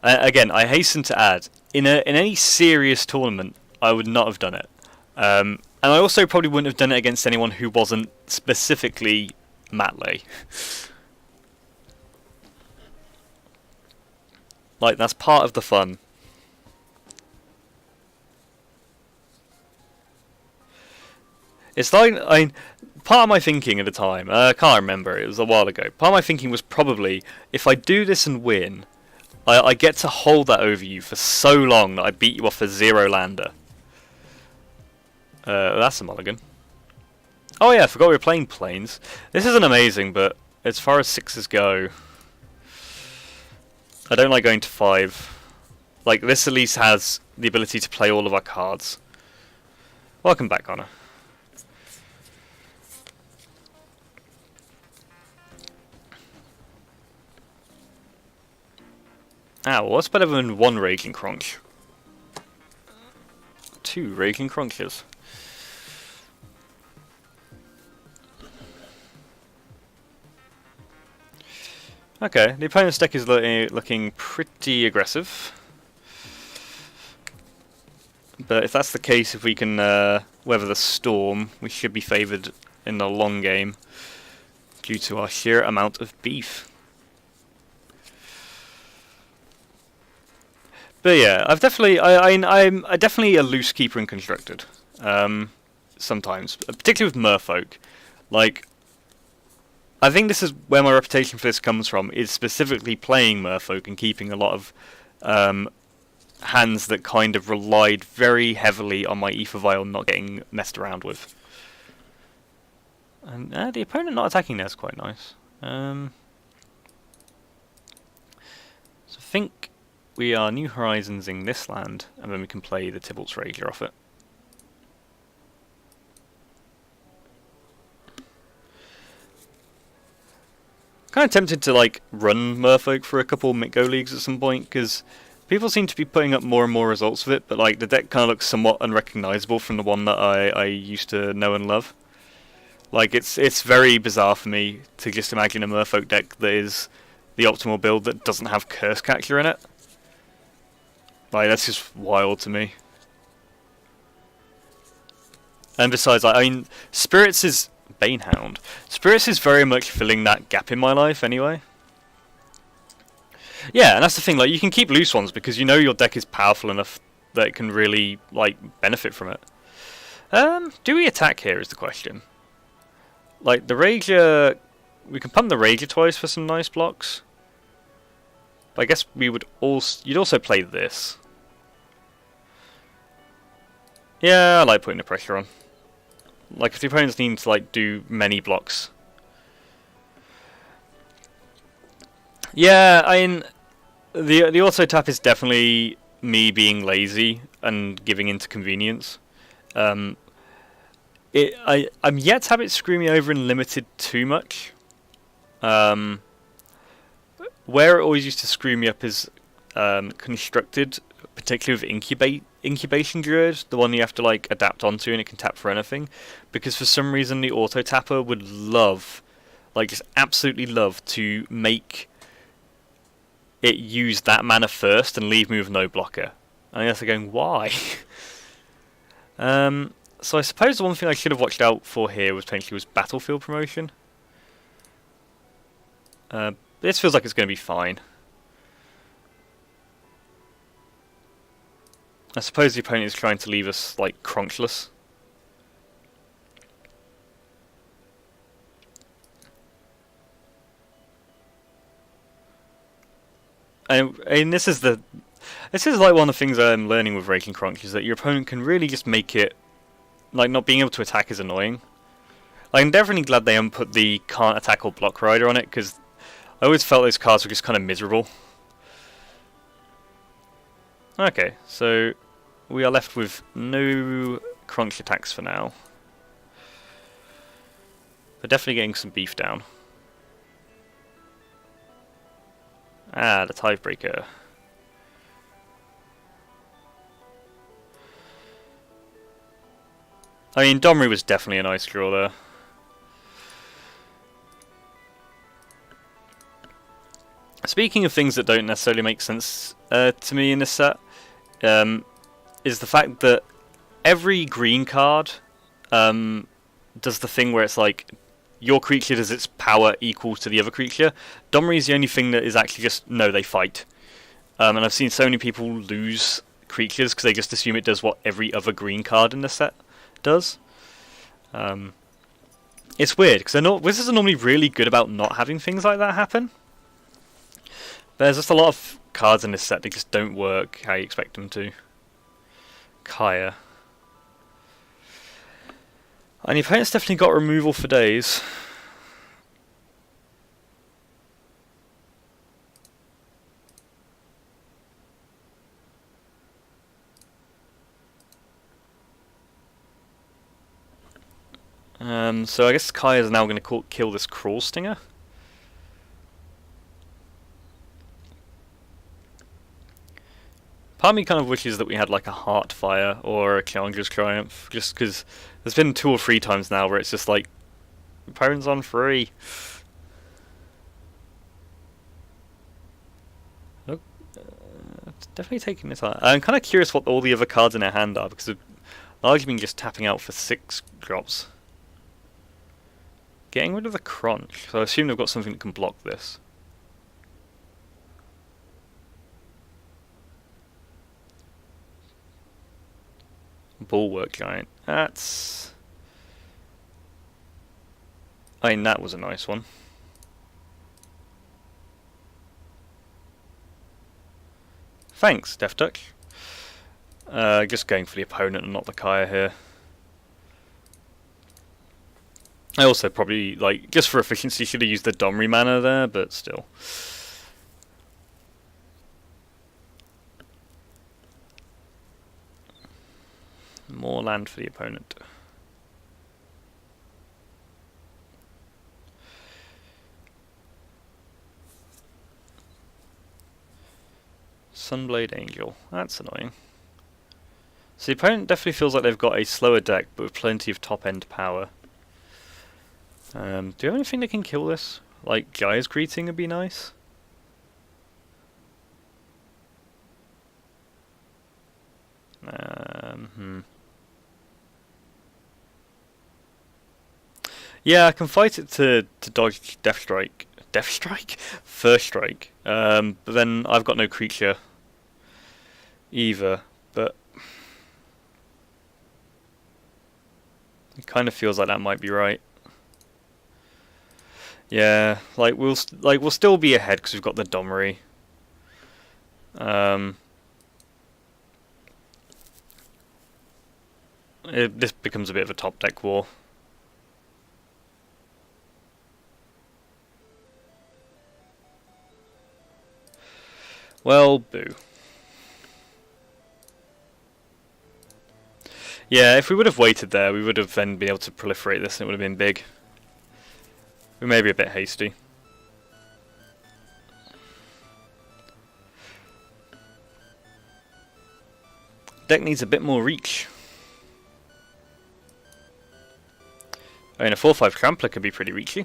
Again, I hasten to add, in any serious tournament, I would not have done it. And I also probably wouldn't have done it against anyone who wasn't specifically Matley. Like, that's part of the fun. It's like, part of my thinking at the time, I can't remember, it was a while ago, part of my thinking was probably, if I do this and win, I get to hold that over you for so long that I beat you off a 0-lander. That's a mulligan. Oh yeah, I forgot we were playing planes. This isn't amazing, but as far as 6s go, I don't like going to 5. Like, this at least has the ability to play all of our cards. Welcome back, Connor. Ah, well, what's better than 1 Raging Crunch? 2 Raging Crunches. Okay, the opponent's deck is looking pretty aggressive. But if that's the case, if we can weather the storm, we should be favoured in the long game due to our sheer amount of beef. But yeah, I'm definitely a loose keeper in Constructed. Sometimes, particularly with Merfolk. Like, I think this is where my reputation for this comes from, is specifically playing Merfolk and keeping a lot of hands that kind of relied very heavily on my Aether Vial not getting messed around with. And the opponent not attacking there is quite nice. So I think we are New Horizons-ing this land, and then we can play the Tybalt's Rager off it. Kind of tempted to like run Merfolk for a couple Mitgo leagues at some point, because people seem to be putting up more and more results with it, but like the deck kind of looks somewhat unrecognisable from the one that I used to know and love. Like, it's very bizarre for me to just imagine a Merfolk deck that is the optimal build that doesn't have Curse Catcher in it. Like, that's just wild to me. And besides, I mean, Spirits is... Banehound. Spirits is very much filling that gap in my life, anyway. Yeah, and that's the thing, like, you can keep loose ones because you know your deck is powerful enough that it can really, like, benefit from it. Do we attack here is the question. Like, the Rager... We can pump the Rager twice for some nice blocks. But I guess we would also... You'd also play this. Yeah, I like putting the pressure on. Like, if the opponents need to, like, do many blocks. Yeah, I mean... The auto tap is definitely me being lazy and giving into convenience. I'm yet to have it screw me over and limited too much. Where it always used to screw me up is constructed, particularly with incubation druid, the one you have to like adapt onto and it can tap for anything. Because for some reason the auto tapper would love, like just absolutely love to make it use that mana first and leave me with no blocker. And I guess they're going, why? So I suppose the one thing I should have watched out for here was potentially battlefield promotion. This feels like it's going to be fine. I suppose the opponent is trying to leave us like crunchless. And this is like one of the things I'm learning with Raging Crunch is that your opponent can really just make it like not being able to attack is annoying. Like, I'm definitely glad they haven't put the can't attack or block rider on it because I always felt those cards were just kind of miserable. Okay, so we are left with no crunch attacks for now. But definitely getting some beef down. Ah, the Tiebreaker. I mean, Domri was definitely a nice draw there. Speaking of things that don't necessarily make sense to me in this set, is the fact that every green card does the thing where it's like your creature does its power equal to the other creature. Domri is the only thing that is actually just, no, they fight. And I've seen so many people lose creatures because they just assume it does what every other green card in the set does. It's weird because Wizards are normally really good about not having things like that happen. There's just a lot of cards in this set that just don't work how you expect them to. Kaya. And your opponent's definitely got removal for days. So I guess Kaya's now going to kill this Crawl Stinger. Part of me kind of wishes that we had like a Heartfire or a Challenger's Triumph, just because there's been 2 or 3 times now where it's just like, opponent's on 3. Look, it's definitely taking this out. I'm kind of curious what all the other cards in their hand are, because they've largely been just tapping out for 6 drops. Getting rid of the Crunch, so I assume they've got something that can block this. Bulwark Giant. I mean, that was a nice one. Thanks, Death Touch. Just going for the opponent and not the Kaya here. I also probably, like, just for efficiency, should have used the Domri mana there, but still. More land for the opponent. Sunblade Angel. That's annoying. So the opponent definitely feels like they've got a slower deck, but with plenty of top-end power. Do you have anything that can kill this? Like, Gaya's Greeting would be nice. Yeah, I can fight it to dodge Death Strike. Death Strike? First Strike. But then I've got no creature either. But it kind of feels like that might be right. Yeah, like we'll still be ahead because we've got the Domri. This becomes a bit of a top deck war. Well, boo. Yeah, if we would have waited there, we would have then been able to proliferate this and it would have been big. We may be a bit hasty. Deck needs a bit more reach. I mean, a 4/5 Trampler could be pretty reachy.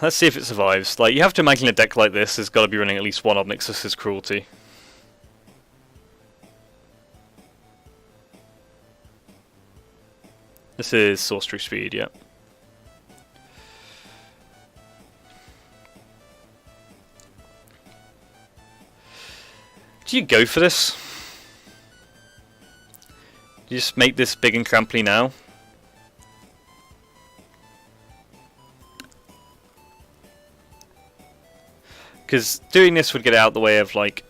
Let's see if it survives. Like, you have to imagine a deck like this has got to be running at least one Ob Nixilis' Cruelty. This is Sorcery Speed, yeah. Do you go for this? Do you just make this big and tramply now? Because doing this would get out the way of like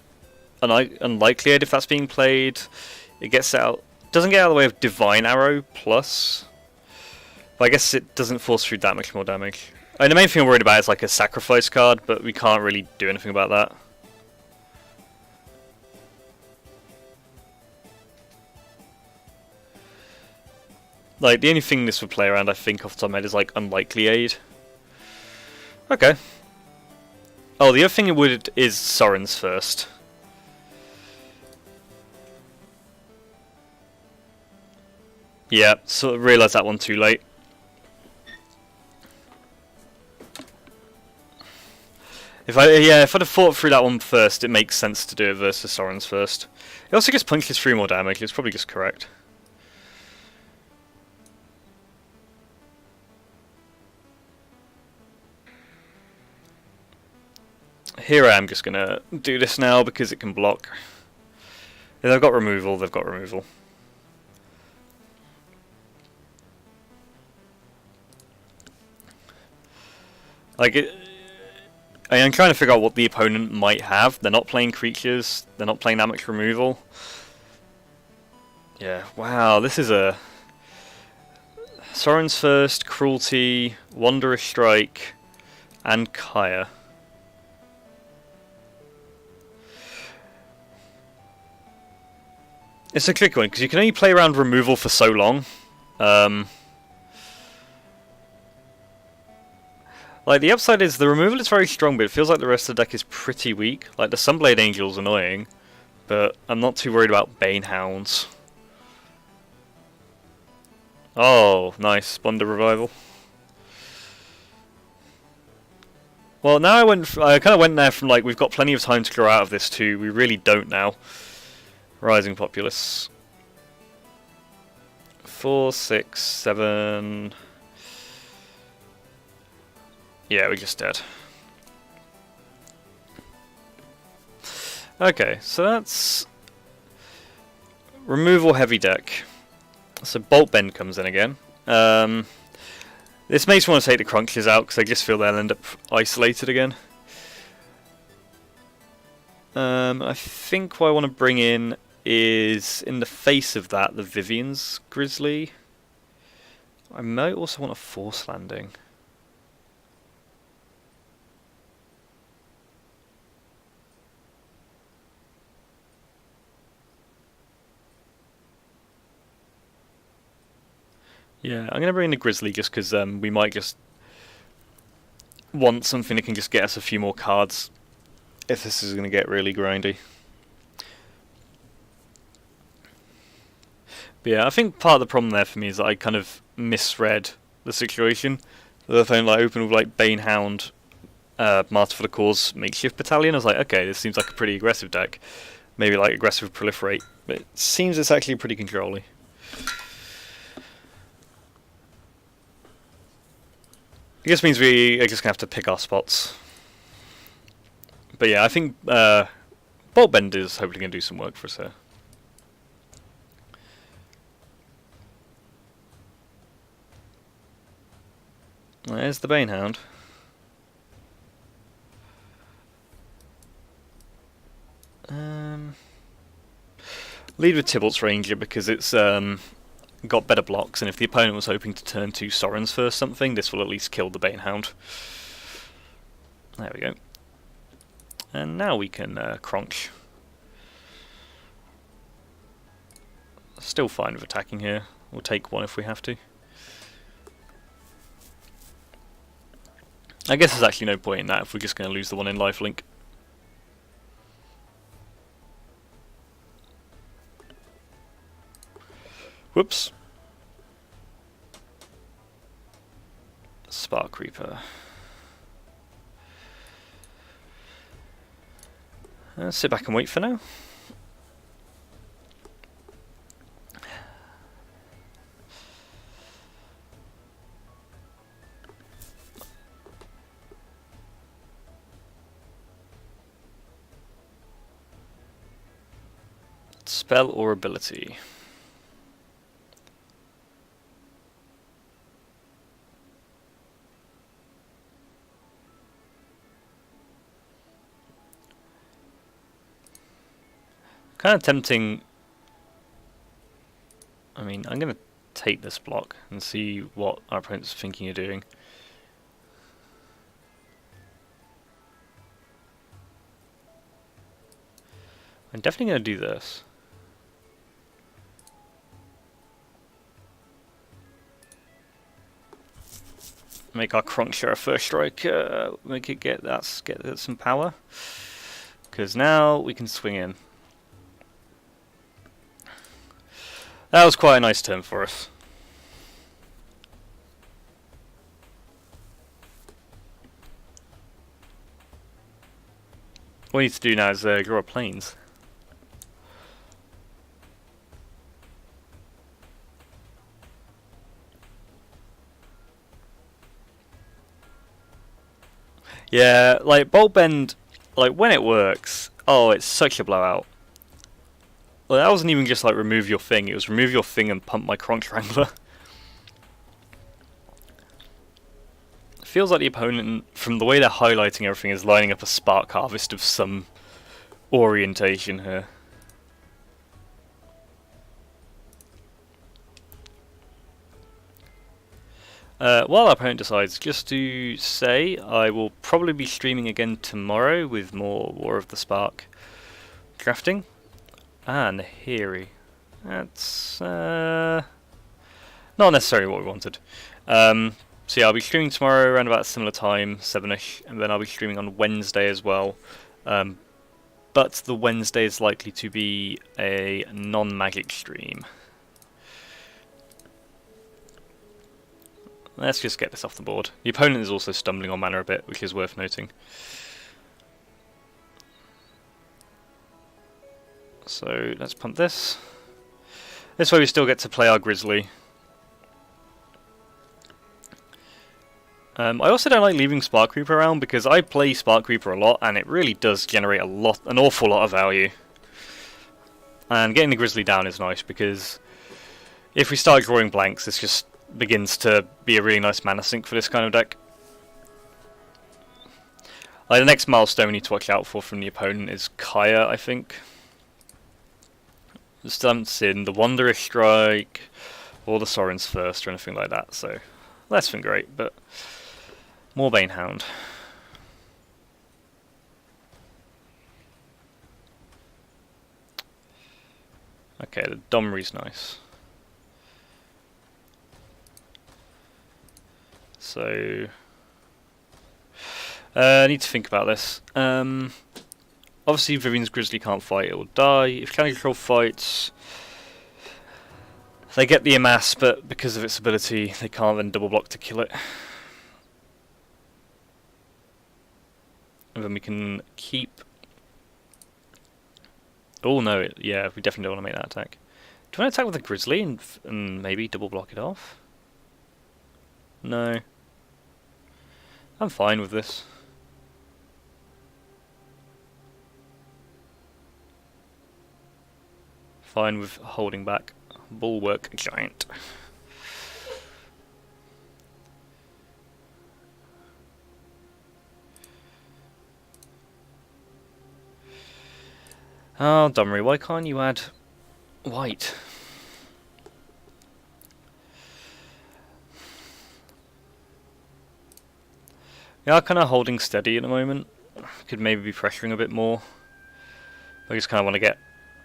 Unlikely Aid if that's being played. It gets out, doesn't get out of the way of Divine Arrow plus. But I guess it doesn't force through that much more damage. I mean, the main thing I'm worried about is like a sacrifice card, but we can't really do anything about that. Like, the only thing this would play around, I think, off the top of my head is like Unlikely Aid. Okay. Oh, the other thing it would is Sorin's First. Yeah, so realised that one too late. If I'd have thought through that one first, it makes sense to do it versus Sorin's First. It also just punches through more damage, it's probably just correct. Here I am just gonna do this now because it can block. If they've got removal, they've got removal. Like, I'm trying to figure out what the opponent might have. They're not playing creatures, they're not playing that much removal. Yeah, wow, this is a... Sorin's First, Cruelty, Wanderer's Strike, and Kaya. It's a tricky one, because you can only play around removal for so long. Like, the upside is the removal is very strong, but it feels like the rest of the deck is pretty weak. Like, the Sunblade Angel's annoying, but I'm not too worried about Banehounds. Oh, nice. Splendor Revival. Well, now I kind of went there from, like, we've got plenty of time to grow out of this, to we really don't now. Rising Populace. 4, 6, 7... Yeah, we're just dead. Okay, so that's... removal heavy deck. So Bolt Bend comes in again. This makes me want to take the Crunches out, because I just feel they'll end up isolated again. I think what I want to bring in is, in the face of that, the Vivian's Grizzly. I might also want a Force Landing. Yeah, I'm going to bring in the Grizzly just because we might just want something that can just get us a few more cards if this is going to get really grindy. But yeah, I think part of the problem there for me is that I kind of misread the situation. The other thing, like, open with like Banehound, Martyr for the Cause, Makeshift Battalion. I was like, okay, this seems like a pretty aggressive deck. Maybe like aggressive Proliferate, but it seems it's actually pretty controlly. It just means we are just going to have to pick our spots. But yeah, I think Bolt Bend is hopefully going to do some work for us here. There's the Banehound. Lead with Tybalt's Ranger because it's got better blocks, and if the opponent was hoping to turn 2 Sorens for something, this will at least kill the Banehound. There we go. And now we can Kronk. Still fine with attacking here. We'll take 1 if we have to. I guess there's actually no point in that if we're just going to lose the 1 in lifelink. Whoops. Spark Reaper. Sit back and wait for now. Spell or ability? Kind of tempting. I mean, I'm going to take this block and see what our opponent's thinking of doing. I'm definitely going to do this. Make our Kronk our first strike, make it get some power. Because now we can swing in. That was quite a nice turn for us. What we need to do now is draw our planes. Yeah, like Bolt Bend, like when it works, oh, it's such a blowout. Well, that wasn't even just like remove your thing, it was remove your thing and pump my Kronk Wrangler. Feels like the opponent, from the way they're highlighting everything, is lining up a Spark Harvest of some orientation here. While our opponent decides, just to say, I will probably be streaming again tomorrow with more War of the Spark drafting. Ah, Nahiri. That's not necessarily what we wanted. So yeah, I'll be streaming tomorrow around about a similar time, 7ish, and then I'll be streaming on Wednesday as well. But the Wednesday is likely to be a non-magic stream. Let's just get this off the board. The opponent is also stumbling on mana a bit, which is worth noting. So let's pump this. This way we still get to play our Grizzly. I also don't like leaving Spark Reaper around because I play Spark Reaper a lot and it really does generate an awful lot of value. And getting the Grizzly down is nice because if we start drawing blanks, this just begins to be a really nice mana sink for this kind of deck. Like the next milestone we need to watch out for from the opponent is Kaya, I think. The stunts in the Wanderer Strike or the Sorens first or anything like that, so less than great, but more Banehound. Okay, the Domri's nice. So I need to think about this. Obviously Vivien's Grizzly can't fight, it will die. If Counter Control fights, they get the Amass, but because of its ability they can't then double block to kill it. And then we can keep... Oh no, yeah, we definitely don't want to make that attack. Do you want to attack with a Grizzly and maybe double block it off? No. I'm fine with this. Fine with holding back. Bulwark Giant. Oh, Domri, why can't you add white? We are kind of holding steady at the moment. Could maybe be pressuring a bit more. I just kind of want to get...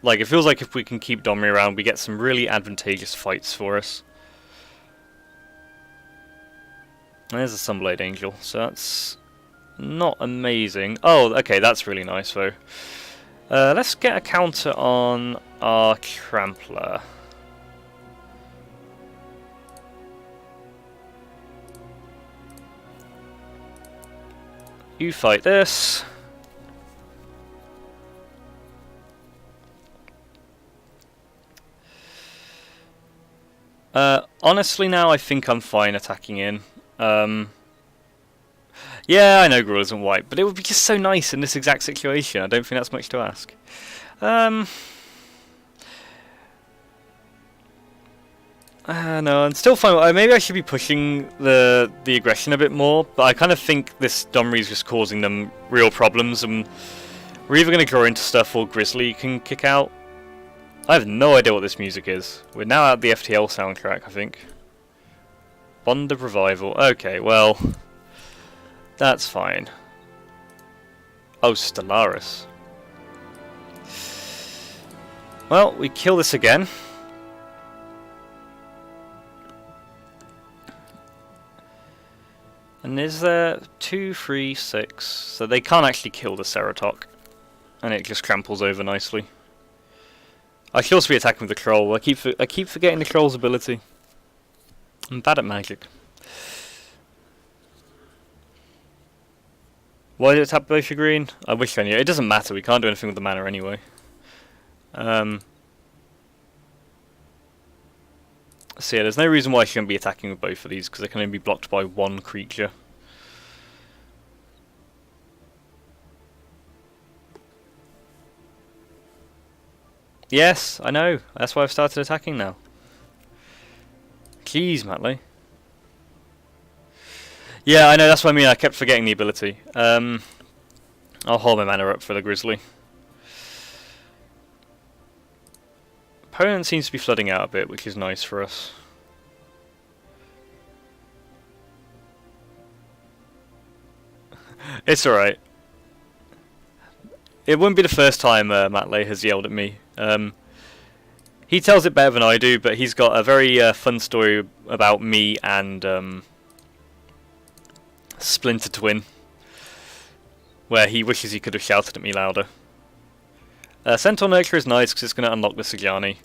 Like, it feels like if we can keep Domri around, we get some really advantageous fights for us. There's a Sunblade Angel, so that's not amazing. Oh, okay, that's really nice, though. Let's get a counter on our Trampler. You fight this. Honestly now I think I'm fine attacking in. Yeah, I know Gruul isn't white, but it would be just so nice in this exact situation. I don't think that's much to ask. No, I'm still fine. Maybe I should be pushing the aggression a bit more, but I kind of think this Domri is just causing them real problems, and we're either going to draw into stuff or Grizzly can kick out. I have no idea what this music is. We're now at the FTL soundtrack, I think. Bond of Revival. Okay, well, that's fine. Oh, Stellaris. Well, we kill this again. And is there 2, 3, 6? So they can't actually kill the Ceratok. And it just tramples over nicely. I should also be attacking with the Troll. I keep forgetting the Troll's ability. I'm bad at magic. Why did it tap Bosha Green? I wish I knew. It doesn't matter, we can't do anything with the mana anyway. So yeah, there's no reason why I shouldn't be attacking with both of these, because they can only be blocked by one creature. Yes, I know. That's why I've started attacking now. Jeez, Matley. Yeah, I know, that's what I mean. I kept forgetting the ability. I'll hold my mana up for the Grizzly. Opponent seems to be flooding out a bit, which is nice for us. It's alright. It wouldn't be the first time Matley has yelled at me. He tells it better than I do, but he's got a very fun story about me and Splinter Twin, where he wishes he could have shouted at me louder. Centaur Nurture is nice because it's going to unlock the Sigani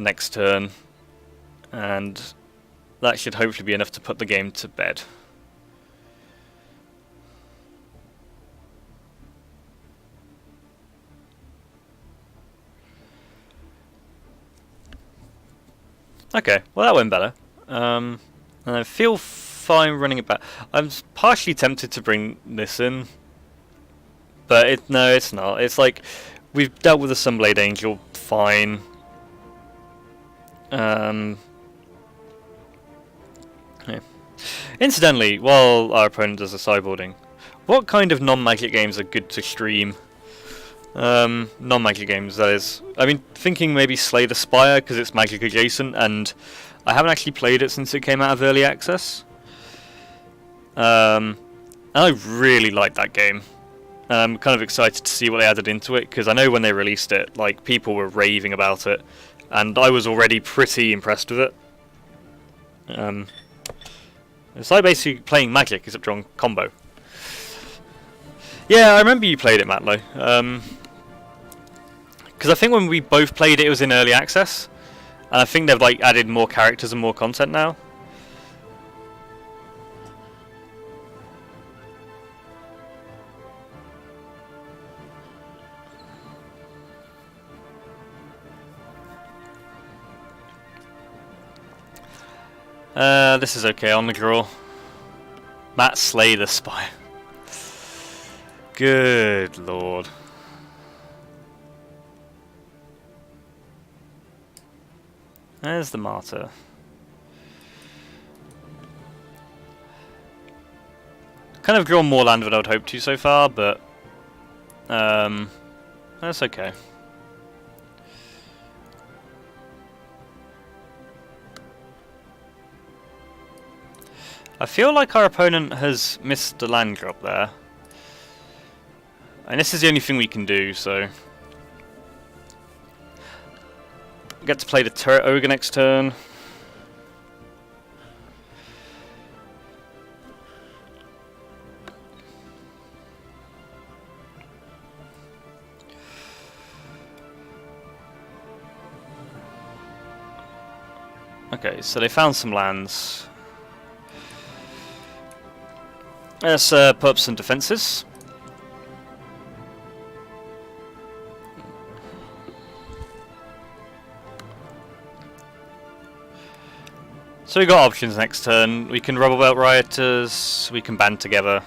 next turn, and that should hopefully be enough to put the game to bed. Okay, well that went better. And I feel fine running it back. I'm partially tempted to bring this in, but no, it's not. It's like we've dealt with the Sunblade Angel fine. Yeah. Incidentally, while our opponent does the sideboarding, what kind of non-magic games are good to stream? Non-magic games, that is. I mean, thinking maybe Slay the Spire, because it's magic adjacent, and I haven't actually played it since it came out of early access. And I really like that game. I'm kind of excited to see what they added into it, because I know when they released it, like, people were raving about it, and I was already pretty impressed with it. It's like basically playing Magic, except you're on combo. Yeah, I remember you played it, Matlow. Because I think when we both played it, it was in early access, and I think they've like added more characters and more content now. This is okay on the draw. Matt Slay the Spire. Good lord. There's the Martyr. Kind of drawn more land than I would hope to so far, but that's okay. I feel like our opponent has missed a land drop there. And this is the only thing we can do, so... Get to play the Turret Ogre next turn. Okay, so they found some lands. Let's put up some defences. So we got options next turn. We can Rubble Belt Rioters, we can band together.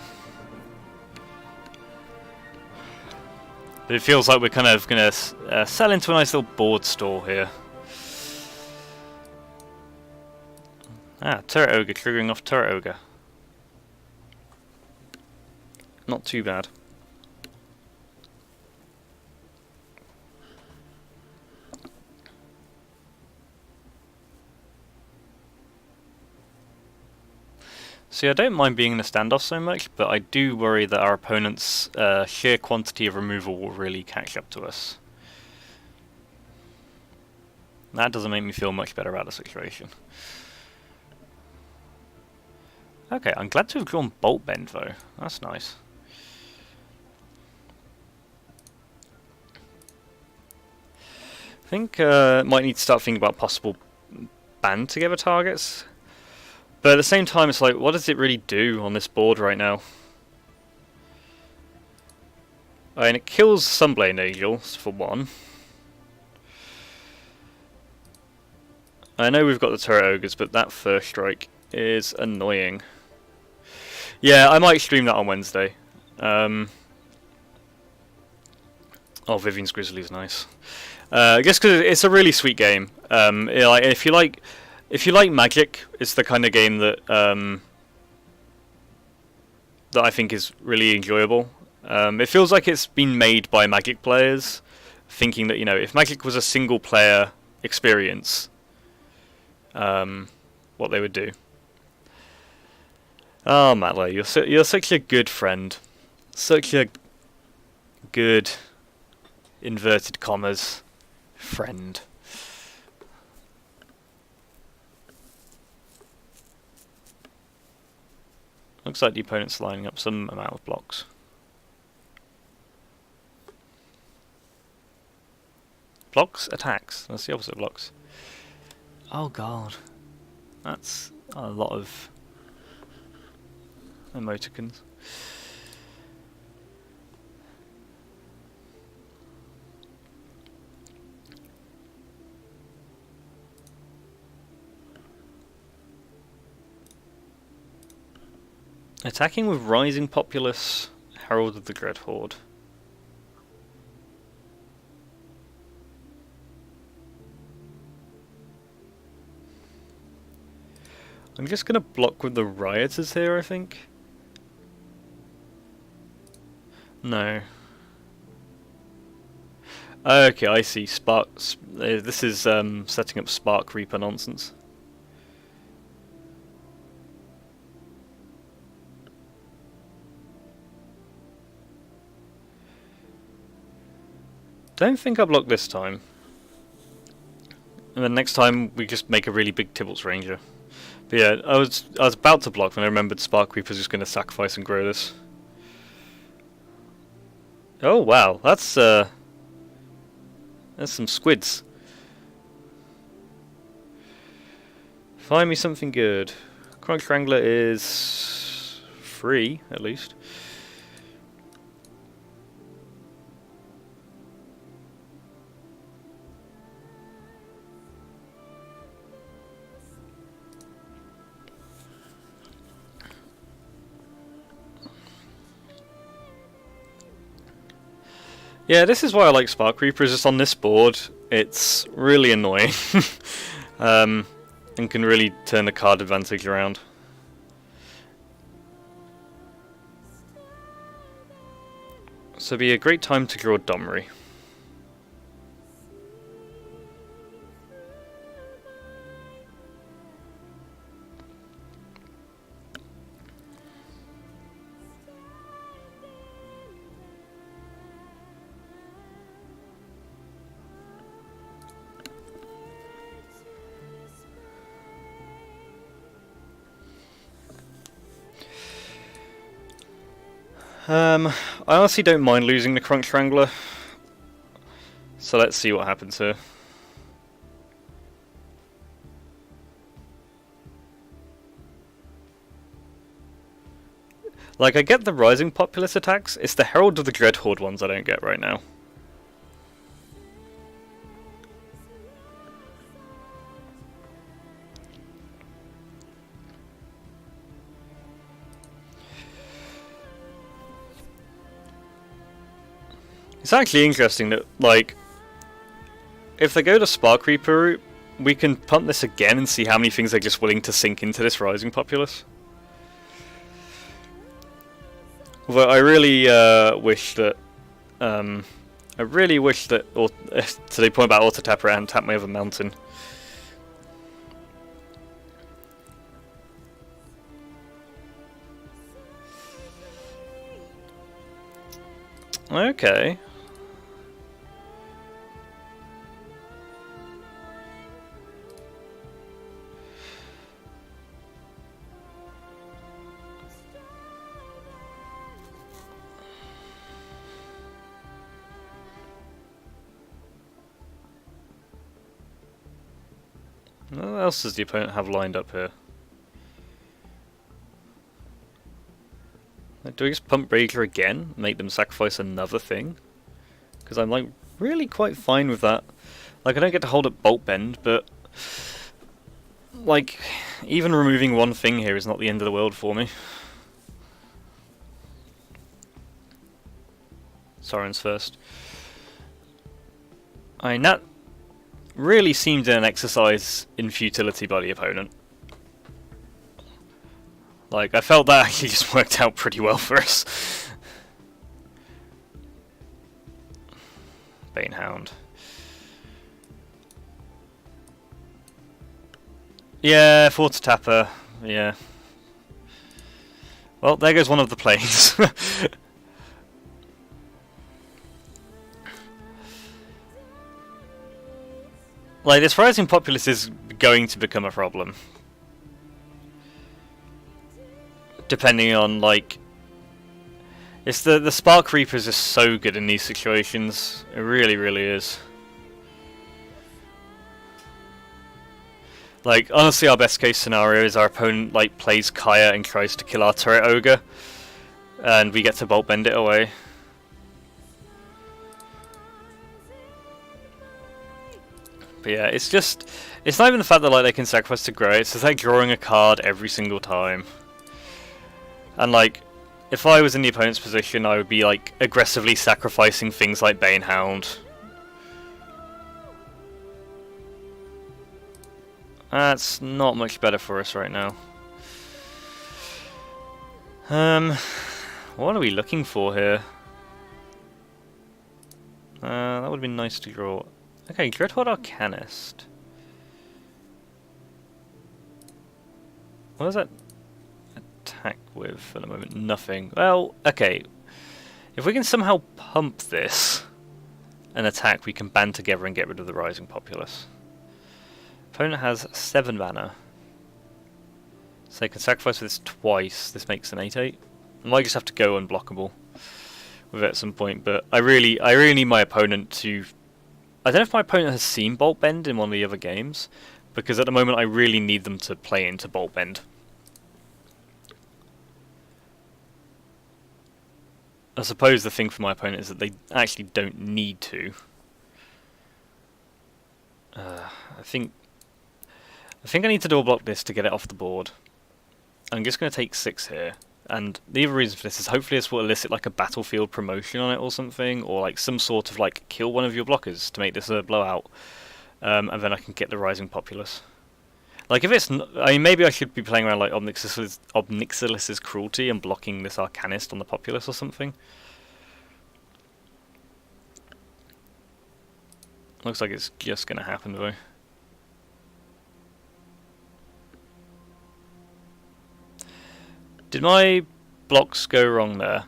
But it feels like we're kind of going to sell into a nice little board store here. Ah, Turret Ogre, triggering off Turret Ogre. Not too bad. See, I don't mind being in a standoff so much, but I do worry that our opponent's sheer quantity of removal will really catch up to us. That doesn't make me feel much better about the situation. Okay, I'm glad to have drawn Bolt Bend though. That's nice. I think might need to start thinking about possible band together targets. But at the same time, it's like, what does it really do on this board right now? I mean, it kills Sunblade Angels, for one. I know we've got the Turret Ogres, but that first strike is annoying. Yeah, I might stream that on Wednesday. Oh, Vivian's Grizzly is nice. Just because it's a really sweet game. If you like Magic, it's the kind of game that that I think is really enjoyable. It feels like it's been made by Magic players, thinking that, you know, if Magic was a single player experience, what they would do. Oh, Matlow, you're such a good friend, such a good inverted commas friend. Looks like the opponent's lining up some amount of blocks. Blocks? Attacks. That's the opposite of blocks. Oh god. That's a lot of emoticons. Attacking with Rising Populace, Herald of the Dread Horde. I'm just going to block with the Rioters here, I think. No. Okay, I see. Sparks. This is setting up Spark Reaper nonsense. Don't think I block this time. And then next time we just make a really big Tybalt's Ranger. But yeah, I was about to block when I remembered Spark Reaper's just going to sacrifice and grow this. Oh wow, that's some squids. Find me something good. Chronic Strangler is free, at least. Yeah, this is why I like Spark Reaper, is just on this board, it's really annoying. And can really turn the card advantage around. So it'd be a great time to draw Domri. I honestly don't mind losing the Crunch Wrangler. So let's see what happens here. Like, I get the Rising Populace attacks, it's the Herald of the Dreadhorde ones I don't get right now. It's actually interesting that, like, if they go to Spark Reaper route, we can punt this again and see how many things they're just willing to sink into this Rising Populace. Although I really wish that, to the point about Auto Tapper and Tap My Other Mountain. Okay. What else does the opponent have lined up here? Do we just pump Rager again? Make them sacrifice another thing? Because I'm like really quite fine with that. Like, I don't get to hold up Bolt Bend, but like, even removing one thing here is not the end of the world for me. Soren's first. I mean, that really seemed an exercise in futility by the opponent. Like, I felt that actually just worked out pretty well for us. Banehound. Yeah, Force Tapper. Yeah. Well, there goes one of the planes. Like, this Rising Populace is going to become a problem. Depending on, like... It's the Spark Reapers are so good in these situations. It really, really is. Like, honestly, our best case scenario is our opponent, like, plays Kaya and tries to kill our Turret Ogre. And we get to Bolt Bend it away. But yeah, it's just... It's not even the fact that, like, they can sacrifice to grow, it's just like drawing a card every single time. And, like, if I was in the opponent's position, I would be, like, aggressively sacrificing things like Banehound. That's not much better for us right now. What are we looking for here? That would have been nice to draw. Okay, Dreadhorde Arcanist. What does that attack with for the moment? Nothing. Well, okay. If we can somehow pump this and attack, we can band together and get rid of the Rising Populace. Opponent has 7 mana. So they can sacrifice this twice. This makes an 8/8. I might just have to go unblockable with it at some point, but I really need my opponent to... I don't know if my opponent has seen Bolt Bend in one of the other games, because at the moment I really need them to play into Bolt Bend. I suppose the thing for my opponent is that they actually don't need to. I think I need to double block this to get it off the board. I'm just going to take 6 here. And the other reason for this is hopefully this will elicit like a battlefield promotion on it or something, or like some sort of like kill one of your blockers to make this a blowout, and then I can get the Rising Populace. Like if it's, I mean, maybe I should be playing around like Obnixilus's Cruelty and blocking this Arcanist on the Populace or something. Looks like it's just going to happen though. Did my blocks go wrong there?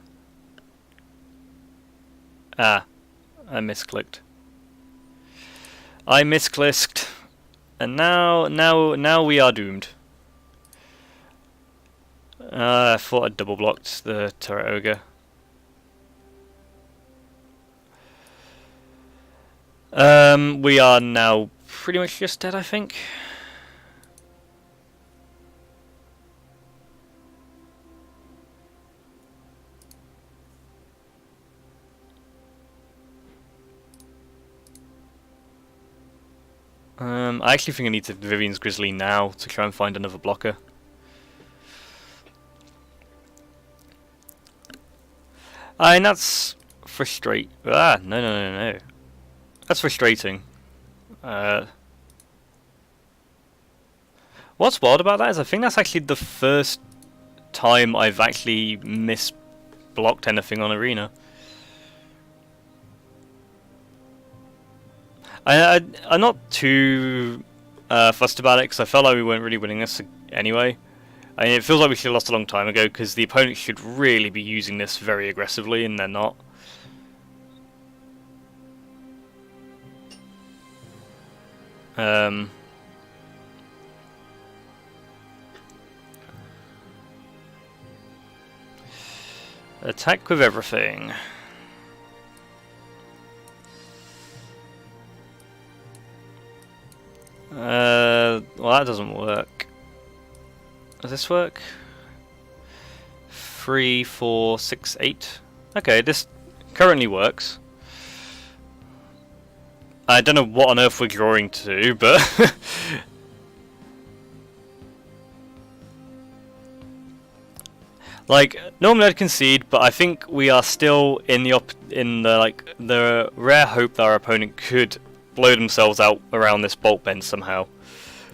Ah, I misclicked. I misclicked, and now we are doomed. I thought I double blocked the Turret Ogre. We are now pretty much just dead, I think. I actually think I need to Vivian's Grizzly now to try and find another blocker. And that's frustrating. Ah, no. That's frustrating. What's wild about that is I think that's actually the first time I've actually misblocked anything on Arena. I'm not too fussed about it because I felt like we weren't really winning this anyway. I mean, it feels like we should have lost a long time ago because the opponents should really be using this very aggressively and they're not. Attack with everything. Well, that doesn't work. Does this work? 3, 4, 6, 8. Okay, this currently works. I don't know what on earth we're drawing to, but like normally I'd concede, but I think we are still in the rare hope that our opponent could blow themselves out around this bolt bend somehow.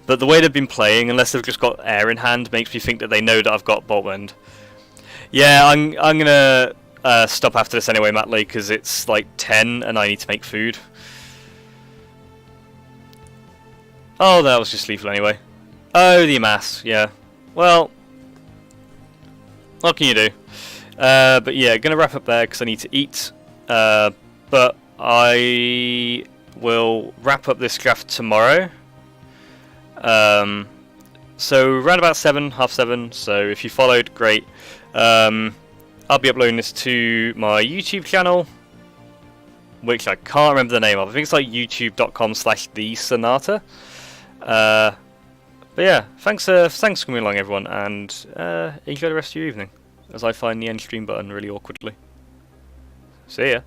But the way they've been playing, unless they've just got air in hand, makes me think that they know that I've got bolt bend. Yeah, I'm gonna stop after this anyway, Matley, because it's like 10 and I need to make food. Oh, that was just lethal anyway. Oh, the amass, yeah. Well, what can you do? But yeah, gonna wrap up there because I need to eat. But I will wrap up this draft tomorrow. So around about 7, half 7. So if you followed, great. I'll be uploading this to my YouTube channel, which I can't remember the name of. I think it's like youtube.com/thesonata. But yeah, thanks for coming along, everyone, and enjoy the rest of your evening as I find the end stream button really awkwardly. See ya.